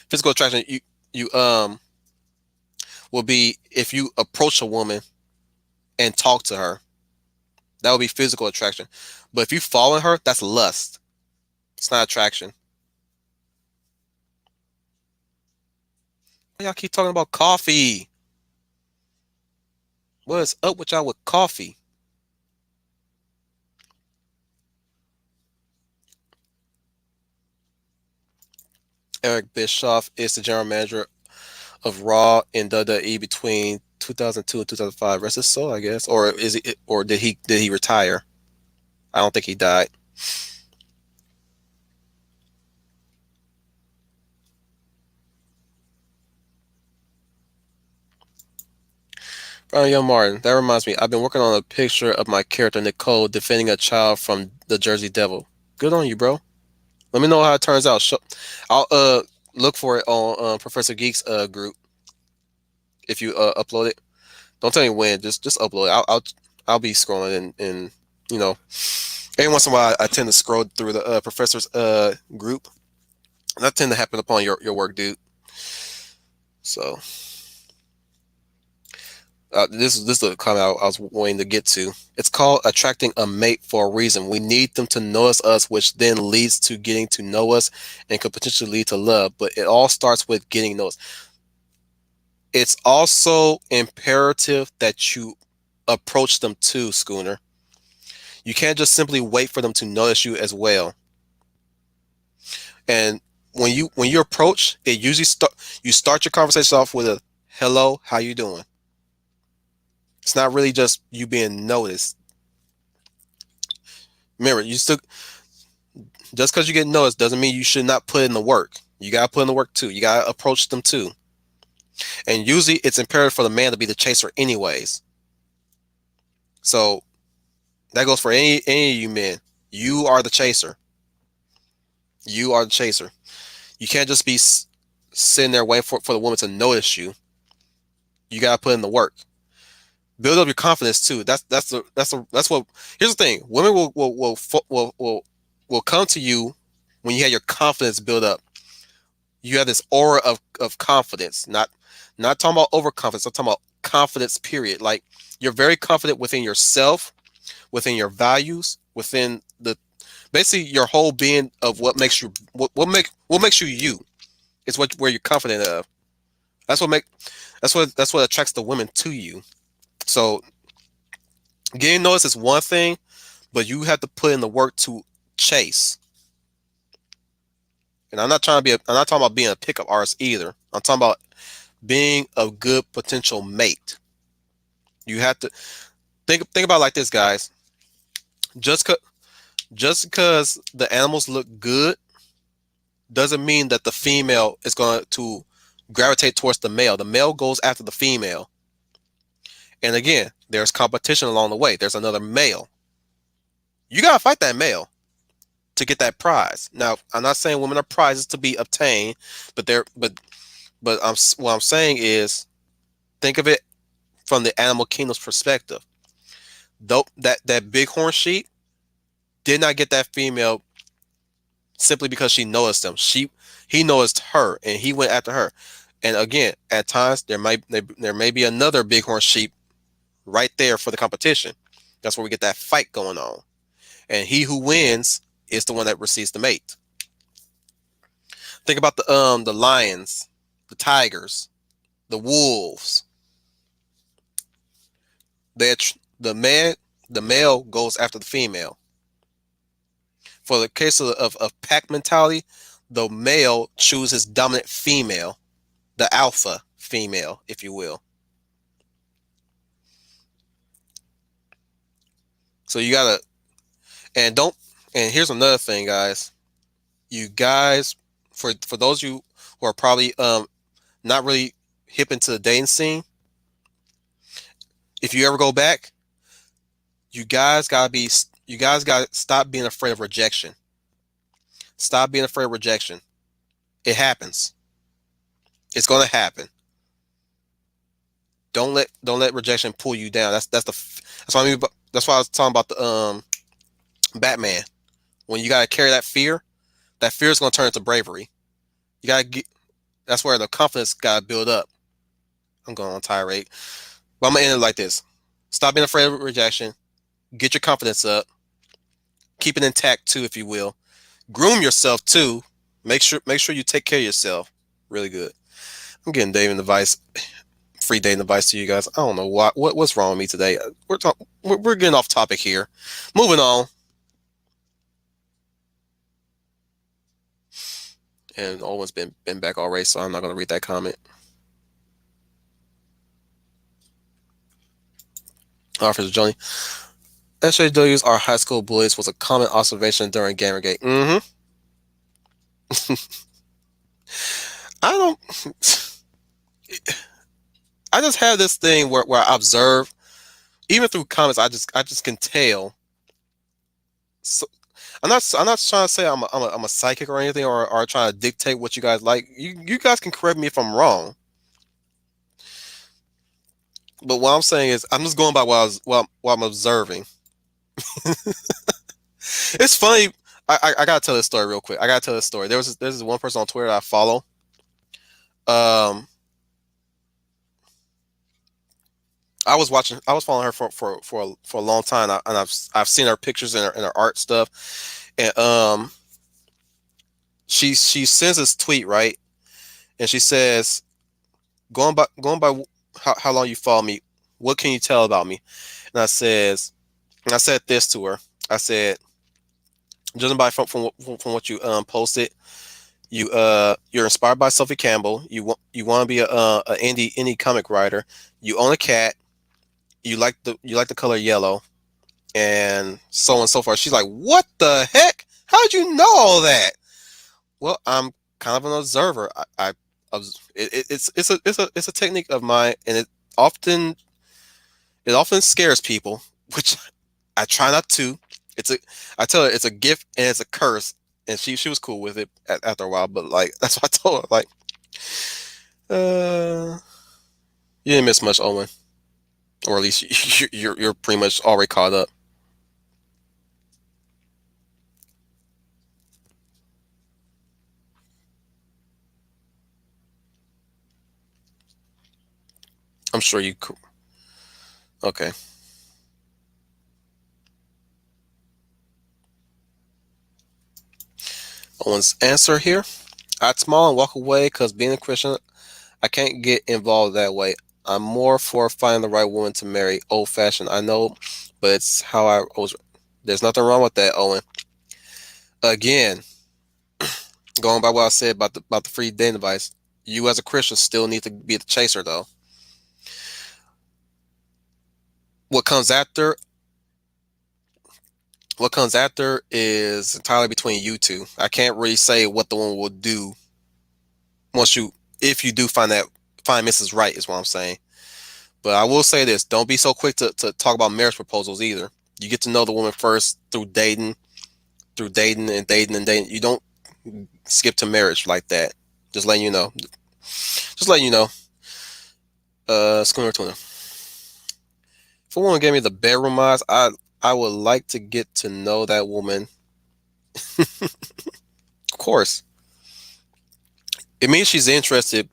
Physical attraction, you will be if you approach a woman and talk to her. That would be physical attraction. But if you follow her, that's lust. It's not attraction. Why y'all keep talking about coffee? What's up with y'all with coffee? Eric Bischoff is the general manager of Raw in WWE between 2002 and 2005. Rest his soul, I guess. Or is he? Or did he retire? I don't think he died. Brian Young Martin. That reminds me. I've been working on a picture of my character Nicole defending a child from the Jersey Devil. Good on you, bro. Let me know how it turns out. I'll look for it on Professor Geek's group if you upload it. Don't tell me when. Just upload it. I'll be scrolling and you know every once in a while I tend to scroll through the professor's group. And that tend to happen upon your work, dude. So This is the comment I was wanting to get to. It's called attracting a mate for a reason. We need them to notice us, which then leads to getting to know us and could potentially lead to love. But it all starts with getting noticed. It's also imperative that you approach them too, Schooner. You can't just simply wait for them to notice you as well. And when you approach, it usually you start your conversation off with a hello, how you doing? It's not really just you being noticed. Remember, you still just because you get noticed doesn't mean you should not put in the work. You gotta put in the work too. You gotta approach them too. And usually it's imperative for the man to be the chaser anyways. So that goes for any of you men. You are the chaser. You are the chaser. You can't just be sitting there waiting for the woman to notice you. You gotta put in the work. Build up your confidence too. That's what. Here's the thing: women will come to you when you have your confidence build up. You have this aura of confidence. Not talking about overconfidence. I'm talking about confidence. Period. Like you're very confident within yourself, within your values, within the basically your whole being of what makes you what makes you you. Is what where you're confident of. That's what make that's what attracts the women to you. So getting noticed is one thing, but you have to put in the work to chase. And I'm not talking about being a pickup artist either. I'm talking about being a good potential mate. You have to think about it like this, guys. Just cause, just because the animals look good doesn't mean that the female is going to gravitate towards the male. The male goes after the female. And again, there's competition along the way. There's another male. You gotta fight that male to get that prize. Now, I'm not saying women are prizes to be obtained, but what I'm saying is think of it from the animal kingdom's perspective. Though that bighorn sheep did not get that female simply because she noticed him. He noticed her and he went after her. And again, at times there may be another bighorn sheep right there for the competition. That's where we get that fight going on. And he who wins is the one that receives the mate. Think about the lions, the tigers, the wolves. The male goes after the female. For the case of pack mentality, the male chooses dominant female, the alpha female, if you will. So you gotta and don't and here's another thing, guys. You guys, for those of you who are probably not really hip into the dating scene, if you ever go back, you guys gotta stop being afraid of rejection. Stop being afraid of rejection. It happens. It's gonna happen. Don't let rejection pull you down. That's what I mean. That's why I was talking about the Batman. When you gotta carry that fear is gonna turn into bravery. You gotta get. That's where the confidence gotta build up. I'm going on tirade, but I'm gonna end it like this. Stop being afraid of rejection. Get your confidence up. Keep it intact too, if you will. Groom yourself too. Make sure you take care of yourself. Really good. I'm getting dating advice, free dating advice to you guys. I don't know what's wrong with me today. We're getting off topic here. Moving on. And Owen's been back already, so I'm not gonna read that comment. Officer Johnny. SJWs are high school bullies was a common observation during Gamergate. I don't. I just have this thing where I observe, even through comments. I just can tell. So, I'm not trying to say I'm a psychic or anything or trying to dictate what you guys like. You guys can correct me if I'm wrong. But what I'm saying is I'm just going by what I'm observing. It's funny. I gotta tell this story real quick. I gotta tell this story. There's this one person on Twitter that I follow. Um, I was following her for a long time, and I've seen her pictures and her art stuff, and she sends this tweet, right, and she says, going by how long you follow me, what can you tell about me? And I said this to her. I said, judging by from what you posted, you're inspired by Sophie Campbell. You want to be a indie comic writer. You own a cat. You like the color yellow, and so on and so forth. She's like, "What the heck? How'd you know all that?" Well, I'm kind of an observer. It's a technique of mine, and often it often scares people, which I try not to. It's a I tell her it's a gift and it's a curse, and she was cool with it after a while. But like that's what I told her. Like, uh, you didn't miss much, Owen, or at least you're pretty much already caught up. I'm sure you. Okay. Owen's answer here. I'd smile and walk away because being a Christian, I can't get involved that way. I'm more for finding the right woman to marry. Old fashioned, I know, but it's how I was. There's nothing wrong with that, Owen. Again, going by what I said about the free dating device, you as a Christian still need to be the chaser, though. What comes after? What comes after is entirely between you two. I can't really say what the one will do once you, if you do find Mrs. Right, is what I'm saying. But I will say this: don't be so quick to talk about marriage proposals either. You get to know the woman first through dating and dating and dating. You don't skip to marriage like that. Just letting you know. Just letting you know. Schooner Tuna. If a woman gave me the bedroom eyes, I would like to get to know that woman. Of course, it means she's interested,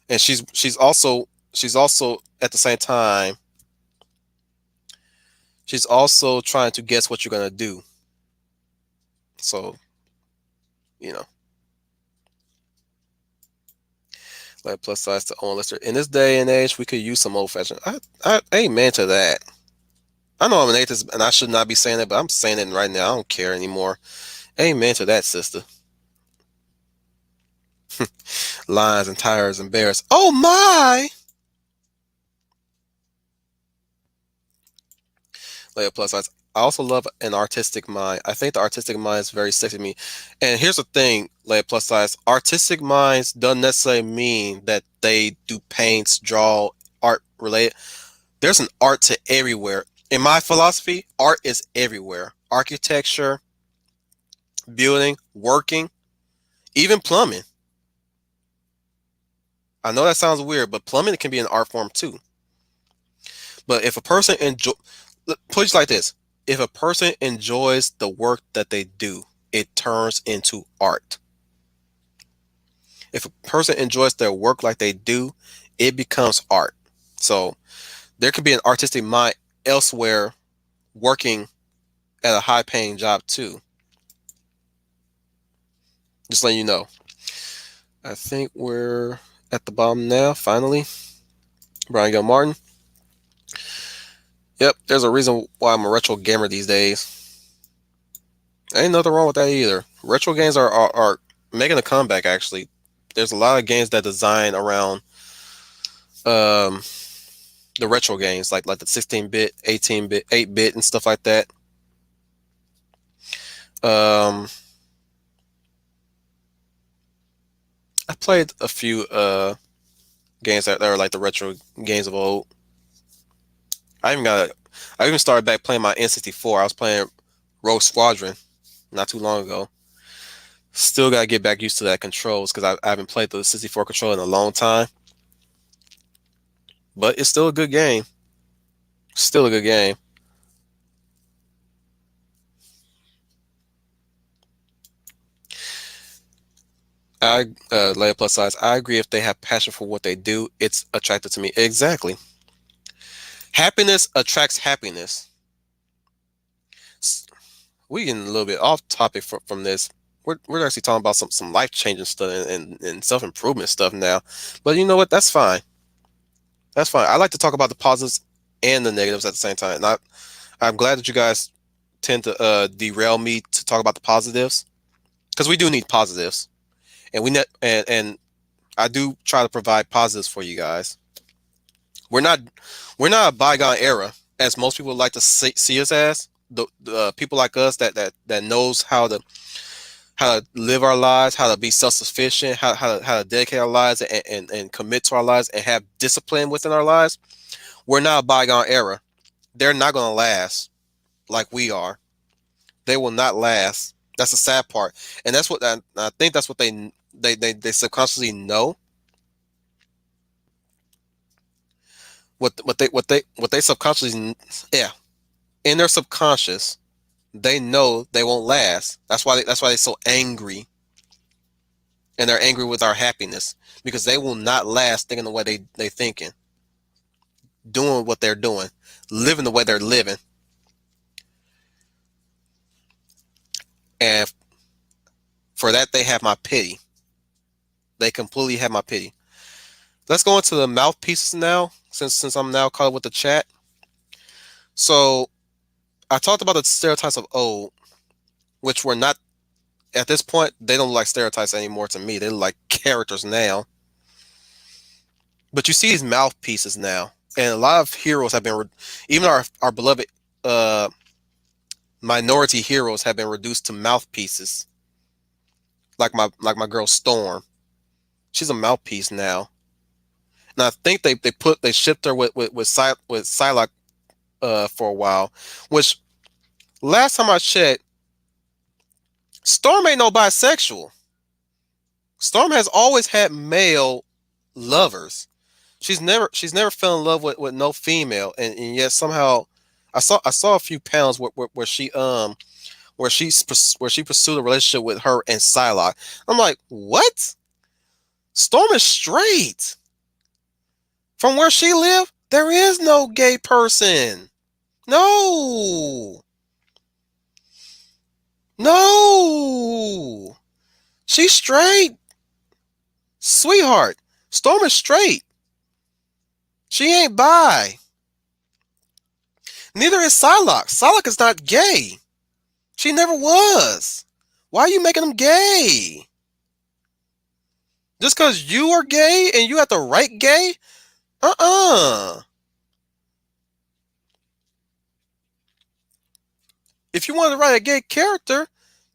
and she's also at the same time she's also trying to guess what you're gonna do. So you know, like plus size to own lister. In this day and age, we could use some old fashioned. I amen to that. I know I'm an atheist and I should not be saying it, but I'm saying it right now. I don't care anymore. Amen to that, sister. Lions and tires and bears. Oh my! Like plus size. I also love an artistic mind. I think the artistic mind is very sexy to me. And here's the thing, like plus size. Artistic minds doesn't necessarily mean that they do paints, draw, art related. There's an art to everywhere. In my philosophy, art is everywhere. Architecture, building, working, even plumbing. I know that sounds weird, but plumbing can be an art form too. But if a person enjoy, put it like this: if a person enjoys the work that they do, it turns into art. If a person enjoys their work like they do, it becomes art. So there could be an artistic mind elsewhere working at a high paying job too. Just letting you know. I think we're at the bottom now, finally. Brian Gil Martin. Yep, there's a reason why I'm a retro gamer these days. Ain't nothing wrong with that either. Retro games are making a comeback actually. There's a lot of games that design around um the retro games like the 16-bit, 18-bit, 8-bit and stuff like that. Um I played a few games that are like the retro games of old. I even got I even started back playing my N64. I was playing Rogue Squadron not too long ago. Still gotta get back used to that controls because I haven't played the 64 controller in a long time. But it's still a good game. Still a good game. I Layer plus size. I agree. If they have passion for what they do, it's attractive to me. Exactly. Happiness attracts happiness. We getting a little bit off topic from this. We're actually talking about some life changing stuff and self improvement stuff now. But you know what? That's fine. That's fine. I like to talk about the positives and the negatives at the same time. And I'm glad that you guys tend to derail me to talk about the positives because we do need positives, and and I do try to provide positives for you guys. We're not we're not a bygone era as most people like to see us as. The people like us that knows how to live our lives, how to be self sufficient, how to dedicate our lives and commit to our lives and have discipline within our lives. We're not a bygone era. They're not going to last like we are. They will not last. That's the sad part, and that's what I think. That's what they subconsciously know. What they subconsciously, yeah, in their subconscious, they know they won't last. That's why they're so angry, and they're angry with our happiness because they will not last thinking the way they thinking, doing what they're doing, living the way they're living, and for that they have my pity. They completely have my pity. Let's go into the mouthpieces now, since I'm now caught up with the chat. So I talked about the stereotypes of old, which were not at this point. They don't look like stereotypes anymore to me. They look like characters now. But you see these mouthpieces now, and a lot of heroes have been, even our beloved uh, minority heroes have been reduced to mouthpieces. Like my girl Storm, she's a mouthpiece now, and I think they shipped her with Psylocke for a while, which last time I checked, Storm ain't no bisexual. Storm has always had male lovers. She's never fell in love with no female, and yet somehow I saw a few panels where she pursued a relationship with her and Psylocke. I'm like, what? Storm is straight. From where she lived, there is no gay person. No, no, she's straight, sweetheart. Storm is straight. She ain't bi. Neither is Psylocke. Psylocke is not gay. She never was. Why are you making them gay? Just because you are gay and you have to write gay? Uh-uh. If you wanted to write a gay character,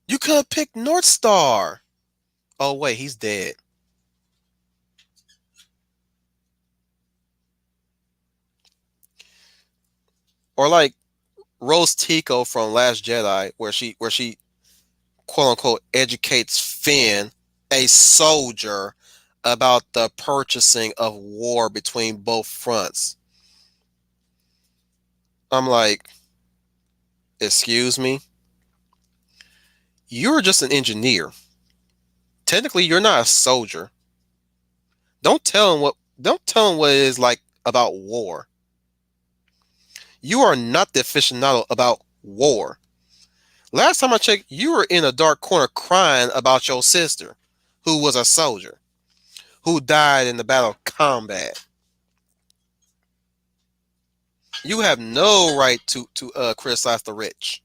you could have picked North Star. Oh, wait, he's dead. Or like Rose Tico from Last Jedi, where she quote unquote educates Finn, a soldier, about the purchasing of war between both fronts. I'm like, excuse me? You're just an engineer. Technically, you're not a soldier. Don't tell him what it is like about war. You are not the aficionado about war. Last time I checked, you were in a dark corner crying about your sister, who was a soldier, who died in the battle of combat. You have no right to criticize the rich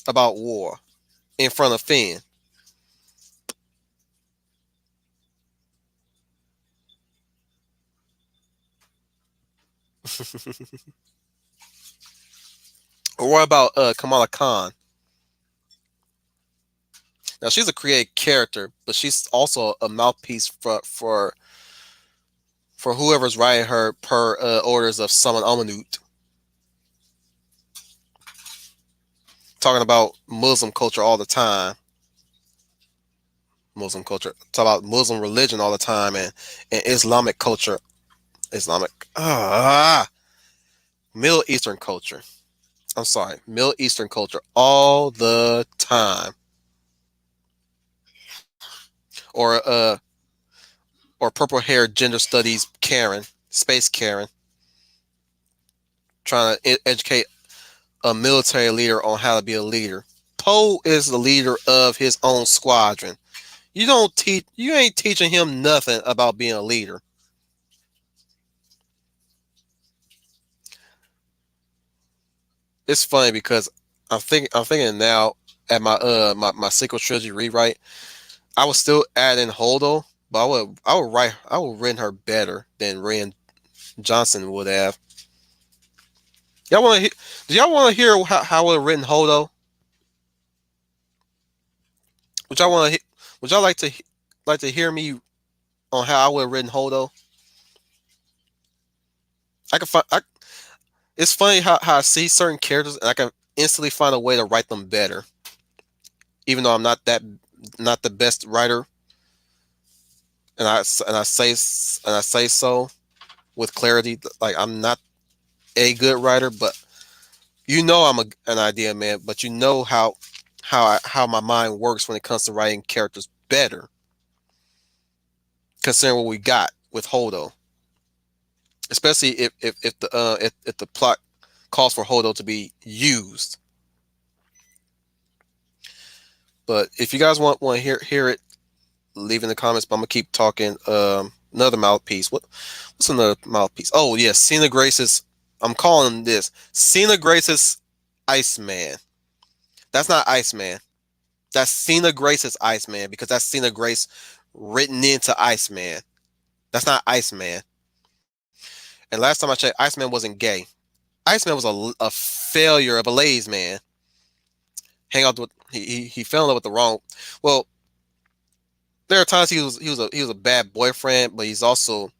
about war in front of Finn. Or what about Kamala Khan? Now she's a created character, but she's also a mouthpiece for whoever's writing her per orders of Summon Amanut. Talking about Muslim culture all the time. Muslim culture. Talk about Muslim religion all the time and Islamic culture. Islamic. Middle Eastern culture. I'm sorry. Middle Eastern culture all the time. Or or purple haired gender studies Karen. Space Karen. trying to educate a military leader on how to be a leader. Poe is the leader of his own squadron. You ain't teaching him nothing about being a leader. It's funny because I'm thinking now at my sequel trilogy rewrite, I was still adding Holdo, but I would written her better than Rand Johnson would have. Y'all want to? Do y'all want to hear how I would have written Holdo? Would y'all want to? Would y'all like to hear me on how I would have written Holdo? I can find. It's funny how I see certain characters and I can instantly find a way to write them better, even though I'm not the best writer, and I say so with clarity. Like I'm not a good writer, but you know an idea man. But you know how my mind works when it comes to writing characters better, considering what we got with Holdo, especially if the plot calls for Holdo to be used. But if you guys want to hear it, leave in the comments. But I'm gonna keep talking. Another mouthpiece. What's another mouthpiece? Oh yes, Cena Grace's. I'm calling this Cena Grace's Iceman. That's not Iceman. That's Cena Grace's Iceman because that's Cena Grace written into Iceman. That's not Iceman. And last time I checked, Iceman wasn't gay. Iceman was a failure, a Blaze man. Hang out with he fell in love with the wrong. Well, there are times he was a bad boyfriend, but he's also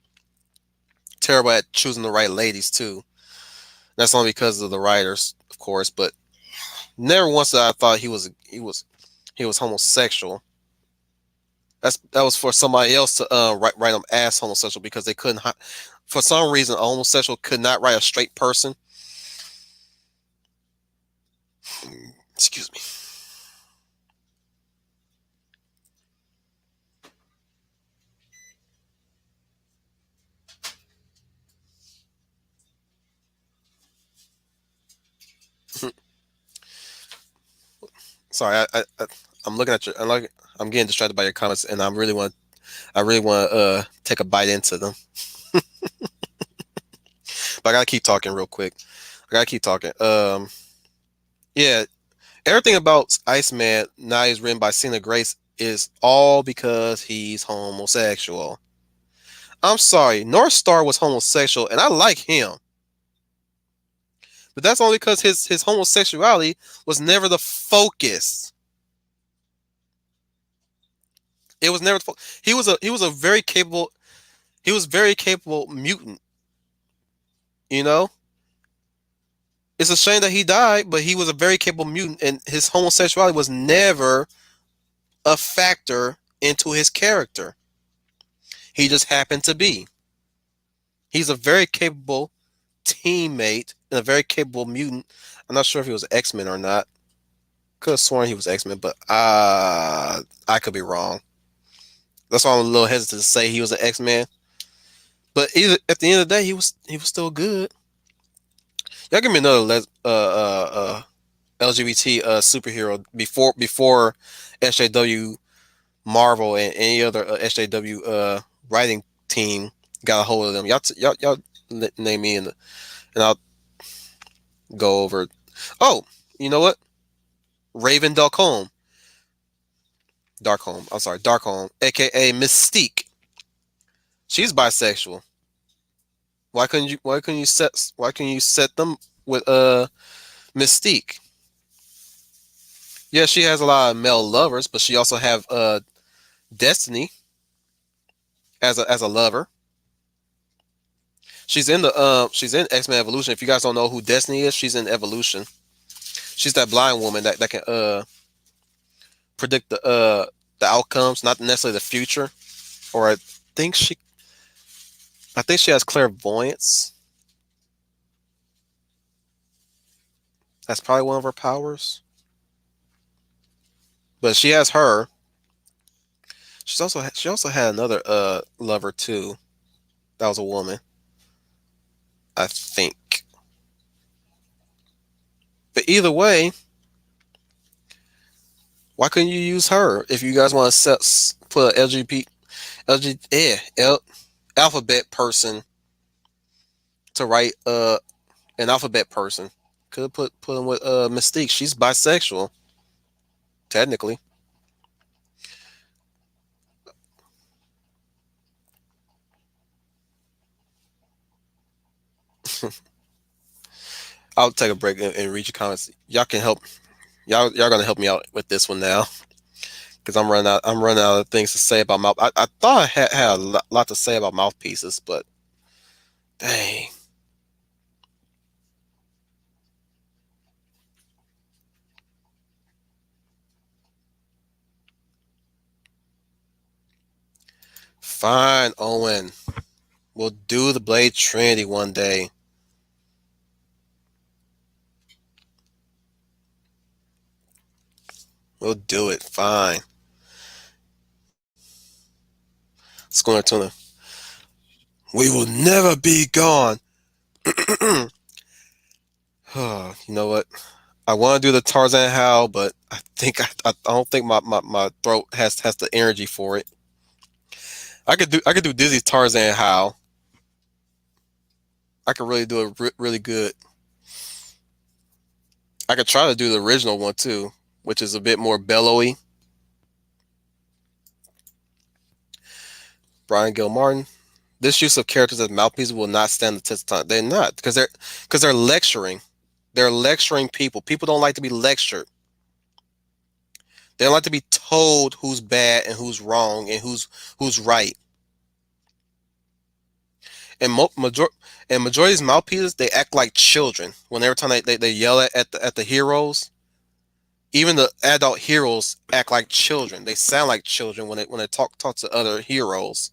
terrible at choosing the right ladies too. That's only because of the writers, of course. But never once did I thought he was homosexual. That was for somebody else to write them as homosexual because they couldn't. For some reason, a homosexual could not write a straight person. Excuse me. Sorry, I'm looking at your. I'm getting distracted by your comments, and I really want to take a bite into them. But I gotta keep talking real quick. I gotta keep talking. Yeah, everything about Iceman now is written by Cena Grace is all because he's homosexual. I'm sorry, North Star was homosexual, and I like him, but that's only because his homosexuality was never the focus. It was never. He was a very capable mutant. You know, it's a shame that he died, but he was a very capable mutant, and his homosexuality was never a factor into his character. He just happened to be. He's a very capable teammate and a very capable mutant. I'm not sure if he was X Men or not. Could have sworn he was X Men, but I could be wrong. That's why I'm a little hesitant to say he was an X Men. But either, at the end of the day, he was still good. Y'all give me another LGBT superhero before SJW Marvel and any other SJW writing team got a hold of them. Y'all name me and I'll go over. Oh, you know what? Raven Darkholm. I'm sorry, Darkholm, aka Mystique. She's bisexual. Why couldn't you set them with Mystique? Yeah, she has a lot of male lovers, but she also have Destiny as a lover. She's in X Men Evolution. If you guys don't know who Destiny is, she's in Evolution. She's that blind woman that can predict the outcomes, not necessarily the future. Or think she I think she has clairvoyance. That's probably one of her powers. But she has her. She also had another lover too. That was a woman, I think. either way, why couldn't you use her if you guys want to put a alphabet person to write an alphabet person? Could have put him with Mystique. She's bisexual, technically. I'll take a break and read your comments. Y'all can help. Y'all gonna help me out with this one now because I'm running out. I'm running out of things to say about mouth. I thought I had a lot to say about mouthpieces, but dang. Fine, Owen. We'll do the Blade Trinity one day. We'll do it. Fine. Schooner Tuna. We will never be gone. You know what? I want to do the Tarzan howl, but I don't think my throat has the energy for it. I could do Disney's Tarzan howl. I could really do it really good. I could try to do the original one too, which is a bit more bellowy. Brian Gilmartin. This use of characters as mouthpieces will not stand the test of time. They're not because they're lecturing. They're lecturing people. People don't like to be lectured. They don't like to be told who's bad and who's wrong and who's right. And majority of these mouthpieces, they act like children. When every time they yell at the heroes, even the adult heroes act like children. They sound like children when they talk to other heroes,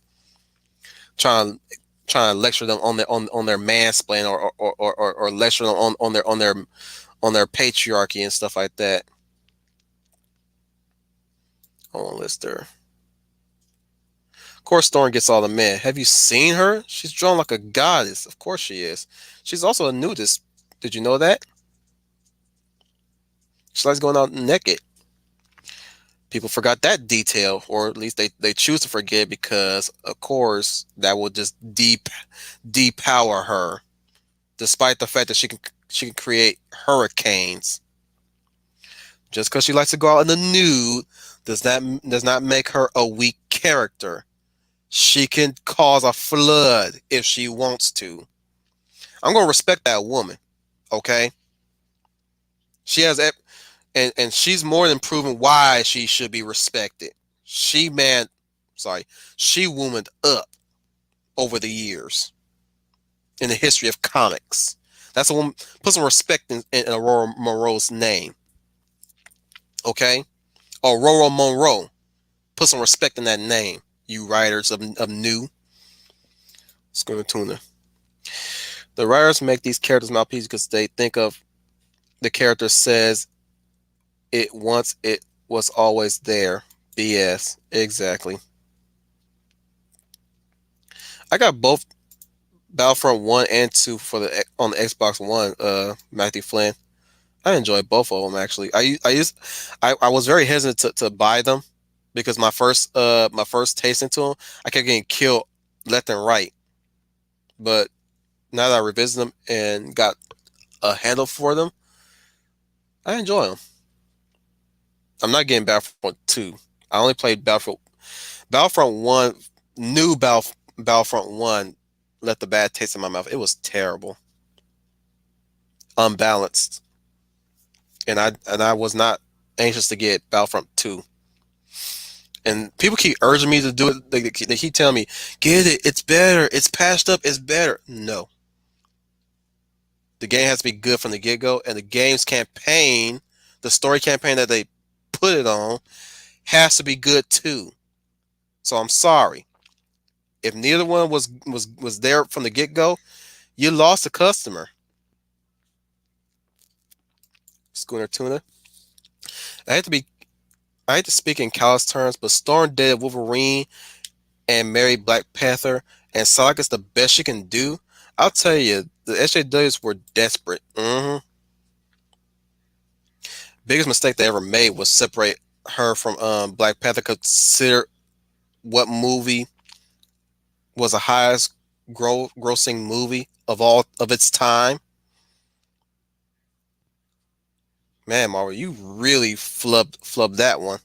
trying trying to lecture them on their mansplain or lecture them on their patriarchy and stuff like that. Hold on, Lister. Of course, Thorn gets all the men. Have you seen her? She's drawn like a goddess. Of course she is. She's also a nudist. Did you know that? She likes going out naked. People forgot that detail, or at least they choose to forget because, of course, that will just depower her, despite the fact that she can create hurricanes. Just because she likes to go out in the nude does not make her a weak character. She can cause a flood if she wants to. I'm gonna respect that woman, okay? She has and she's more than proven why she should be respected. She man, sorry, she womaned up over the years in the history of comics. That's a woman. Put some respect in Aurora Monroe's name, okay? Aurora Monroe. Put some respect in that name, you writers of new. Schooner Tuna. The writers make these characters mouthpieces because they think of the character says it once it was always there. BS. Exactly. I got both Battlefront 1 and 2 for the on the Xbox One, Matthew Flynn. I enjoyed both of them actually. I was very hesitant to buy them because my first taste into them, I kept getting killed left and right. But now that I revisit them and got a handle for them, I enjoy them. I'm not getting Battlefront 2. I only played Battlefront 1, new Battlefront 1 left a bad taste in my mouth. It was terrible, unbalanced, and I was not anxious to get Battlefront 2. And people keep urging me to do it. They keep telling me, "Get it. It's better. It's patched up. It's better." No, the game has to be good from the get go, and the game's campaign, the story campaign that they put it on, has to be good too. So I'm sorry if neither one was there from the get go. You lost a customer. Schooner Tuna. I hate to be I hate to speak in callous terms, but Storm dated Wolverine and married Black Panther and saw like it's the best she can do. I'll tell you, the SJWs were desperate. Biggest mistake they ever made was separate her from Black Panther. Consider what movie was the highest grossing movie of all of its time. Man, Marvel, you really flubbed that one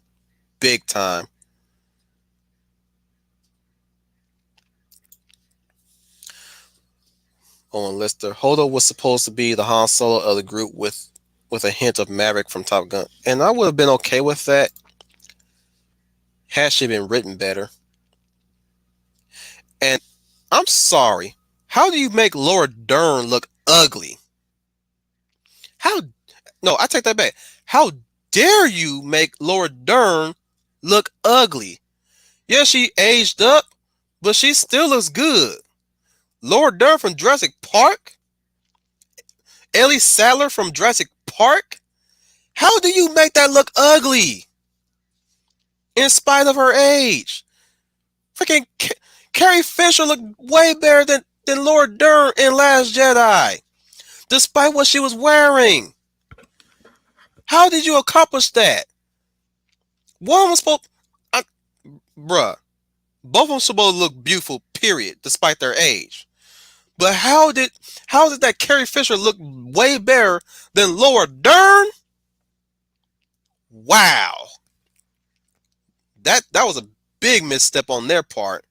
big time. On Lister, Holdo was supposed to be the Han Solo of the group with a hint of Maverick from Top Gun, and I would have been okay with that had she been written better. And I'm sorry, how do you make Laura Dern look ugly? How? No, I take that back. How dare you make Laura Dern look ugly? Yeah, she aged up, but she still looks good. Laura Dern from Jurassic Park? Ellie Sattler from Jurassic Park? How do you make that look ugly? In spite of her age. Freaking Carrie Fisher looked way better than Laura Dern in Last Jedi. Despite what she was wearing. How did you accomplish that? One of them supposed... I, bruh. Both of them supposed to look beautiful, period, despite their age. But how did that Carrie Fisher look way better than Laura Dern? Wow. That was a big misstep on their part.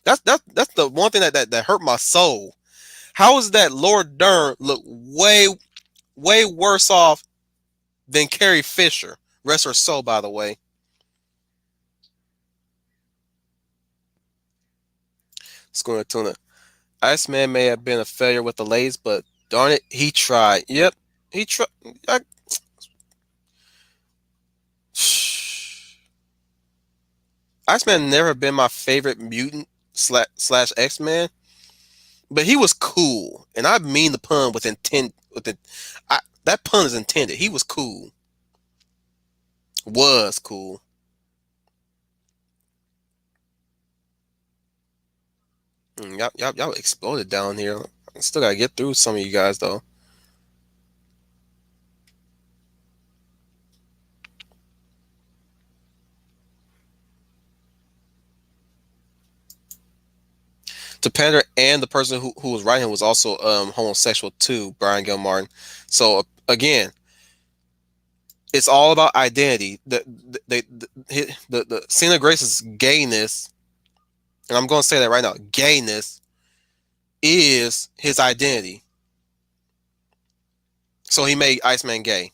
That's the one thing that hurt my soul. How is that Laura Dern look way worse off than Carrie Fisher? Rest her soul, by the way. Scoring tuna. Iceman may have been a failure with the lays, but darn it, he tried. Yep, he tried. Iceman never been my favorite mutant slash X-Man, but he was cool, and I mean the pun with intent. That pun is intended. He was cool. Was cool. Y'all exploded down here. I still gotta get through some of you guys though. To pander, and the person who was writing was also homosexual too, Brian Gilmartin. So again, it's all about identity. The Selena Grace's gayness, and I'm going to say that right now, gayness is his identity. So he made Iceman gay,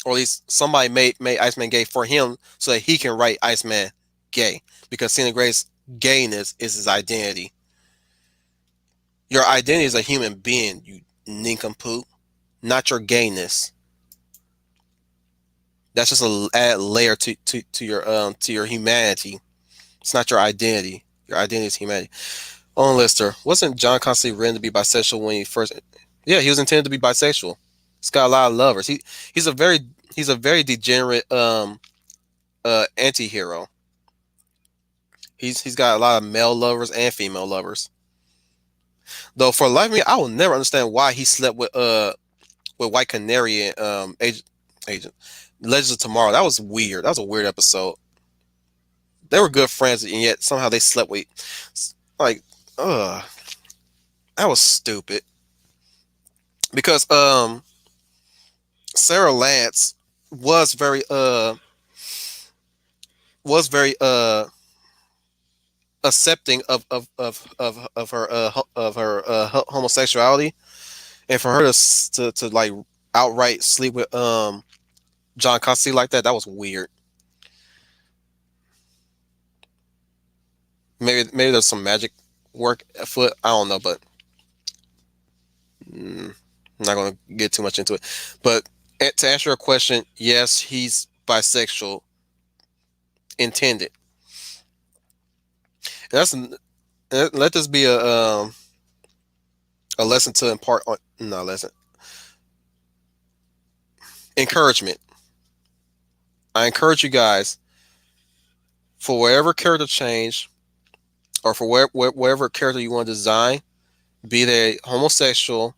or at least somebody made Iceman gay for him, so that he can write Iceman gay, because Selena Grace's gayness is his identity. Your identity is a human being, you nincompoop, not your gayness. That's just a added layer to your humanity. It's not your identity. Your identity is humanity. On Lister, wasn't John Constantine written to be bisexual when he first? Yeah, he was intended to be bisexual. He's got a lot of lovers. He's a very degenerate anti-hero. He's got a lot of male lovers and female lovers. Though for the life of me, I will never understand why he slept with White Canary and Agent Legends of Tomorrow. That was weird. That was a weird episode. They were good friends, and yet somehow they slept with, like, that was stupid. Because Sarah Lance was very accepting of her homosexuality, and for her to like outright sleep with John Constantine like that was weird. Maybe there's some magic work afoot. I don't know, but I'm not going to get too much into it. But to answer your question, yes, he's bisexual, intended. And let this be a lesson to impart on, not a lesson, encouragement. I encourage you guys, for whatever character change, or for whatever character you want to design, be they homosexual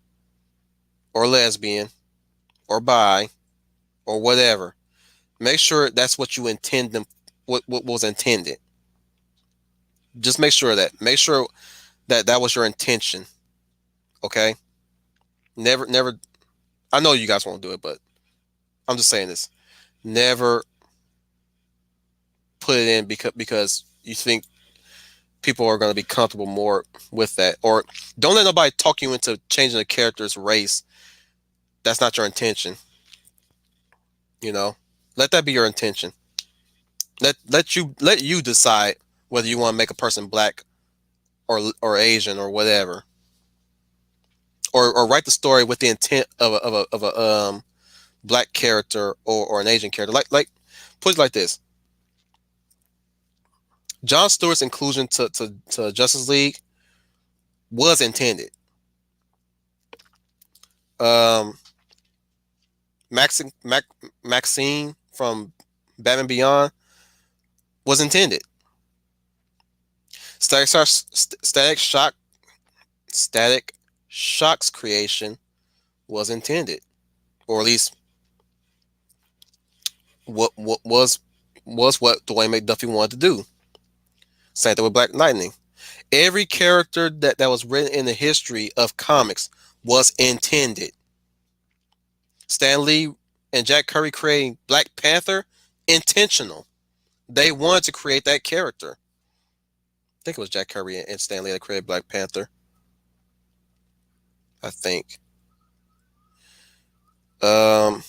or lesbian or bi, or whatever, make sure that's what you intend them, what was intended. Just make sure that. Make sure that that was your intention. Okay. Never. I know you guys won't do it, but I'm just saying this. Never put it in because you think people are going to be comfortable more with that, or don't let nobody talk you into changing the character's race. That's not your intention. You know, let that be your intention. Let you decide whether you want to make a person black or Asian or whatever, or write the story with the intent of a black character or an Asian character. Like put it like this: John Stewart's inclusion to Justice League was intended. Um, Maxine from Batman Beyond was intended. Static Shock, Static Shock, Static Shock's creation was intended, or at least what was what Dwayne McDuffie wanted to do. Same thing with Black Lightning. Every character that was written in the history of comics was intended. Stan Lee and Jack Kirby creating Black Panther, intentional. They wanted to create that character. I think it was Jack Kirby and Stan Lee that created Black Panther. I think. Um,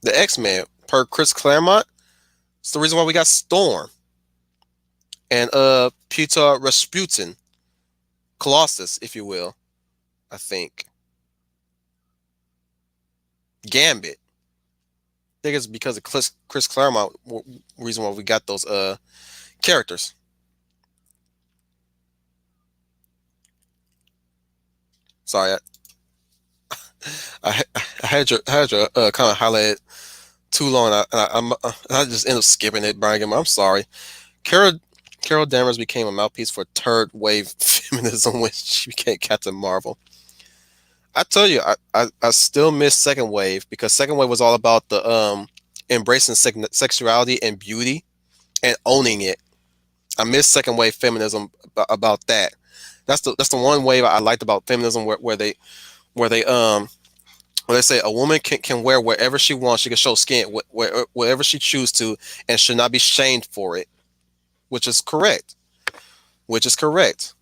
the X-Men, per Chris Claremont, it's the reason why we got Storm and Peter Rasputin, Colossus, if you will. I think Gambit. I think it's because of Chris Claremont reason why we got those characters. Sorry, I had your kind of highlighted too long. I just ended up skipping it, Brian Gilmore. I'm sorry. Carol Danvers became a mouthpiece for third wave feminism when she became Captain Marvel. I tell you, I still miss second wave because second wave was all about the embracing sexuality and beauty and owning it. I miss second wave feminism about that. That's the one wave I liked about feminism where they where they say a woman can wear wherever she wants. She can show skin wherever she chooses to and should not be shamed for it, which is correct. Which is correct.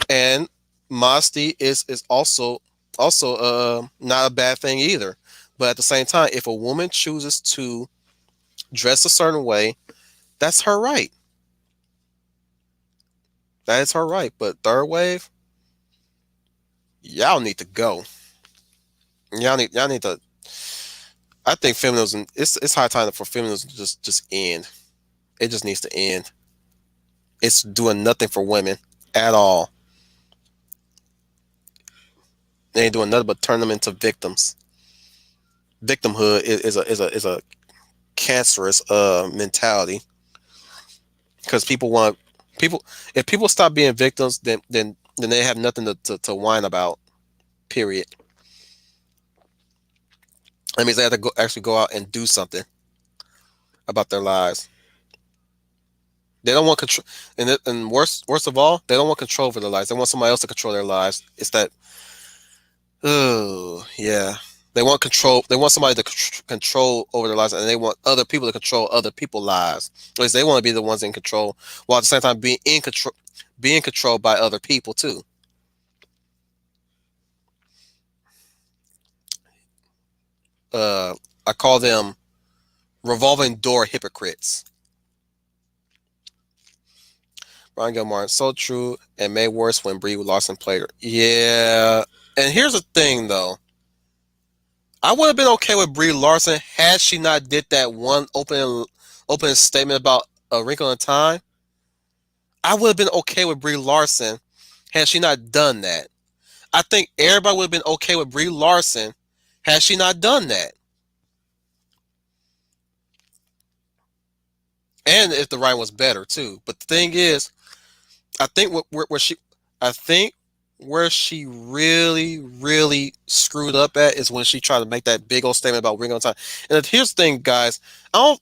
And modesty is also not a bad thing either. But at the same time, if a woman chooses to dress a certain way, that's her right. That is her right. But third wave, y'all need to go. Y'all need to. I think feminism. It's high time for feminism to just end. It just needs to end. It's doing nothing for women at all. They ain't doing nothing but turn them into victims. Victimhood is a cancerous mentality because people want people. If people stop being victims, then they have nothing to whine about. Period. That means they have to actually go out and do something about their lives. They don't want control, and worst of all, they don't want control over their lives. They want somebody else to control their lives. It's that. Oh yeah, they want control. They want somebody to control over their lives, and they want other people to control other people's lives. At least they want to be the ones in control, while at the same time being controlled by other people too. I call them revolving door hypocrites. Brian Gilmore, so true, and made worse when Brie Larson played her. Yeah, and here's the thing though. I would have been okay with Brie Larson had she not did that one opening statement about A Wrinkle in Time. I would have been okay with Brie Larson had she not done that. I think everybody would have been okay with Brie Larson had she not done that. And if the writing was better too. But the thing is, I think where she, I think Where she really, really screwed up at is when she tried to make that big old statement about Ring on Time. And here's the thing, guys. I don't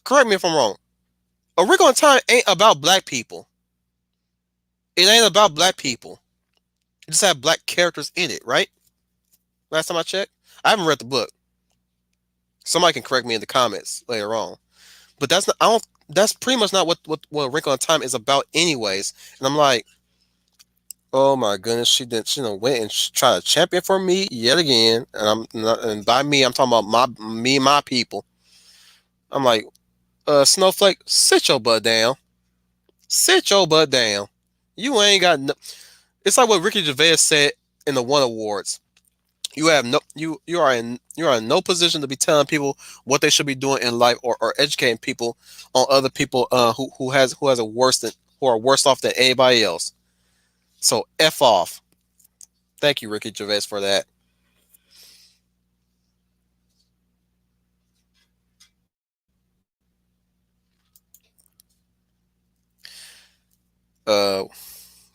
correct me if I'm wrong. A Ring on Time ain't about black people. It ain't about black people. It just have black characters in it, right? Last time I checked, I haven't read the book. Somebody can correct me in the comments later on. But that's not. I don't. That's pretty much not what Ring on Time is about, anyways. And I'm like, oh my goodness, she done went and tried to champion for me yet again. And I'm not, and by me, I'm talking about my people. I'm like, Snowflake, sit your butt down. Sit your butt down. You ain't got no. It's like what Ricky Gervais said in the One Awards. You have no you are in no position to be telling people what they should be doing in life, or educating people on other people who has a worse than who are worse off than anybody else. So F off. Thank you, Ricky Gervais, for that. Uh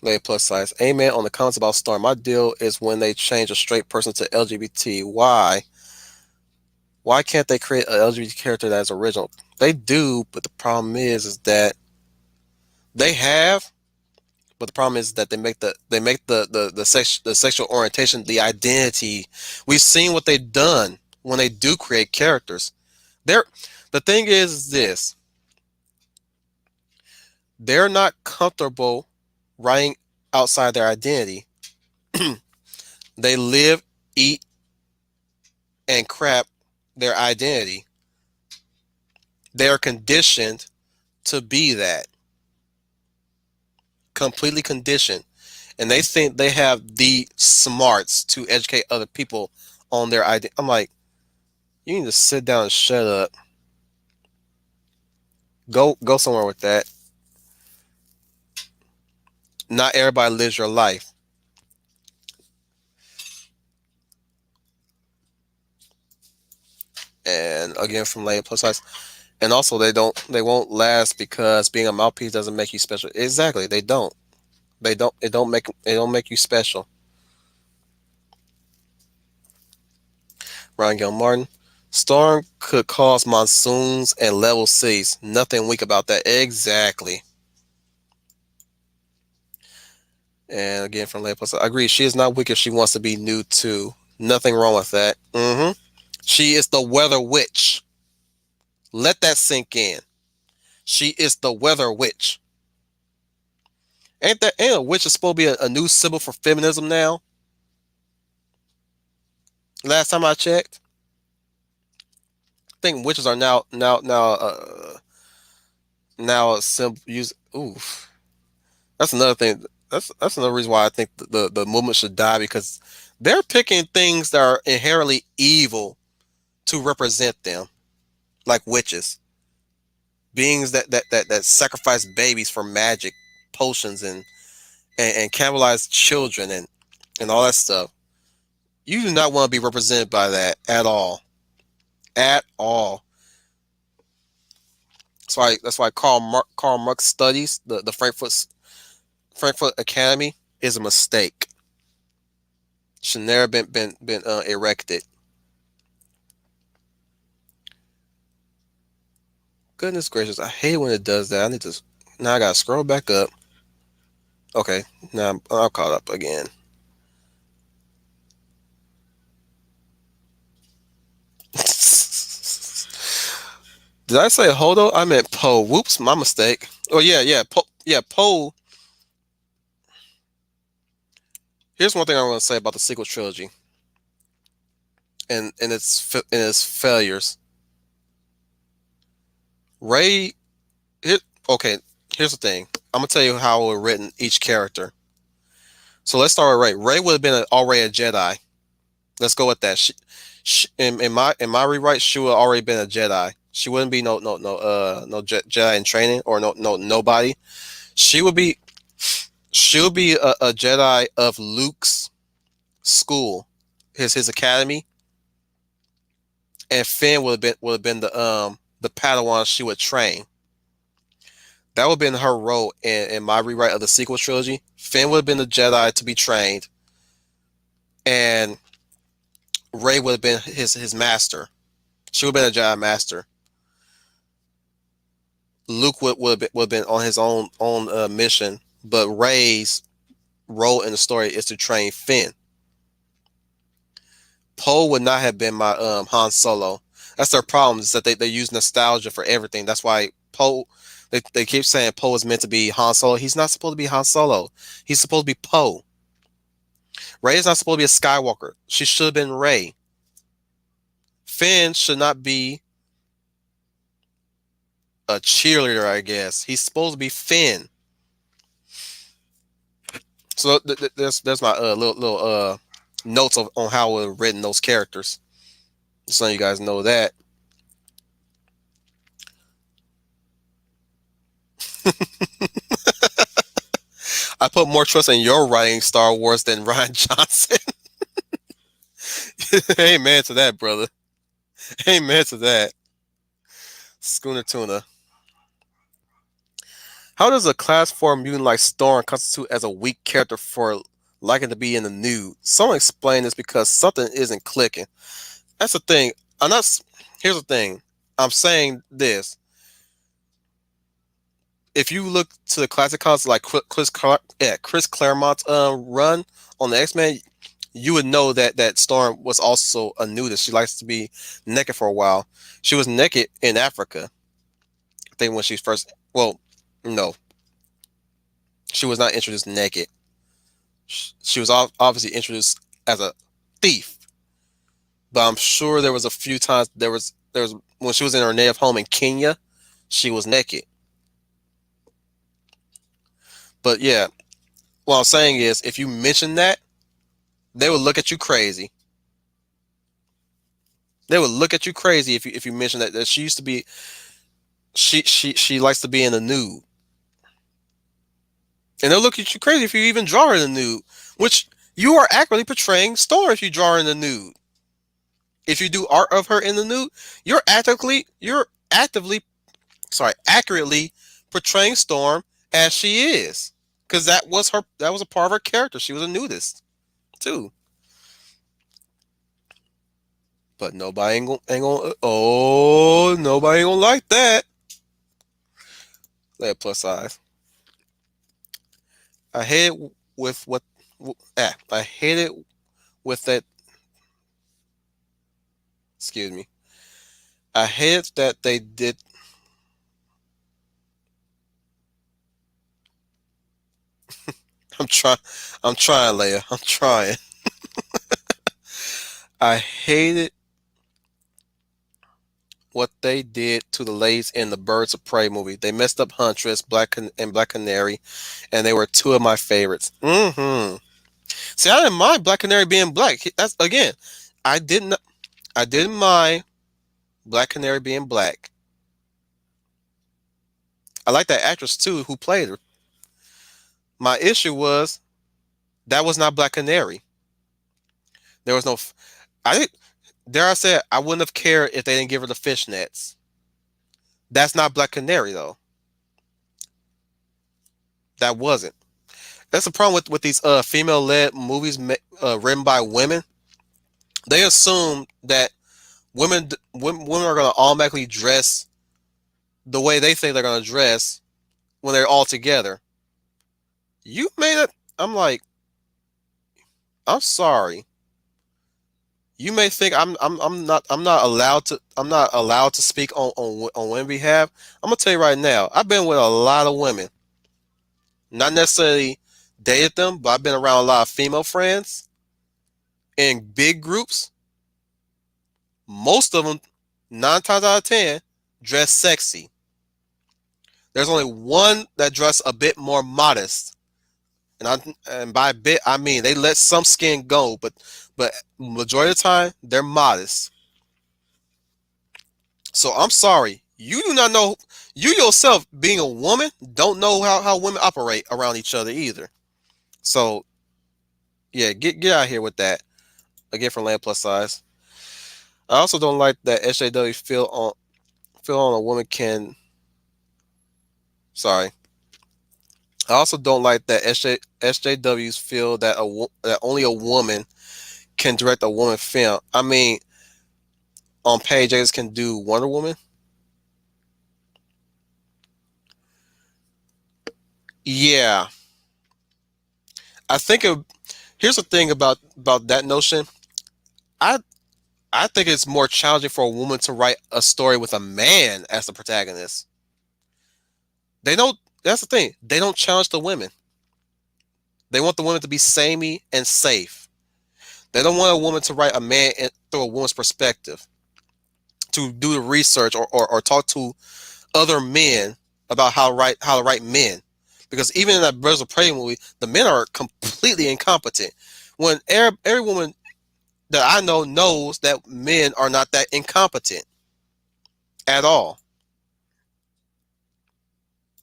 Lay plus size. Amen on the comments about Storm. My deal is when they change a straight person to LGBT. Why? Why can't they create an LGBT character that's original? They do, but the problem is that they have. But the problem is that they make the sexual orientation the identity. We've seen what they've done when they do create characters. They're the thing is this: they're not comfortable writing outside their identity. They live, eat, and crap their identity. They are conditioned to be that, completely conditioned, and they think they have the smarts to educate other people on their identity. I'm like, you need to sit down and shut up. Go somewhere with that. Not everybody lives your life. And again, from Leia plus size. And also, they won't last because being a mouthpiece doesn't make you special. Exactly, they don't. It don't make you special. Ryan Gilmartin. Storm could cause monsoons and level cities. Nothing weak about that. Exactly. And again, from Leia plus, I agree. She is not weak if she wants to be new too. Nothing wrong with that. She is the weather witch. Let that sink in. She is the weather witch. Ain't a witch is supposed to be a new symbol for feminism now? Last time I checked, I think witches are now a symbol use. Oof, that's another thing. That's another reason why I think the movement should die, because they're picking things that are inherently evil to represent them, like witches, beings that sacrifice babies for magic potions and cannibalize children and all that stuff. You do not want to be represented by that at all. At all. That's why Karl Marx studies the Frankfurt Academy is a mistake. Should never been erected. Goodness gracious, I hate when it does that. I need to now I gotta scroll back up. Okay, now I'm caught up again. Did I say Hodo? I meant Poe. Whoops, my mistake. Oh yeah, Poe. Here's one thing I want to say about the sequel trilogy and its failures. Ray, here, okay. Here's the thing. I'm gonna tell you how it was written each character. So let's start with Ray. Ray would have been already a Jedi. Let's go with that. In my rewrite, she would have already been a Jedi. She wouldn't be no Jedi in training, or nobody. She would be she'll be a Jedi of Luke's school, his academy, and Finn would have been the Padawan she would train. That would have been her role in my rewrite of the sequel trilogy. Finn would have been the Jedi to be trained, and Rey would have been his master. She would have been a Jedi master. Luke would have been on his own mission, but Rey's role in the story is to train Finn. Poe would not have been my Han Solo. That's their problem, is that they use nostalgia for everything. That's why Poe, they keep saying Poe is meant to be Han Solo. He's not supposed to be Han Solo. He's supposed to be Poe. Rey is not supposed to be a Skywalker. She should have been Rey. Finn should not be a cheerleader, I guess. He's supposed to be Finn. So there's my little notes on how we've written those characters. Just so you guys know that. I put more trust in your writing Star Wars than Ryan Johnson. Amen to that, brother. Amen to that. Schooner Tuna. How does a class 4 mutant like Storm constitute as a weak character for liking to be in the nude? Someone explain this because something isn't clicking. That's the thing. I'm not. Here's the thing. I'm saying this. If you look to the classic comics like Chris Claremont's run on the X-Men, you would know that Storm was also a nudist. She likes to be naked for a while. She was naked in Africa. I think when she first. Well, no, she was not introduced naked. She was obviously introduced as a thief. But I'm sure there was a few times there was when she was in her native home in Kenya, she was naked. But yeah, what I'm saying is, if you mention that, they would look at you crazy. They would look at you crazy if you mention that she used to be she likes to be in the nude, and they'll look at you crazy if you even draw her in the nude, which you are accurately portraying Storm if you draw her in the nude. If you do art of her in the nude, you're actively accurately portraying Storm as she is, because that was a part of her character. She was a nudist too. But nobody ain't gonna nobody ain't gonna like that. Let plus size. I hate it with what I hate it with that. Excuse me. I hate that they did. I'm trying. I'm trying, Leia. I'm trying. I hated what they did to the ladies in the Birds of Prey movie. They messed up Huntress, and Black Canary, and they were two of my favorites. See, I didn't mind Black Canary being black. That's again, I didn't. I didn't mind Black Canary being black. I like that actress too who played her. My issue was that was not Black Canary. There was no. I didn't. Dare I say it, I wouldn't have cared if they didn't give her the fishnets. That's not Black Canary though. That wasn't. That's the problem with these female-led movies written by women. They assume that women are going to automatically dress the way they think they're going to dress when they're all together. You made it. I'm like, I'm sorry. You may think I'm not allowed to speak on women's behalf. I'm gonna tell you right now. I've been with a lot of women, not necessarily dated them, but I've been around a lot of female friends in big groups. Most of them, 9 times out of 10, dress sexy. There's only one that dress a bit more modest, and by a bit I mean they let some skin go, but majority of the time they're modest. So I'm sorry, you do not know, you yourself being a woman don't know how women operate around each other either. So yeah, get out of here with that. Again, from Land Plus Size. I also don't like that SJW feel on a woman can Sorry. I also don't like that SJWs feel that that only a woman can direct a woman film. I mean, on Page A's can do Wonder Woman. Yeah, I think here's the thing about that notion. I I think it's more challenging for a woman to write a story with a man as the protagonist. They don't. That's the thing. They don't challenge the women. They want the women to be samey and safe. They don't want a woman to write a man through a woman's perspective, to do the research or talk to other men about how to write men. Because even in that Birds of Prey movie, the men are completely incompetent. When every woman that I know knows that men are not that incompetent at all.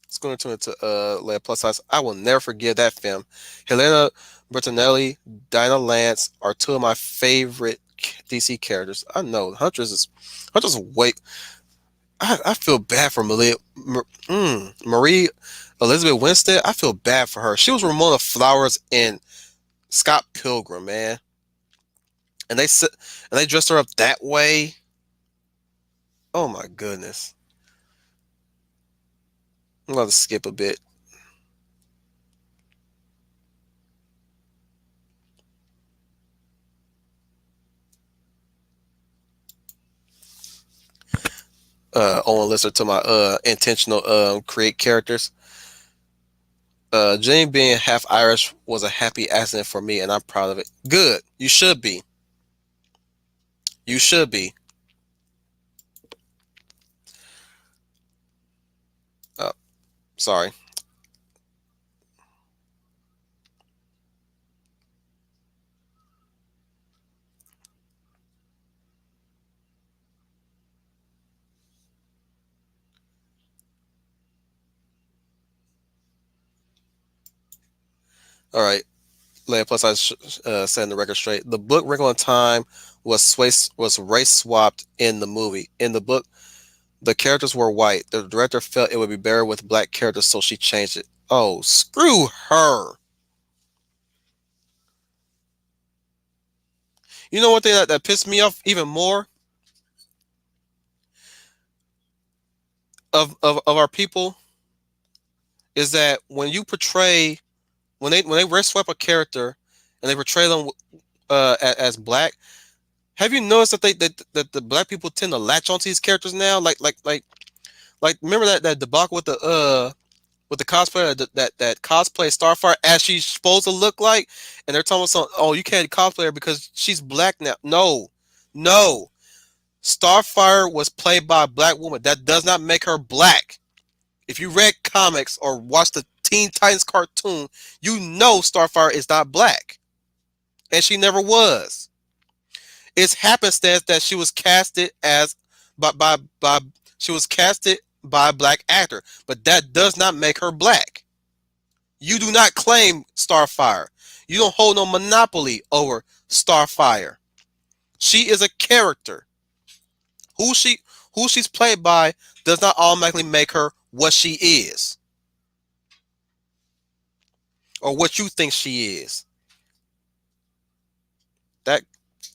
It's going to turn into Leia plus size. I will never forget that film. Helena Bertinelli, Dinah Lance are two of my favorite DC characters. I know Huntress is way. I feel bad for Marie Elizabeth Winstead. I feel bad for her. She was Ramona Flowers in Scott Pilgrim, man, and they dressed her up that way. Oh my goodness. I'm going to skip a bit. On listener to my intentional create characters. Jane being half Irish was a happy accident for me, and I'm proud of it. Good. You should be. You should be. Oh, sorry. All right. Leia plus I setting the record straight. The book Wrinkle in Time was race swapped in the movie. In the book, the characters were white. The director felt it would be better with black characters, so she changed it. Oh, screw her. You know one thing that pissed me off even more of our people is that when they race swap a character and they portray them as black, have you noticed that the black people tend to latch onto these characters now? Like remember that debacle with the cosplayer that cosplay Starfire as she's supposed to look like, and they're talking about oh, you can't cosplay her because she's black now. No, no. Starfire was played by a black woman. That does not make her black. If you read comics or watched the Teen Titans cartoon, you know Starfire is not black, and she never was. It's happenstance that she was casted as by she was casted by a black actor, but that does not make her black. You do not claim Starfire. You don't hold no monopoly over Starfire. She is a character. Who she who she's played by does not automatically make her what she is or what you think she is. That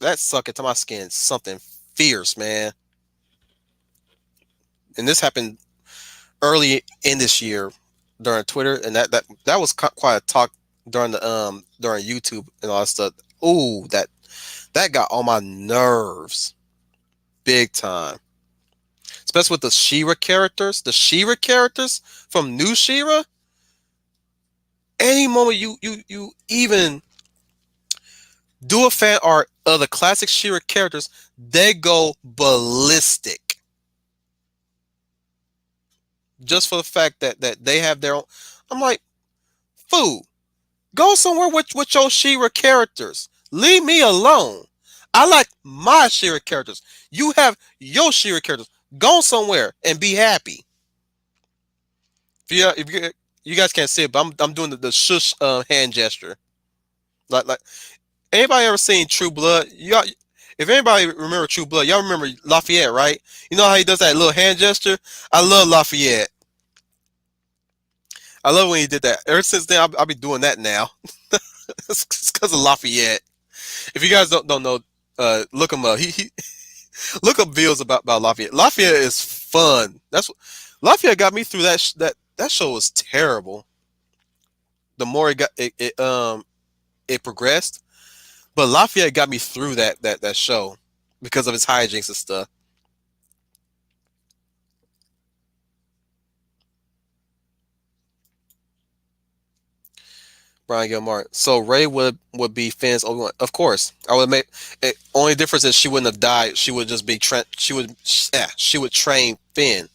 that suck into my skin something fierce, man. And this happened early in this year during Twitter, and that was quite a talk during YouTube and all that stuff. Ooh, that got on my nerves big time. Especially with the She-Ra characters, from New She-Ra. Any moment you even do a fan art of the classic She-Ra characters, they go ballistic. Just for the fact that they have their own. I'm like, fool, go somewhere with your She-Ra characters. Leave me alone. I like my She-Ra characters. You have your She-Ra characters. Go somewhere and be happy. If you guys can't see it, but I'm doing the shush hand gesture. Like anybody ever seen True Blood? If anybody remember True Blood, y'all remember Lafayette, right? You know how he does that little hand gesture? I love Lafayette. I love when he did that. Ever since then, I'll be doing that now. It's because of Lafayette. If you guys don't know, look him up. He look up videos about Lafayette. Lafayette is fun. That's what Lafayette got me through that show was terrible. The more it progressed, but Lafayette got me through that show because of his hijinks and stuff. Brian Gilmore. So Ray would be Finn's Obi-Wan. Of course, I would make. Only difference is she wouldn't have died. She would just be she would train Finn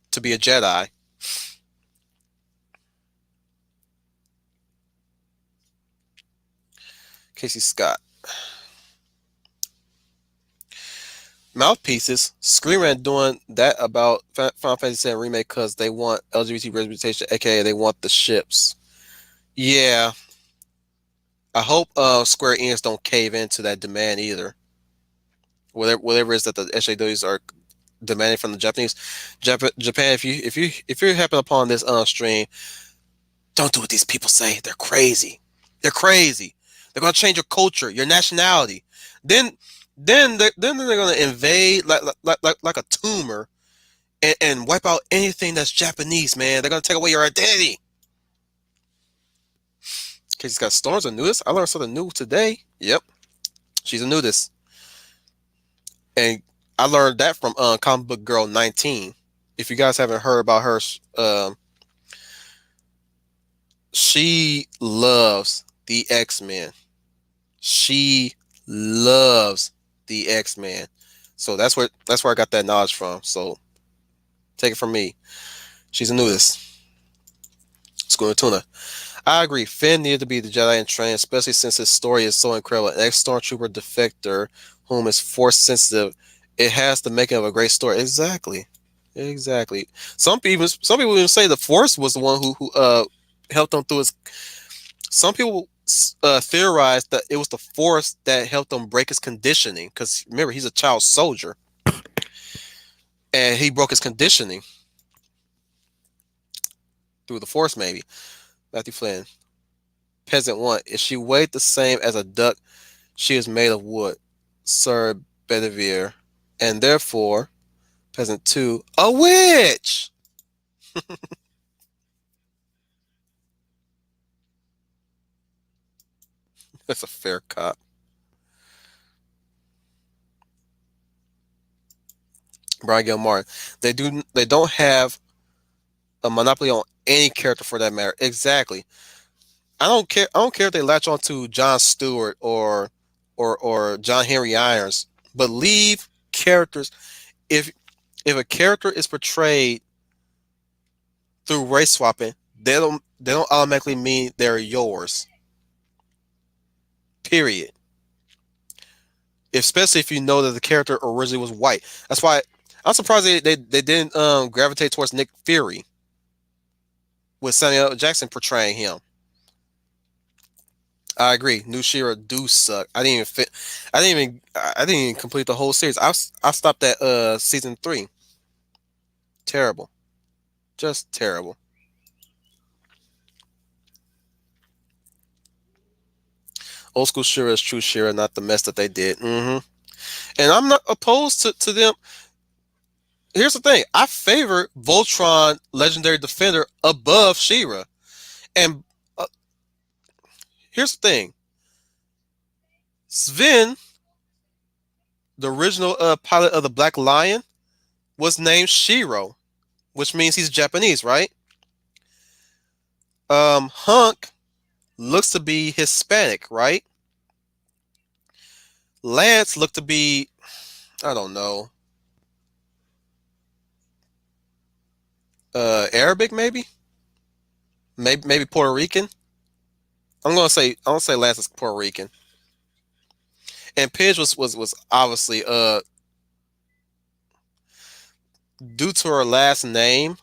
to be a Jedi. Casey Scott. Mouthpieces. Screaming doing that about Final Fantasy VII Remake because they want LGBT representation, aka they want the ships. Yeah, I hope Square Enix don't cave into that demand either. Whatever it is that the SJWs are demanding from the Japanese. Japan, if you happen upon this stream, don't do what these people say. They're crazy. They're crazy. They're gonna change your culture, your nationality. Then they're gonna invade like a tumor and wipe out anything that's Japanese, man. They're gonna take away your identity. Casey's got Storm's a nudist. I learned something new today. Yep, she's a nudist, and I learned that from Comic Book Girl 19. If you guys haven't heard about her, she loves the X-Men. She loves the X-Men. So that's where I got that knowledge from. So take it from me. She's a nudist. Schooner Tuna. I agree. Finn needed to be the Jedi in training, especially since his story is so incredible. An ex-stormtrooper defector whom is force sensitive. It has the making of a great story. Exactly. Exactly. Some people even say the force was the one who helped him through his. Some people theorized that it was the force that helped him break his conditioning. Because remember, he's a child soldier, and he broke his conditioning through the force. Maybe Matthew Flynn. Peasant 1. If she weighed the same as a duck, she is made of wood. Sir Bedivere. And therefore, Peasant 2, a witch! That's a fair cop. Brian Gilmore. They don't have a monopoly on any character for that matter. Exactly. I don't care if they latch on to John Stewart or John Henry Irons, but leave characters if a character is portrayed through race swapping, they don't automatically mean they're yours. Period. Especially if you know that the character originally was white. That's why I'm surprised they didn't gravitate towards Nick Fury with Samuel L. Jackson portraying him. I agree. New Shira do suck. I didn't even complete the whole series. I stopped at season 3. Terrible. Just terrible. Old school Shira is true Shira, not the mess that they did. And I'm not opposed to them. Here's the thing. I favor Voltron Legendary Defender above Shira. And uh, here's the thing. Sven, the original pilot of the Black Lion, was named Shiro, which means he's Japanese, right? Hunk looks to be Hispanic, right? Lance looked to be, I don't know, Arabic maybe? Maybe Puerto Rican. I'm gonna say Lance is Puerto Rican. And Pidge was obviously due to her last name,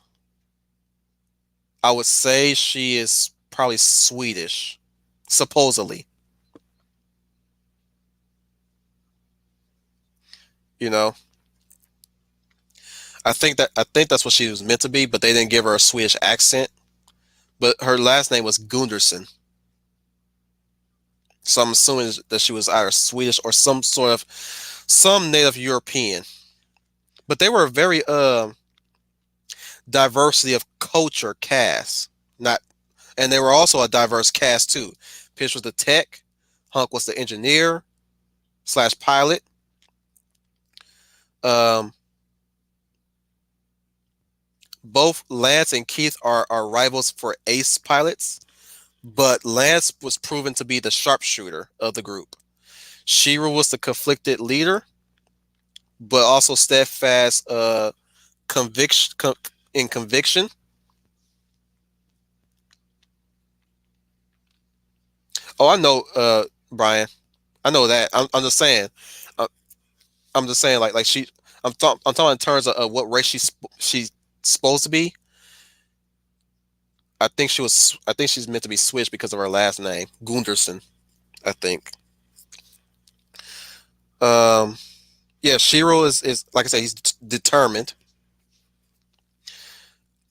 I would say she is probably Swedish, supposedly. You know, I think that's what she was meant to be, but they didn't give her a Swedish accent. but her last name was Gunderson. So I'm assuming that she was either Swedish or some native European. But they were a very diversity of culture cast. Not and they were also a diverse cast too. Pitch was the tech, Hunk was the engineer slash pilot. Um, both Lance and Keith are rivals for ace pilots, but Lance was proven to be the sharpshooter of the group. Shira was the conflicted leader, but also steadfast conviction in conviction. Oh, I know, Brian. I know that. I'm just saying. Uh, I'm just saying, like she. I'm talking in terms of what race she's supposed to be. I think she was. I think she's meant to be switched because of her last name, Gunderson. I think. Um. Yeah, Shiro is like I said, he's determined.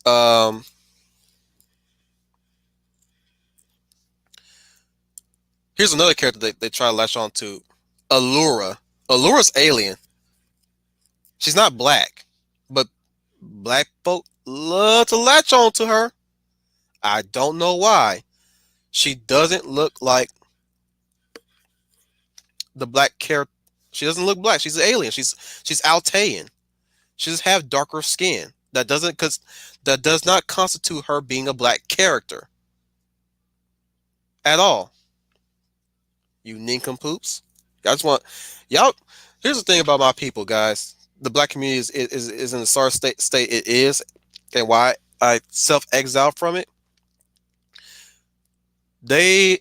Um. Here's another character they try to latch on to. Allura. Allura's alien. She's not black, but black folk love to latch on to her. I don't know why. She doesn't look like the black character. She doesn't look black. She's an alien. She's Altean. She just have darker skin. That does not constitute her being a black character at all. You nincompoops. I just want y'all. Here's the thing about my people, guys. The black community is in the sorry state it is, and why I self exile from it. They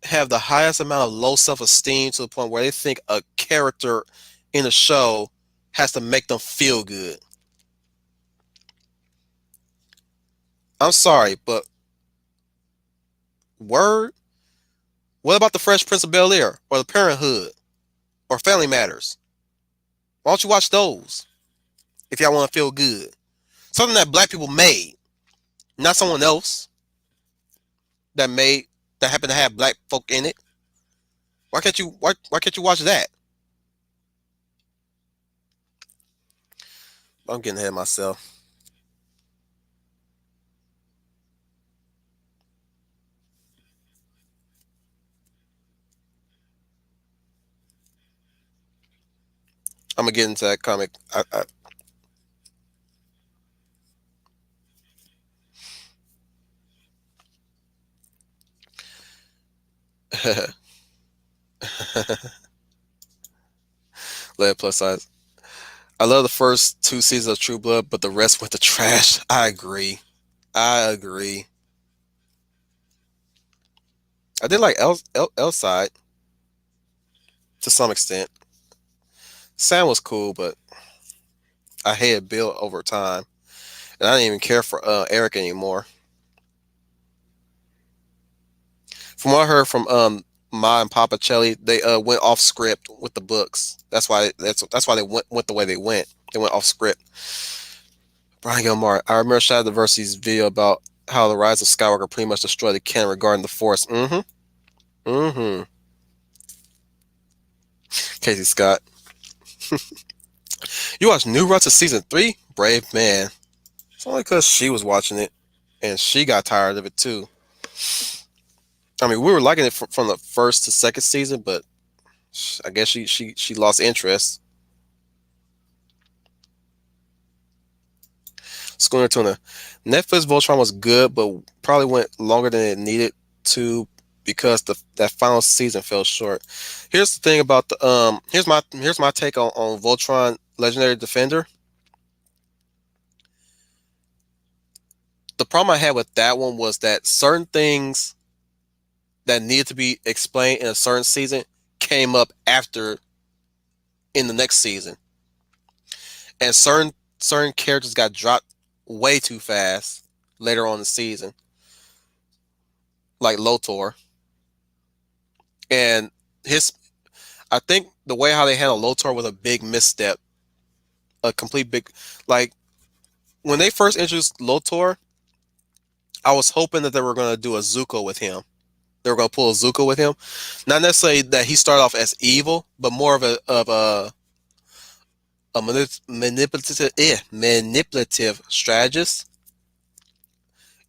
have the highest amount of low self esteem to the point where they think a character in a show has to make them feel good. I'm sorry, but word. What about the Fresh Prince of Bel Air or the Parenthood or Family Matters? Why don't you watch those if y'all want to feel good? Something that black people made, not someone else that made that happened to have black folk in it. Why can't you watch that? I'm getting ahead of myself. I'm gonna get into that comic. Lead plus size. I love the first two seasons of True Blood, but the rest went to trash. I agree. I agree. I did like L side to some extent. Sam was cool, but I hated Bill over time, and I didn't even care for Eric anymore. From what I heard from Ma and Papa Celli, they went off script with the books. That's why they went the way they went. They went off script. Brian Gilmore, I remember Shadow Diversity's video about how the Rise of Skywalker pretty much destroyed the canon regarding the Force. Mm-hmm. Mm-hmm. Casey Scott. You watched New Ruts of season 3? Brave man. It's only because she was watching it, and she got tired of it too. I mean, we were liking it from the first to second season, but I guess she lost interest. Schooner Tuna. Netflix Voltron was good, but probably went longer than it needed to because that final season fell short. Here's the thing about the here's my take on Voltron Legendary Defender. The problem I had with that one was that certain things that needed to be explained in a certain season came up after in the next season. And certain characters got dropped way too fast later on in the season, like Lotor. And his, I think the way how they handled Lotor was a big misstep, a complete big, like when they first introduced Lotor, I was hoping that they were going to do a Zuko with him. They were going to pull a Zuko with him, not necessarily that he started off as evil, but more of a manipulative strategist,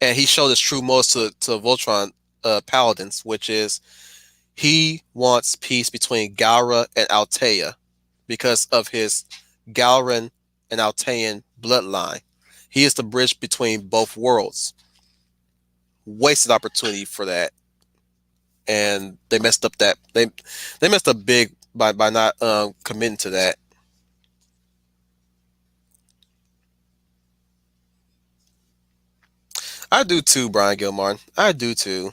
and he showed his true motives to Voltron paladins, which is he wants peace between Galra and Altea because of his Galran and Altean bloodline. He is the bridge between both worlds. Wasted opportunity for that, and they messed up that they messed up big by not committing to that. I do too, Brian Gilmore. I do too.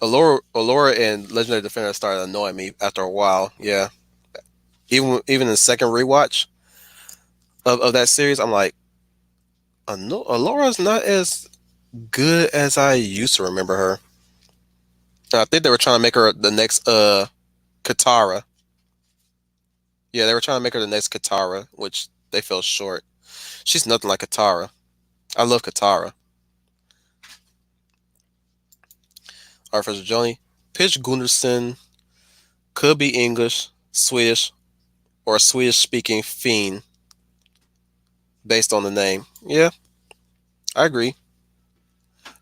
Allura and Legendary Defender started annoying me after a while. Yeah, even in the second rewatch of that series, I'm like, Alora's not as good as I used to remember her. And I think they were trying to make her the next Katara. Yeah, they were trying to make her the next Katara, which they fell short. She's nothing like Katara. I love Katara. Arthur Joni. Pitch Gunderson could be English, Swedish, or a Swedish speaking fiend based on the name. Yeah, I agree.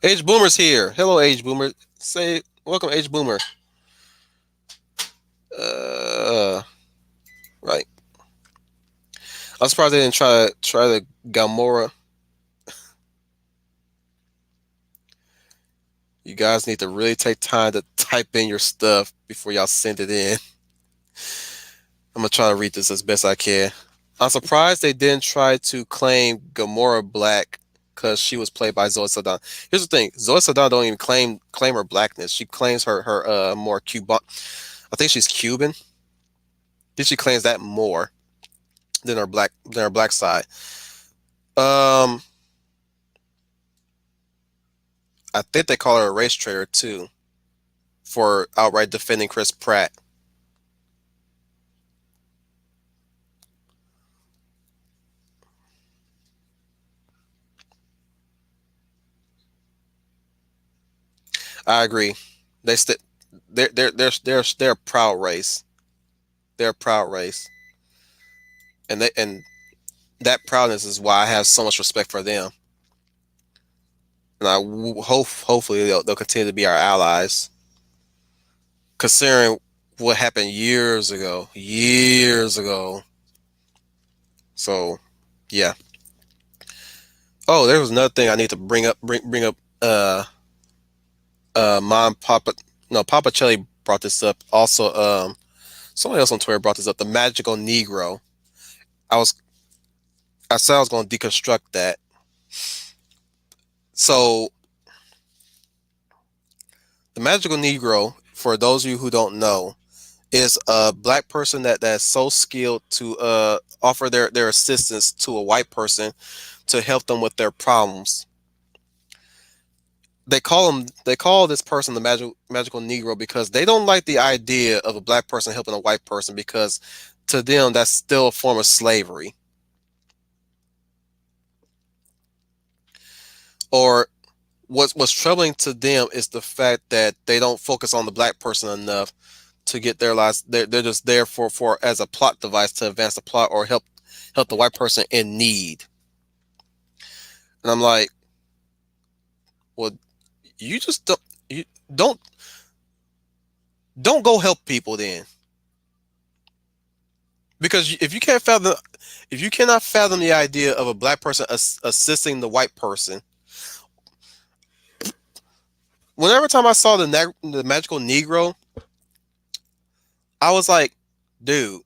Age Boomer's here. Hello, Age Boomer. Say welcome, Age Boomer. Uh, right. I'm surprised they didn't try the Gamora. You guys need to really take time to type in your stuff before y'all send it in. I'm gonna try to read this as best I can. I'm surprised they didn't try to claim Gamora black because she was played by Zoe Saldana. Here's the thing: Zoe Saldana don't even claim her blackness. She claims her more Cuban. I think she's Cuban. I think she claims that more than her black side. Um, I think they call her a race traitor too for outright defending Chris Pratt. I agree. They st- they're a proud race. They're a proud race, and that proudness is why I have so much respect for them. And hopefully they'll continue to be our allies, considering what happened years ago. Years ago. So, yeah. Oh, there was another thing I need to bring up. Mom, Papa, no, Papa Chelly brought this up. Also, somebody else on Twitter brought this up. The magical Negro. I was, I said I was going to deconstruct that. So, the magical Negro, for those of you who don't know, is a black person that's so skilled to offer their assistance to a white person to help them with their problems. They call this person the magical Negro because they don't like the idea of a black person helping a white person because to them that's still a form of slavery. Or what's troubling to them is the fact that they don't focus on the black person enough to get their lives. They're just there for as a plot device to advance the plot or help the white person in need. And I'm like, well, you just don't don't go help people then, because if you cannot fathom the idea of a black person assisting the white person. Whenever time I saw the magical Negro, I was like, dude,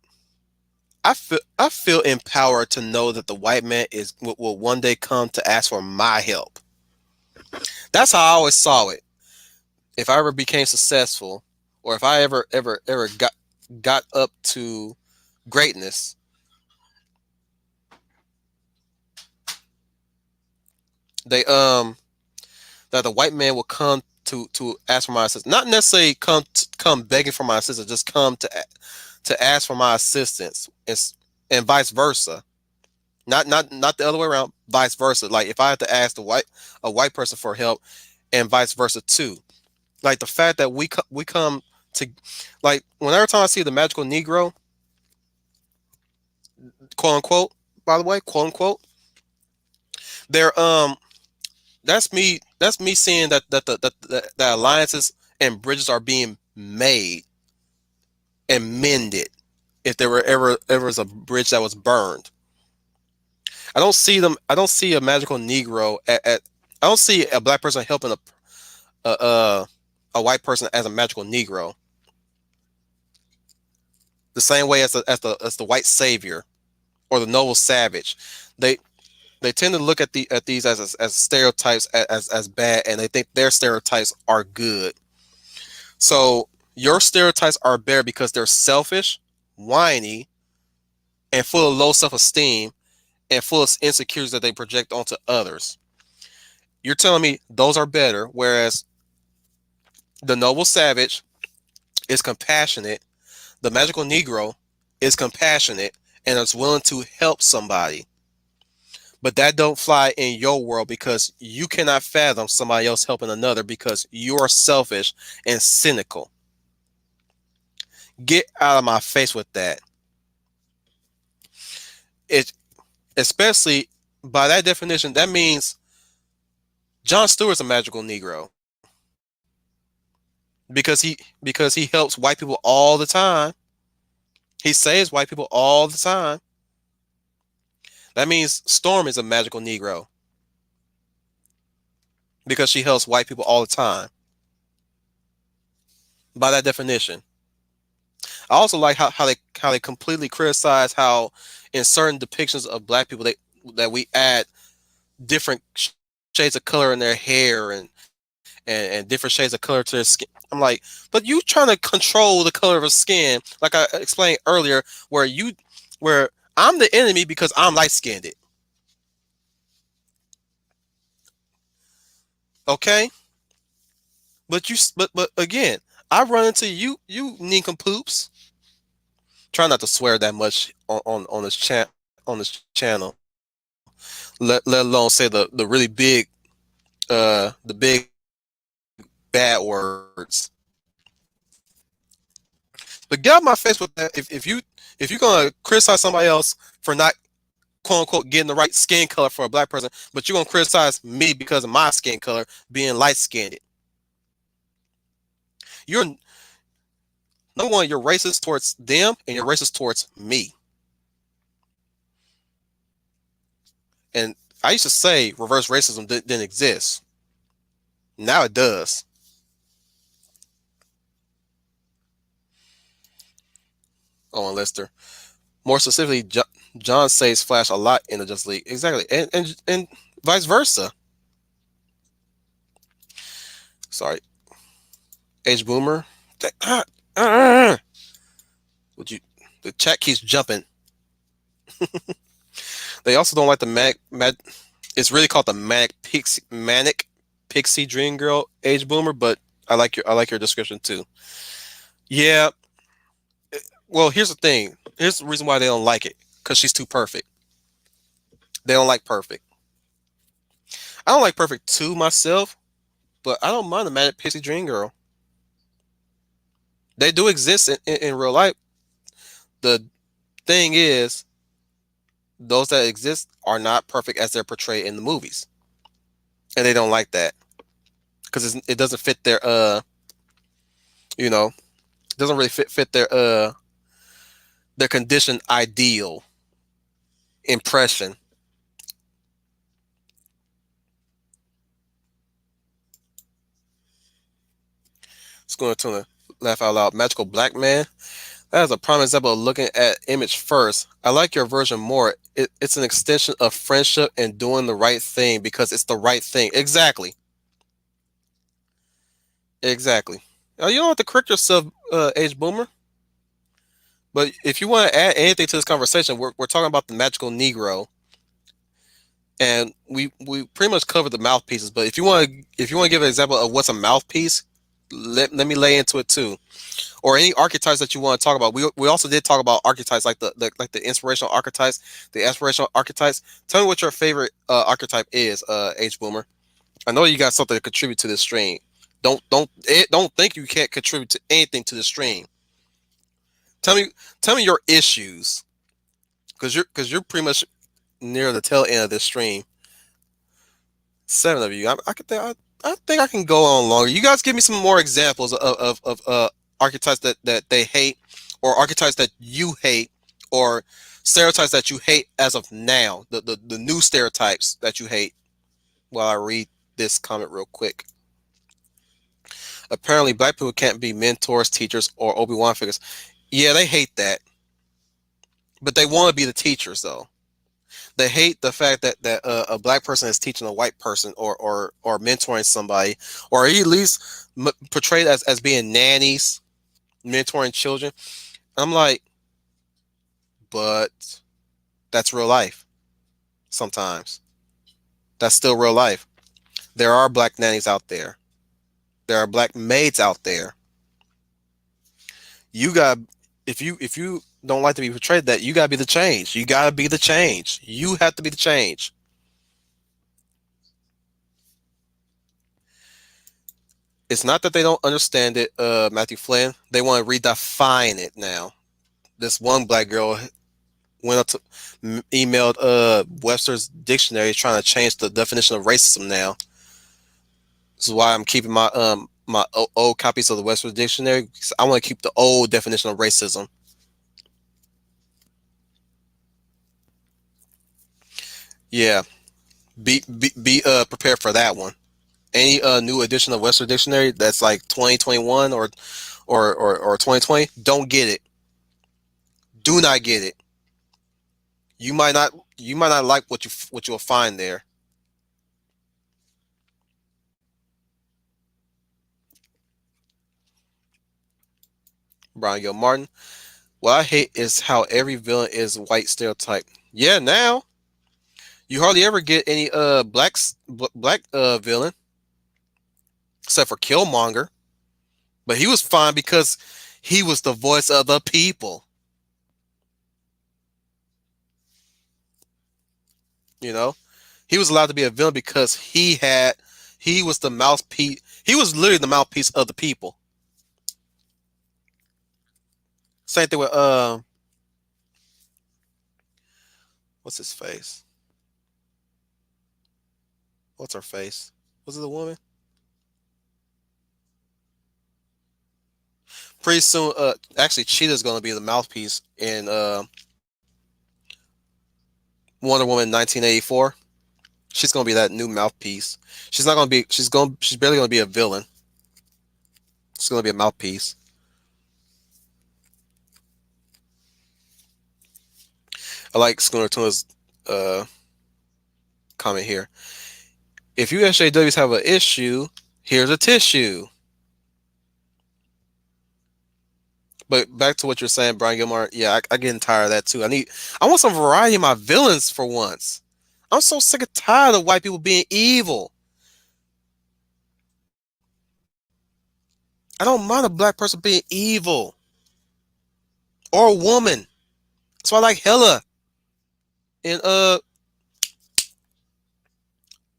I feel empowered to know that the white man will one day come to ask for my help. That's how I always saw it. If I ever became successful, or if I ever got up to greatness, they that the white man will come to ask for my assistance. Not necessarily come begging for my assistance, just come to ask for my assistance, and vice versa. Not the other way around. Vice versa. Like if I had to ask a white person for help, and vice versa too. Like the fact that we come to, like whenever time I see the magical Negro, quote unquote, by the way, quote unquote, they're that's me seeing that alliances and bridges are being made and mended. If there were ever was a bridge that was burned, I don't see a magical Negro at I don't see a black person helping a a white person as a magical Negro the same way as the white savior or the noble savage. They they tend to look at these as stereotypes as bad, and they think their stereotypes are good. So your stereotypes are better because they're selfish, whiny, and full of low self esteem and full of insecurities that they project onto others. You're telling me those are better, whereas the noble savage is compassionate, the magical Negro is compassionate and is willing to help somebody. But that don't fly in your world because you cannot fathom somebody else helping another because you are selfish and cynical. Get out of my face with that. It especially by that definition, that means John Stewart's a magical Negro because he helps white people all the time. He saves white people all the time. That means Storm is a magical Negro because she helps white people all the time. By that definition, I also like how they completely criticize how in certain depictions of black people that we add different shades of color in their hair and different shades of color to their skin. I'm like, but you trying to control the color of a skin, like I explained earlier, where I'm the enemy because I'm light skinned. Okay, but again, I run into you nincompoops. Try not to swear that much on on this channel. Let alone say the really big the big bad words. But get out my face with that. If you're gonna criticize somebody else for not quote unquote getting the right skin color for a black person, but you're gonna criticize me because of my skin color being light skinned. You're number one, you're racist towards them and you're racist towards me. And I used to say reverse racism didn't exist. Now it does. Oh, and Lester. More specifically, John saves Flash a lot in the Justice League. Exactly. And vice versa. Sorry. Age Boomer. Would you the chat keeps jumping. They also don't like the it's really called the manic pixie dream girl Age Boomer, but I like your description too. Yeah. Well, here's the thing. Here's the reason why they don't like it. Because she's too perfect. They don't like perfect. I don't like perfect too myself, but I don't mind the Manic Pixie Dream Girl. They do exist in real life. The thing is, those that exist are not perfect as they're portrayed in the movies, and they don't like that because it doesn't fit their you know, it doesn't really fit their conditioned ideal impression. It's going to laugh out loud. Magical Black Man. That is a prime example of looking at image first. I like your version more. It's an extension of friendship and doing the right thing because it's the right thing. Exactly. Exactly. You don't have to correct yourself, Age Boomer. But if you want to add anything to this conversation, we're talking about the magical Negro, and we pretty much covered the mouthpieces. But if you want to give an example of what's a mouthpiece, let me lay into it too. Or any archetypes that you want to talk about. We also did talk about archetypes like the inspirational archetypes, the aspirational archetypes. Tell me what your favorite archetype is, H Boomer. I know you got something to contribute to this stream. Don't think you can't contribute to anything to the stream. Tell me tell me your issues, because you're pretty much near the tail end of this stream. Seven of you. I think I can go on longer. You guys give me some more examples of archetypes that they hate, or archetypes that you hate, or stereotypes that you hate as of now. The new stereotypes that you hate. While I read this comment real quick. Apparently, black people can't be mentors, teachers, or Obi-Wan figures. Yeah, they hate that, but they want to be the teachers though. They hate the fact that a black person is teaching a white person, or mentoring somebody, or at least portrayed as being nannies, mentoring children. I'm like, but that's real life. Sometimes that's still real life. There are black nannies out there. There are black maids out there. You got if you don't like to be portrayed that, you gotta be the change. You gotta be the change. You have to be the change. It's not that they don't understand it, Matthew Flynn. They want to redefine it now. This one black girl went up to emailed Webster's dictionary trying to change the definition of racism now. This is why I'm keeping my old copies of the Webster's dictionary, because I want to keep the old definition of racism. Yeah, be prepared for that one. Any new edition of Webster Dictionary that's like 2021 or 2020, don't get it. Do not get it. You might not like what you'll find there. Brian Gil Martin. What I hate is how every villain is white stereotype. Yeah, now you hardly ever get any black villain except for Killmonger, but he was fine because he was the voice of the people. You know, he was allowed to be a villain because he was the mouthpiece. He was literally the mouthpiece of the people. Same thing with what's his face? What's her face? Was it a woman? Pretty soon, actually, Cheetah's going to be the mouthpiece in Wonder Woman 1984. She's going to be that new mouthpiece. She's not going to be. She's barely going to be a villain. She's going to be a mouthpiece. I like Schooner Tuna's comment here. If you SJWs have an issue, here's a tissue. But back to what you're saying, Brian Gilmore. Yeah, I getting tired of that too. I want some variety in my villains for once. I'm so sick and tired of white people being evil. I don't mind a black person being evil, or a woman. That's why I like Hela in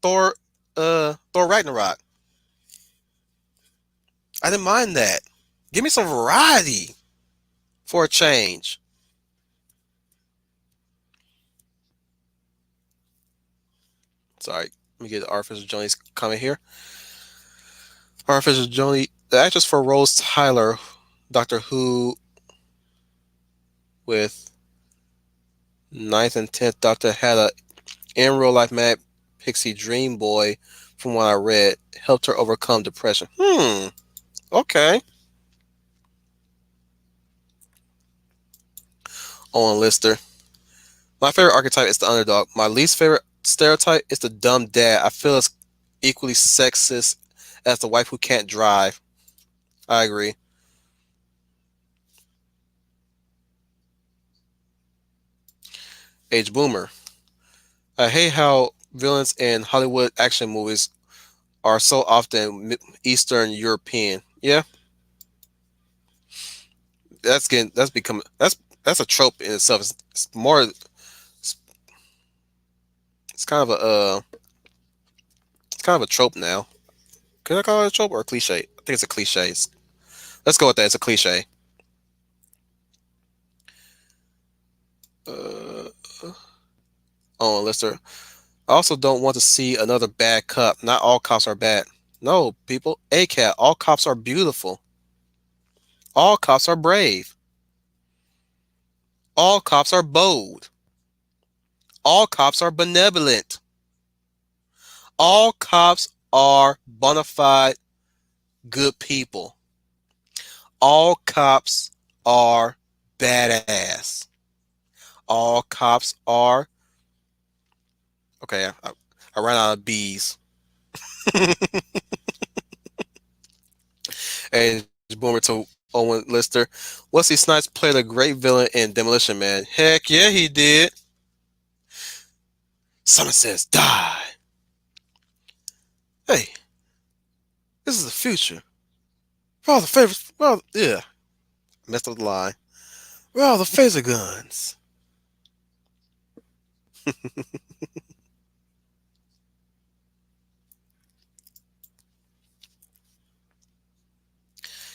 Thor Thor Ragnarok. I didn't mind that. Give me some variety for a change. Sorry, let me get Artificial Johnny's comment here. Artificial Johnny, the actress for Rose Tyler, Doctor Who, with ninth and 10th Doctor, had a in real life mad pixie dream boy. From what I read, helped her overcome depression. Okay. Owen Lister. My favorite archetype is the underdog. My least favorite stereotype is the dumb dad. I feel it's equally sexist as the wife who can't drive. I agree. Age Boomer. I hate how villains in Hollywood action movies are so often Eastern European. Yeah, that's become that's a trope in itself. It's more it's, it's kind of a it's kind of a trope now. Can I call it a trope or a cliche? I think it's a cliche. Let's go with that. It's a cliche. Uh, oh, Lister. I also don't want to see another bad cop. Not all cops are bad. No, people. A cat. All cops are beautiful. All cops are brave. All cops are bold. All cops are benevolent. All cops are bona fide good people. All cops are badass. All cops are okay. I ran out of bees. And Boomer to Owen Lister. Wesley Snipes played a great villain in Demolition Man. Heck yeah, he did. Someone says die. Hey, this is the future. We're all the favorites. Well, yeah, messed up the line. We're all the phaser guns.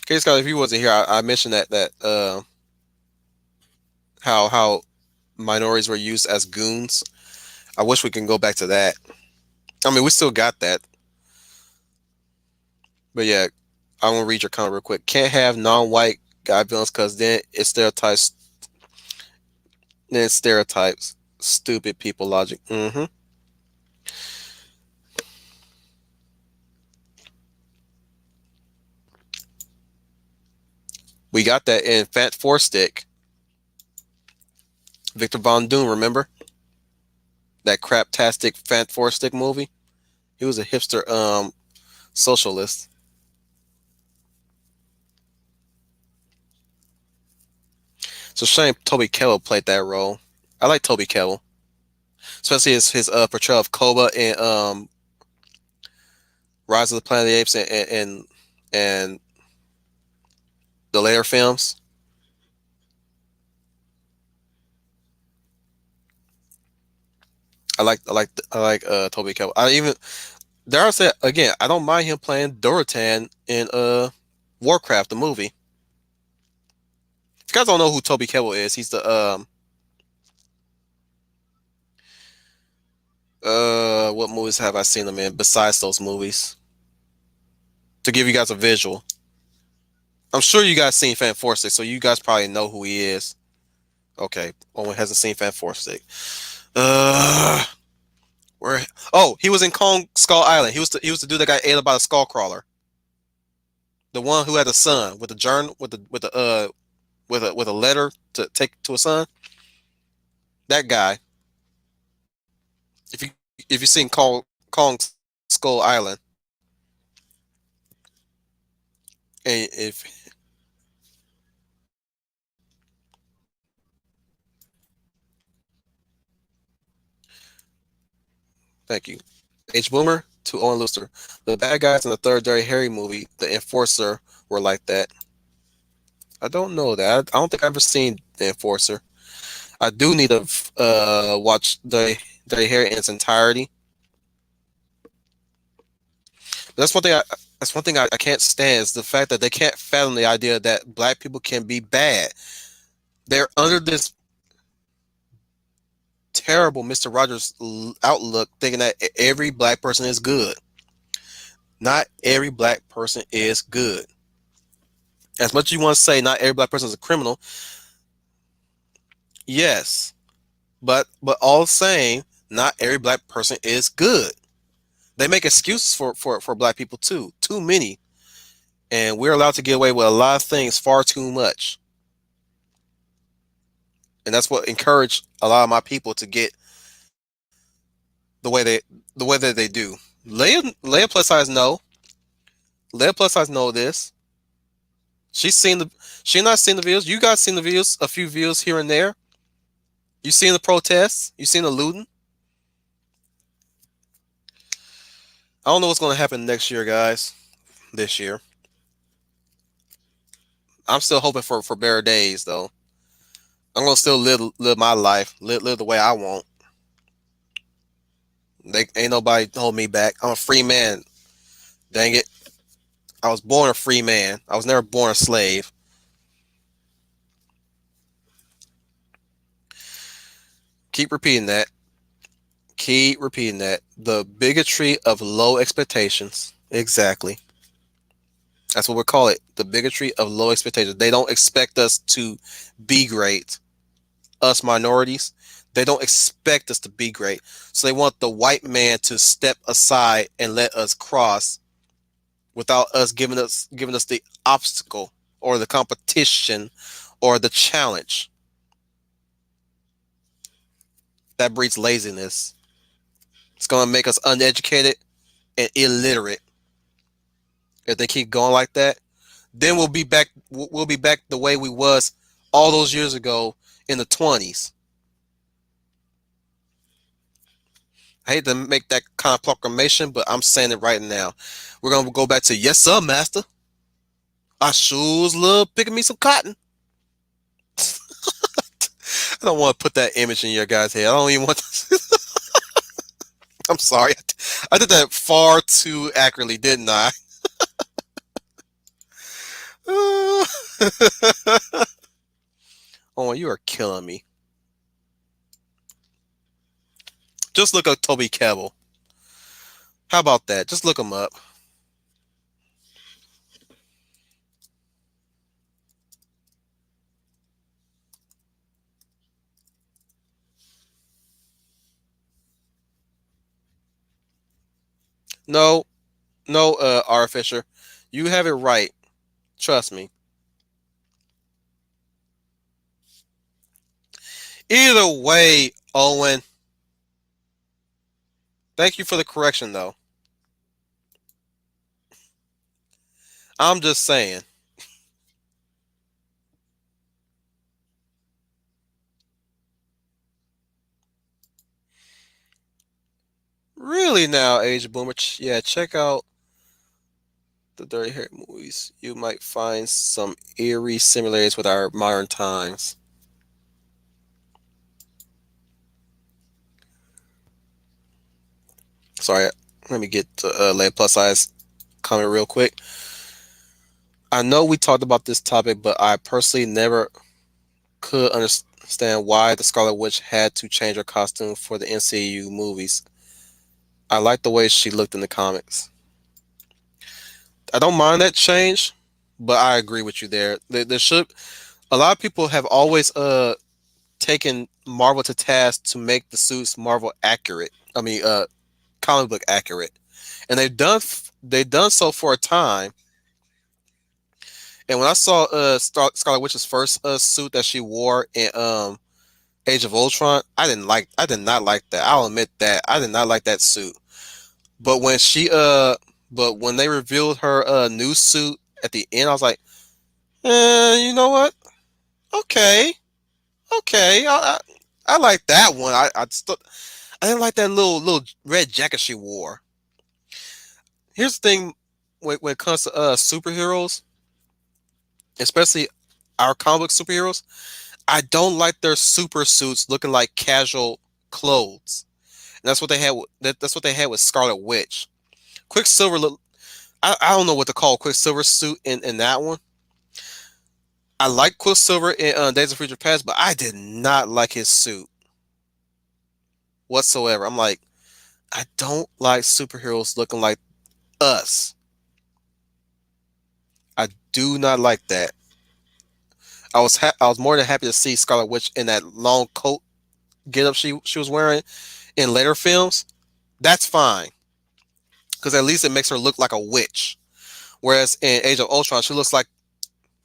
Okay, Scott, if you wasn't here, I mentioned that how minorities were used as goons. I wish we can go back to that. I mean, we still got that, but yeah, I want to read your comment real quick. Can't have non-white guy villains because then it stereotypes. Stupid people logic. We got that in Fat Four Stick. Victor Von Doom, remember that craptastic Fat Four Stick movie? He was a hipster socialist. It's a shame Toby Kebbell played that role. I like Toby Kebbell, especially his portrayal of Koba in Rise of the Planet of the Apes and the later films. I like Toby Kebbell. I even dare I say again, I don't mind him playing Dorotan in Warcraft the movie. If you guys don't know who Toby Kebbell is, he's the what movies have I seen him in besides those movies? To give you guys a visual. I'm sure you guys seen Fan Four Stick, so you guys probably know who he is. Okay, Owen hasn't seen Fan Four Stick. Uh, where? Oh, he was in Kong Skull Island. He was the dude that got ate by a skull crawler. The one who had a son with a journal with a letter to take to a son. That guy. If you if you seen Kong Skull Island, and if thank you, H Boomer to Owen Luster. The bad guys in the Third Dirty Harry movie, the Enforcer, were like that. I don't know that. I don't think I've ever seen the Enforcer. I do need to watch the Dirty Harry in its entirety. That's one thing. I can't stand is the fact that they can't fathom the idea that black people can be bad. They're under this terrible Mister Rogers outlook, thinking that every black person is good. Not every black person is good. As much as you want to say not every black person is a criminal, yes, but all the same, not every black person is good. They make excuses for black people too many, and we're allowed to get away with a lot of things far too much. And that's what encouraged a lot of my people to get the way they the way that they do. Leia plus size know. Leia plus size know this. She's seen the she not seen the videos. You guys seen the videos, a few videos here and there. You seen the protests. You seen the looting. I don't know what's going to happen next year, guys. This year, I'm still hoping for better days though. I'm gonna still live my life, live the way I want. They ain't nobody hold me back. I'm a free man. Dang it. I was born a free man. I was never born a slave. Keep repeating that. Keep repeating that. The bigotry of low expectations. Exactly. That's what we call it. The bigotry of low expectations. They don't expect us to be great. Us minorities, they don't expect us to be great. So they want the white man to step aside and let us cross without us giving us the obstacle or the competition or the challenge. That breeds laziness. It's gonna make us uneducated and illiterate. If they keep going like that, then we'll be back. We'll be back the way we was all those years ago in the 20s. I hate to make that kind of proclamation, but I'm saying it right now. We're gonna go back to yes, sir, master. I sure love picking me some cotton. I don't want to put that image in your guys' head. I don't even want. I'm sorry. I did that far too accurately, didn't I? Oh, you are killing me. Just look up Toby Kebbell. How about that? Just look him up. No, no, R. Fisher. You have it right. Trust me. Either way, Owen, thank you for the correction, though. I'm just saying. Really now, Age Boomer. Yeah, check out the Dirty Harry movies. You might find some eerie similarities with our modern times. Sorry, let me get to Lay Plus Size comment real quick. I know we talked about this topic, but I personally never could understand why the Scarlet Witch had to change her costume for the NCU movies. I like the way she looked in the comics. I don't mind that change, but I agree with you there. There should a lot of people have always taken Marvel to task to make the suits Marvel accurate. I mean, comic book accurate, and they've done so for a time. And when I saw Scarlet Witch's first suit that she wore in Age of Ultron, I did not like that. I'll admit that I did not like that suit. But when but when they revealed her new suit at the end, I was like, you know what? Okay, okay, I like that one. I didn't like that little red jacket she wore. Here's the thing, when it comes to superheroes, especially our comic book superheroes, I don't like their super suits looking like casual clothes. And that's what they had. That's what they had with Scarlet Witch. Quicksilver look. I don't know what to call Quicksilver suit in that one. I like Quicksilver in Days of Future Past, but I did not like his suit whatsoever. I'm like, I don't like superheroes looking like us. I do not like that. I was more than happy to see Scarlet Witch in that long coat get up she was wearing in later films. That's fine because at least it makes her look like a witch. Whereas in Age of Ultron, she looks like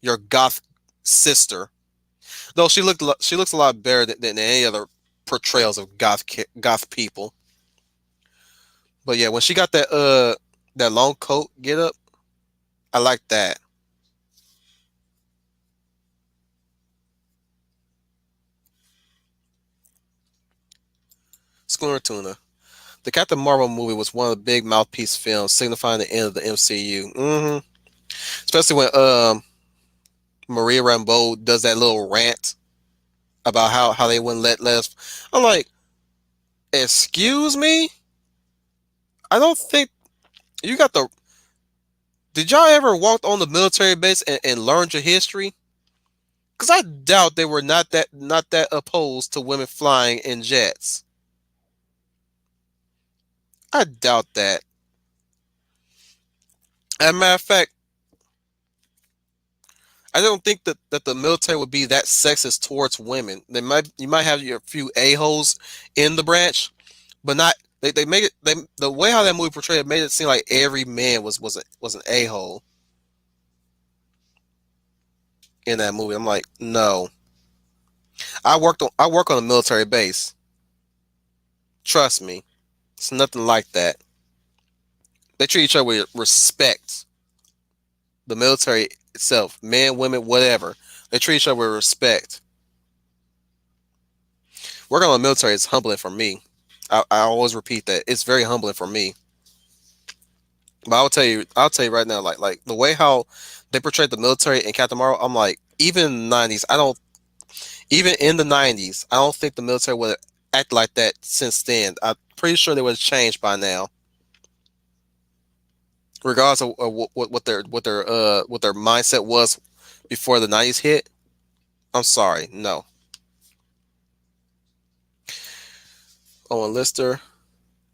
your goth sister. Though she looks a lot better than any other portrayals of goth people. But yeah, when she got that long coat get up, I like that. Schooner Tuna. The Captain Marvel movie was one of the big mouthpiece films signifying the end of the MCU. Especially Maria Rambeau does that little rant about how they wouldn't let us. I'm like, excuse me. I don't think you got the. Did y'all ever walk on the military base and learned your history? Because I doubt they were not that opposed to women flying in jets. I doubt that. As a matter of fact, I don't think that the military would be that sexist towards women. You might have your few a holes in the branch, but not they made it the way how that movie portrayed it made it seem like every man was an a hole in that movie. I'm like, no. I work on a military base. Trust me, it's nothing like that. They treat each other with respect. The military itself, men, women, whatever, they treat each other with respect. Working on the military is humbling for me. I always repeat that it's very humbling for me. But I'll tell you right now, like the way how they portrayed the military in Captain Marvel, I'm like, even in the '90s, even in the '90s, I don't think the military would have acted like that since then. I'm pretty sure they would have changed by now, regardless of what their mindset was before the '90s hit. I'm sorry, no. Owen Lister,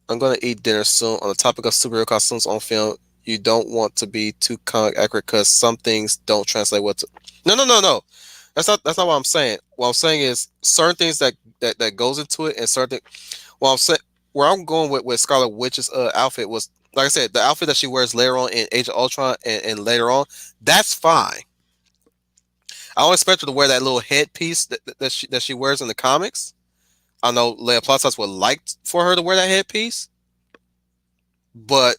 I'm gonna eat dinner soon. On the topic of superhero costumes on film, you don't want to be too comic accurate because some things don't translate what to. No, no, no, no. That's not what I'm saying. What I'm saying is certain things that goes into it, and certain. Well, I'm saying where I'm going with Scarlet Witch's outfit was, like I said, the outfit that she wears later on in Age of Ultron and later on. That's fine. I don't expect her to wear that little headpiece that she wears in the comics. I know Leia Plazas would like for her to wear that headpiece, but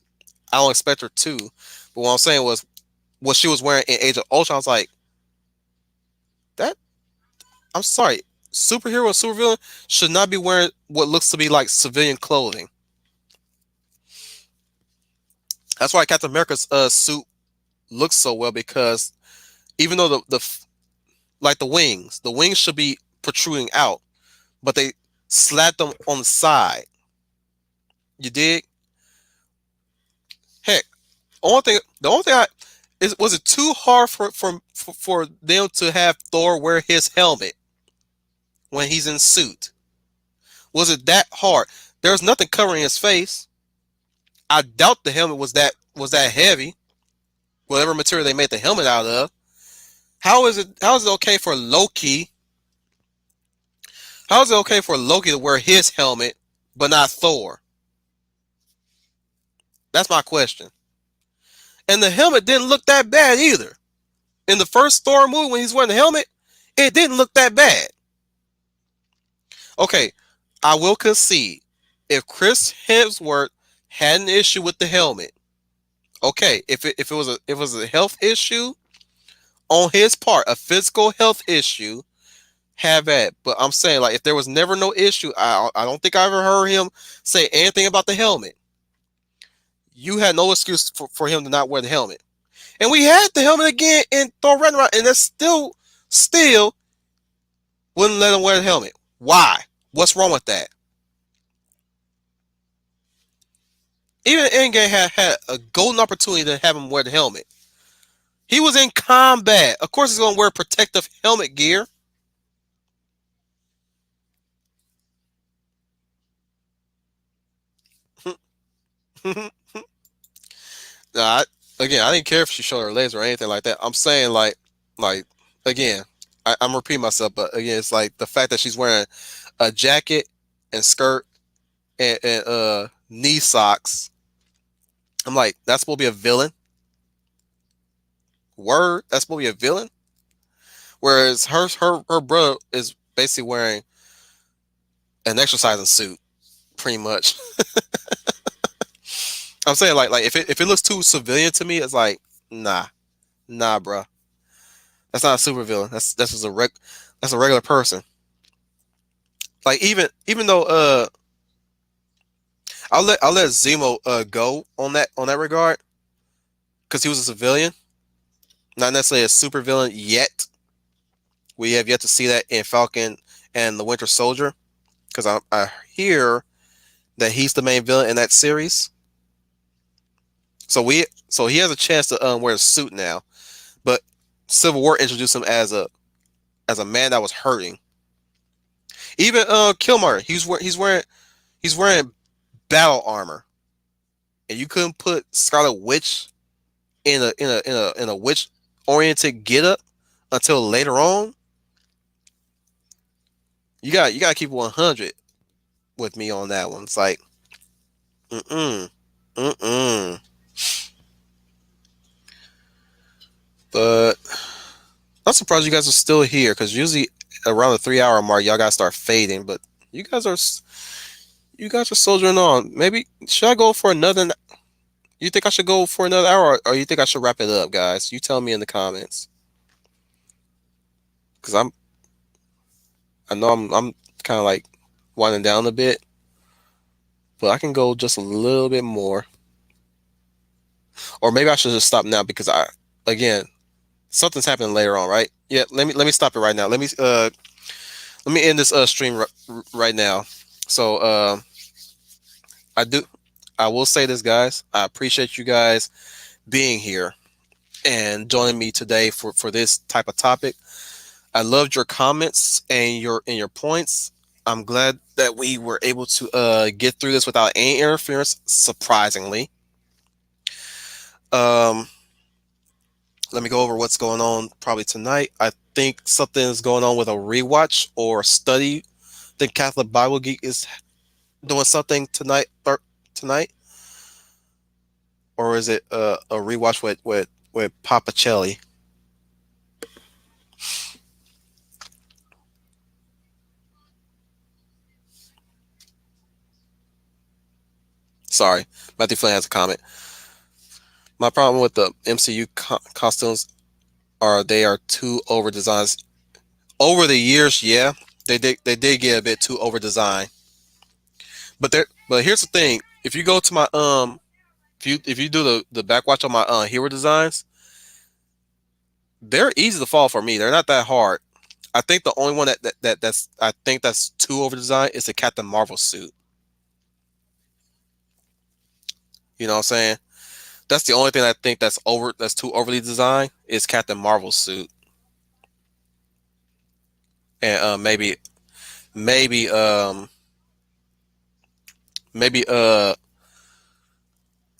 I don't expect her to. But what I'm saying was what she was wearing in Age of Ultron. I was like, that. I'm sorry, superhero and supervillain should not be wearing what looks to be like civilian clothing. That's why Captain America's suit looks so well because even though like the wings should be protruding out, but they slapped them on the side. You dig? Heck, the only thing I is was it too hard for them to have Thor wear his helmet when he's in suit? Was it that hard? There's nothing covering his face. I doubt the helmet was that heavy. Whatever material they made the helmet out of. How is it okay for Loki? How is it okay for Loki to wear his helmet but not Thor? That's my question. And the helmet didn't look that bad either. In the first Thor movie when he's wearing the helmet, it didn't look that bad. Okay, I will concede if Chris Hemsworth had an issue with the helmet, okay, if it was a health issue on his part, a physical health issue, have at. But I'm saying like if there was never no issue, I don't think I ever heard him say anything about the helmet. You had no excuse for him to not wear the helmet. And we had the helmet again in Thor Ragnarok, and that's still wouldn't let him wear the helmet. Why? What's wrong with that? Even Endgame had a golden opportunity to have him wear the helmet. He was in combat. Of course, he's going to wear protective helmet gear. Nah, again, I didn't care if she showed her legs or anything like that. I'm saying like again, I'm repeating myself, but again, it's like the fact that she's wearing a jacket and skirt and knee socks. I'm like, that's supposed to be a villain. Word, that's supposed to be a villain. Whereas her brother is basically wearing an exercising suit, pretty much. I'm saying like if it looks too civilian to me, it's like nah, bro. That's not a super villain. That's just that's a regular person. Like even though I'll let Zemo go on that regard because he was a civilian. Not necessarily a super villain yet. We have yet to see that in Falcon and the Winter Soldier, because I hear that he's the main villain in that series. So he has a chance to wear a suit now. But Civil War introduced him as a man that was hurting. Even Killmonger, he's wearing battle armor, and you couldn't put Scarlet Witch in a witch oriented get up until later on. You got to keep 100 with me on that one. It's like, mm mm. But I'm surprised you guys are still here, because usually around the 3 hour mark, y'all gotta start fading. But you guys are you guys are soldiering on. Maybe should I go for another? You think I should go for another hour, or you think I should wrap it up, guys? You tell me in the comments, because I know I'm kind of like winding down a bit, but I can go just a little bit more, or maybe I should just stop now, because again something's happening later on, right? Yeah, let me stop it right now. Let me end this stream right now. So I do I will say this, guys. I appreciate you guys being here and joining me today for this type of topic. I loved your comments and your points. I'm glad that we were able to get through this without any interference, surprisingly. Um, Let me go over what's going on probably tonight. I think something is going on with a rewatch or study. I think Catholic Bible Geek is doing something tonight, or is it a rewatch with Papacelli? Sorry, Matthew Flynn has a comment. My problem with the MCU costumes are they are too over designed. Over the years, yeah, they did get a bit too over designed. But here's the thing: if you go to my if you do the backwatch on my hero designs, they're easy to follow for me. They're not that hard. I think the only one that's I think that's too over designed is the Captain Marvel suit. You know what I'm saying? That's the only thing I think that's too overly designed is Captain Marvel's suit. And maybe maybe Iron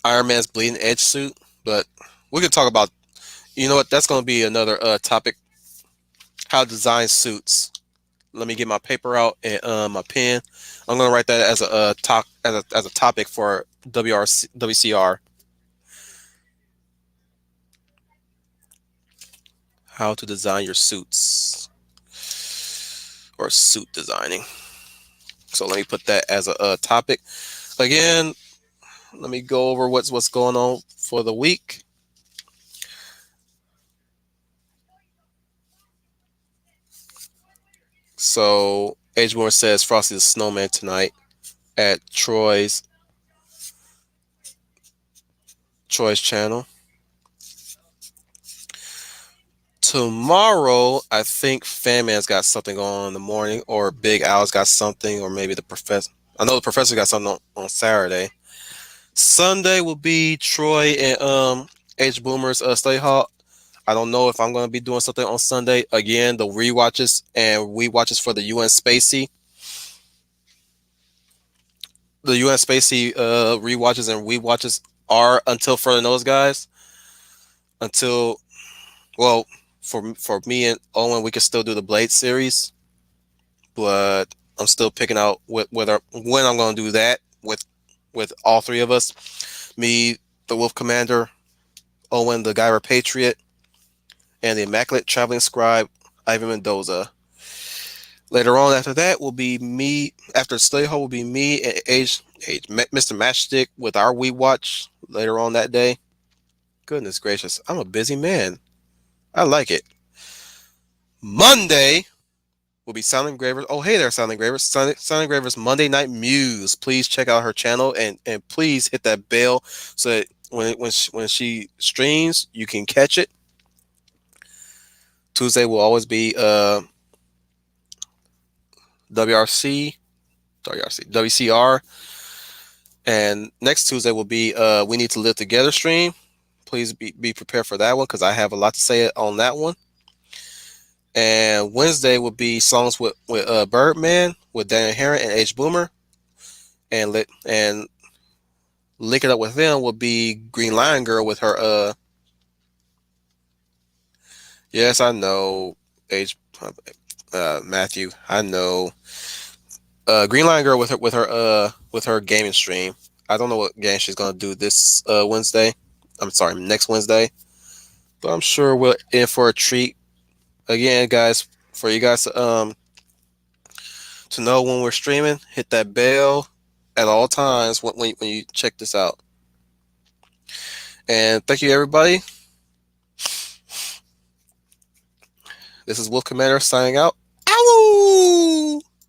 Man's bleeding edge suit. But we can talk about, you know what, that's gonna be another topic, how to design suits. Let me get my paper out and my pen. I'm gonna write that as a talk as a topic for WCR. How to design your suits, or suit designing. So let me put that as a topic. Again, let me go over what's going on for the week. So Age Moore says Frosty the Snowman tonight at Troy's channel. Tomorrow, I think Fan Man's got something on in the morning, or Big Al's got something, or maybe the professor. I know the professor got something on Saturday. Sunday will be Troy and H Boomer's study hall. I don't know if I'm going to be doing something on Sunday. Again, the rewatches and rewatches for the UN Spacey. The UN Spacey rewatches and rewatches are until further notice, guys. Until, well, for me and Owen, we can still do the Blade series, but I'm still picking out whether when I'm going to do that with all three of us. Me, the Wolf Commander, Owen, the Gyra Patriot, and the Immaculate Traveling Scribe, Ivan Mendoza. Later on, after that, will be me. After Study Hall, will be me and Mr. Matchstick with our We Watch later on that day. Goodness gracious, I'm a busy man. I like it. Monday will be Silent Engravers. Oh, hey there, Silent Engravers. Silent Engravers Monday Night Muse. Please check out her channel and please hit that bell so that when she streams, you can catch it. Tuesday will always be WRC, WCR, and next Tuesday will be We Need to Live Together stream. Please be prepared for that one because I have a lot to say on that one. And Wednesday will be songs with Birdman with Daniel Herron and H Boomer, and link it up with them will be Green Lion Girl with her yes, I know, H Matthew, I know, Green Lion Girl with her gaming stream. I don't know what game she's gonna do this Wednesday. I'm sorry, next Wednesday, but I'm sure we're in for a treat again, guys. For you guys to know when we're streaming, hit that bell at all times when you check this out. And thank you, everybody. This is Wolf Commander signing out. Ow!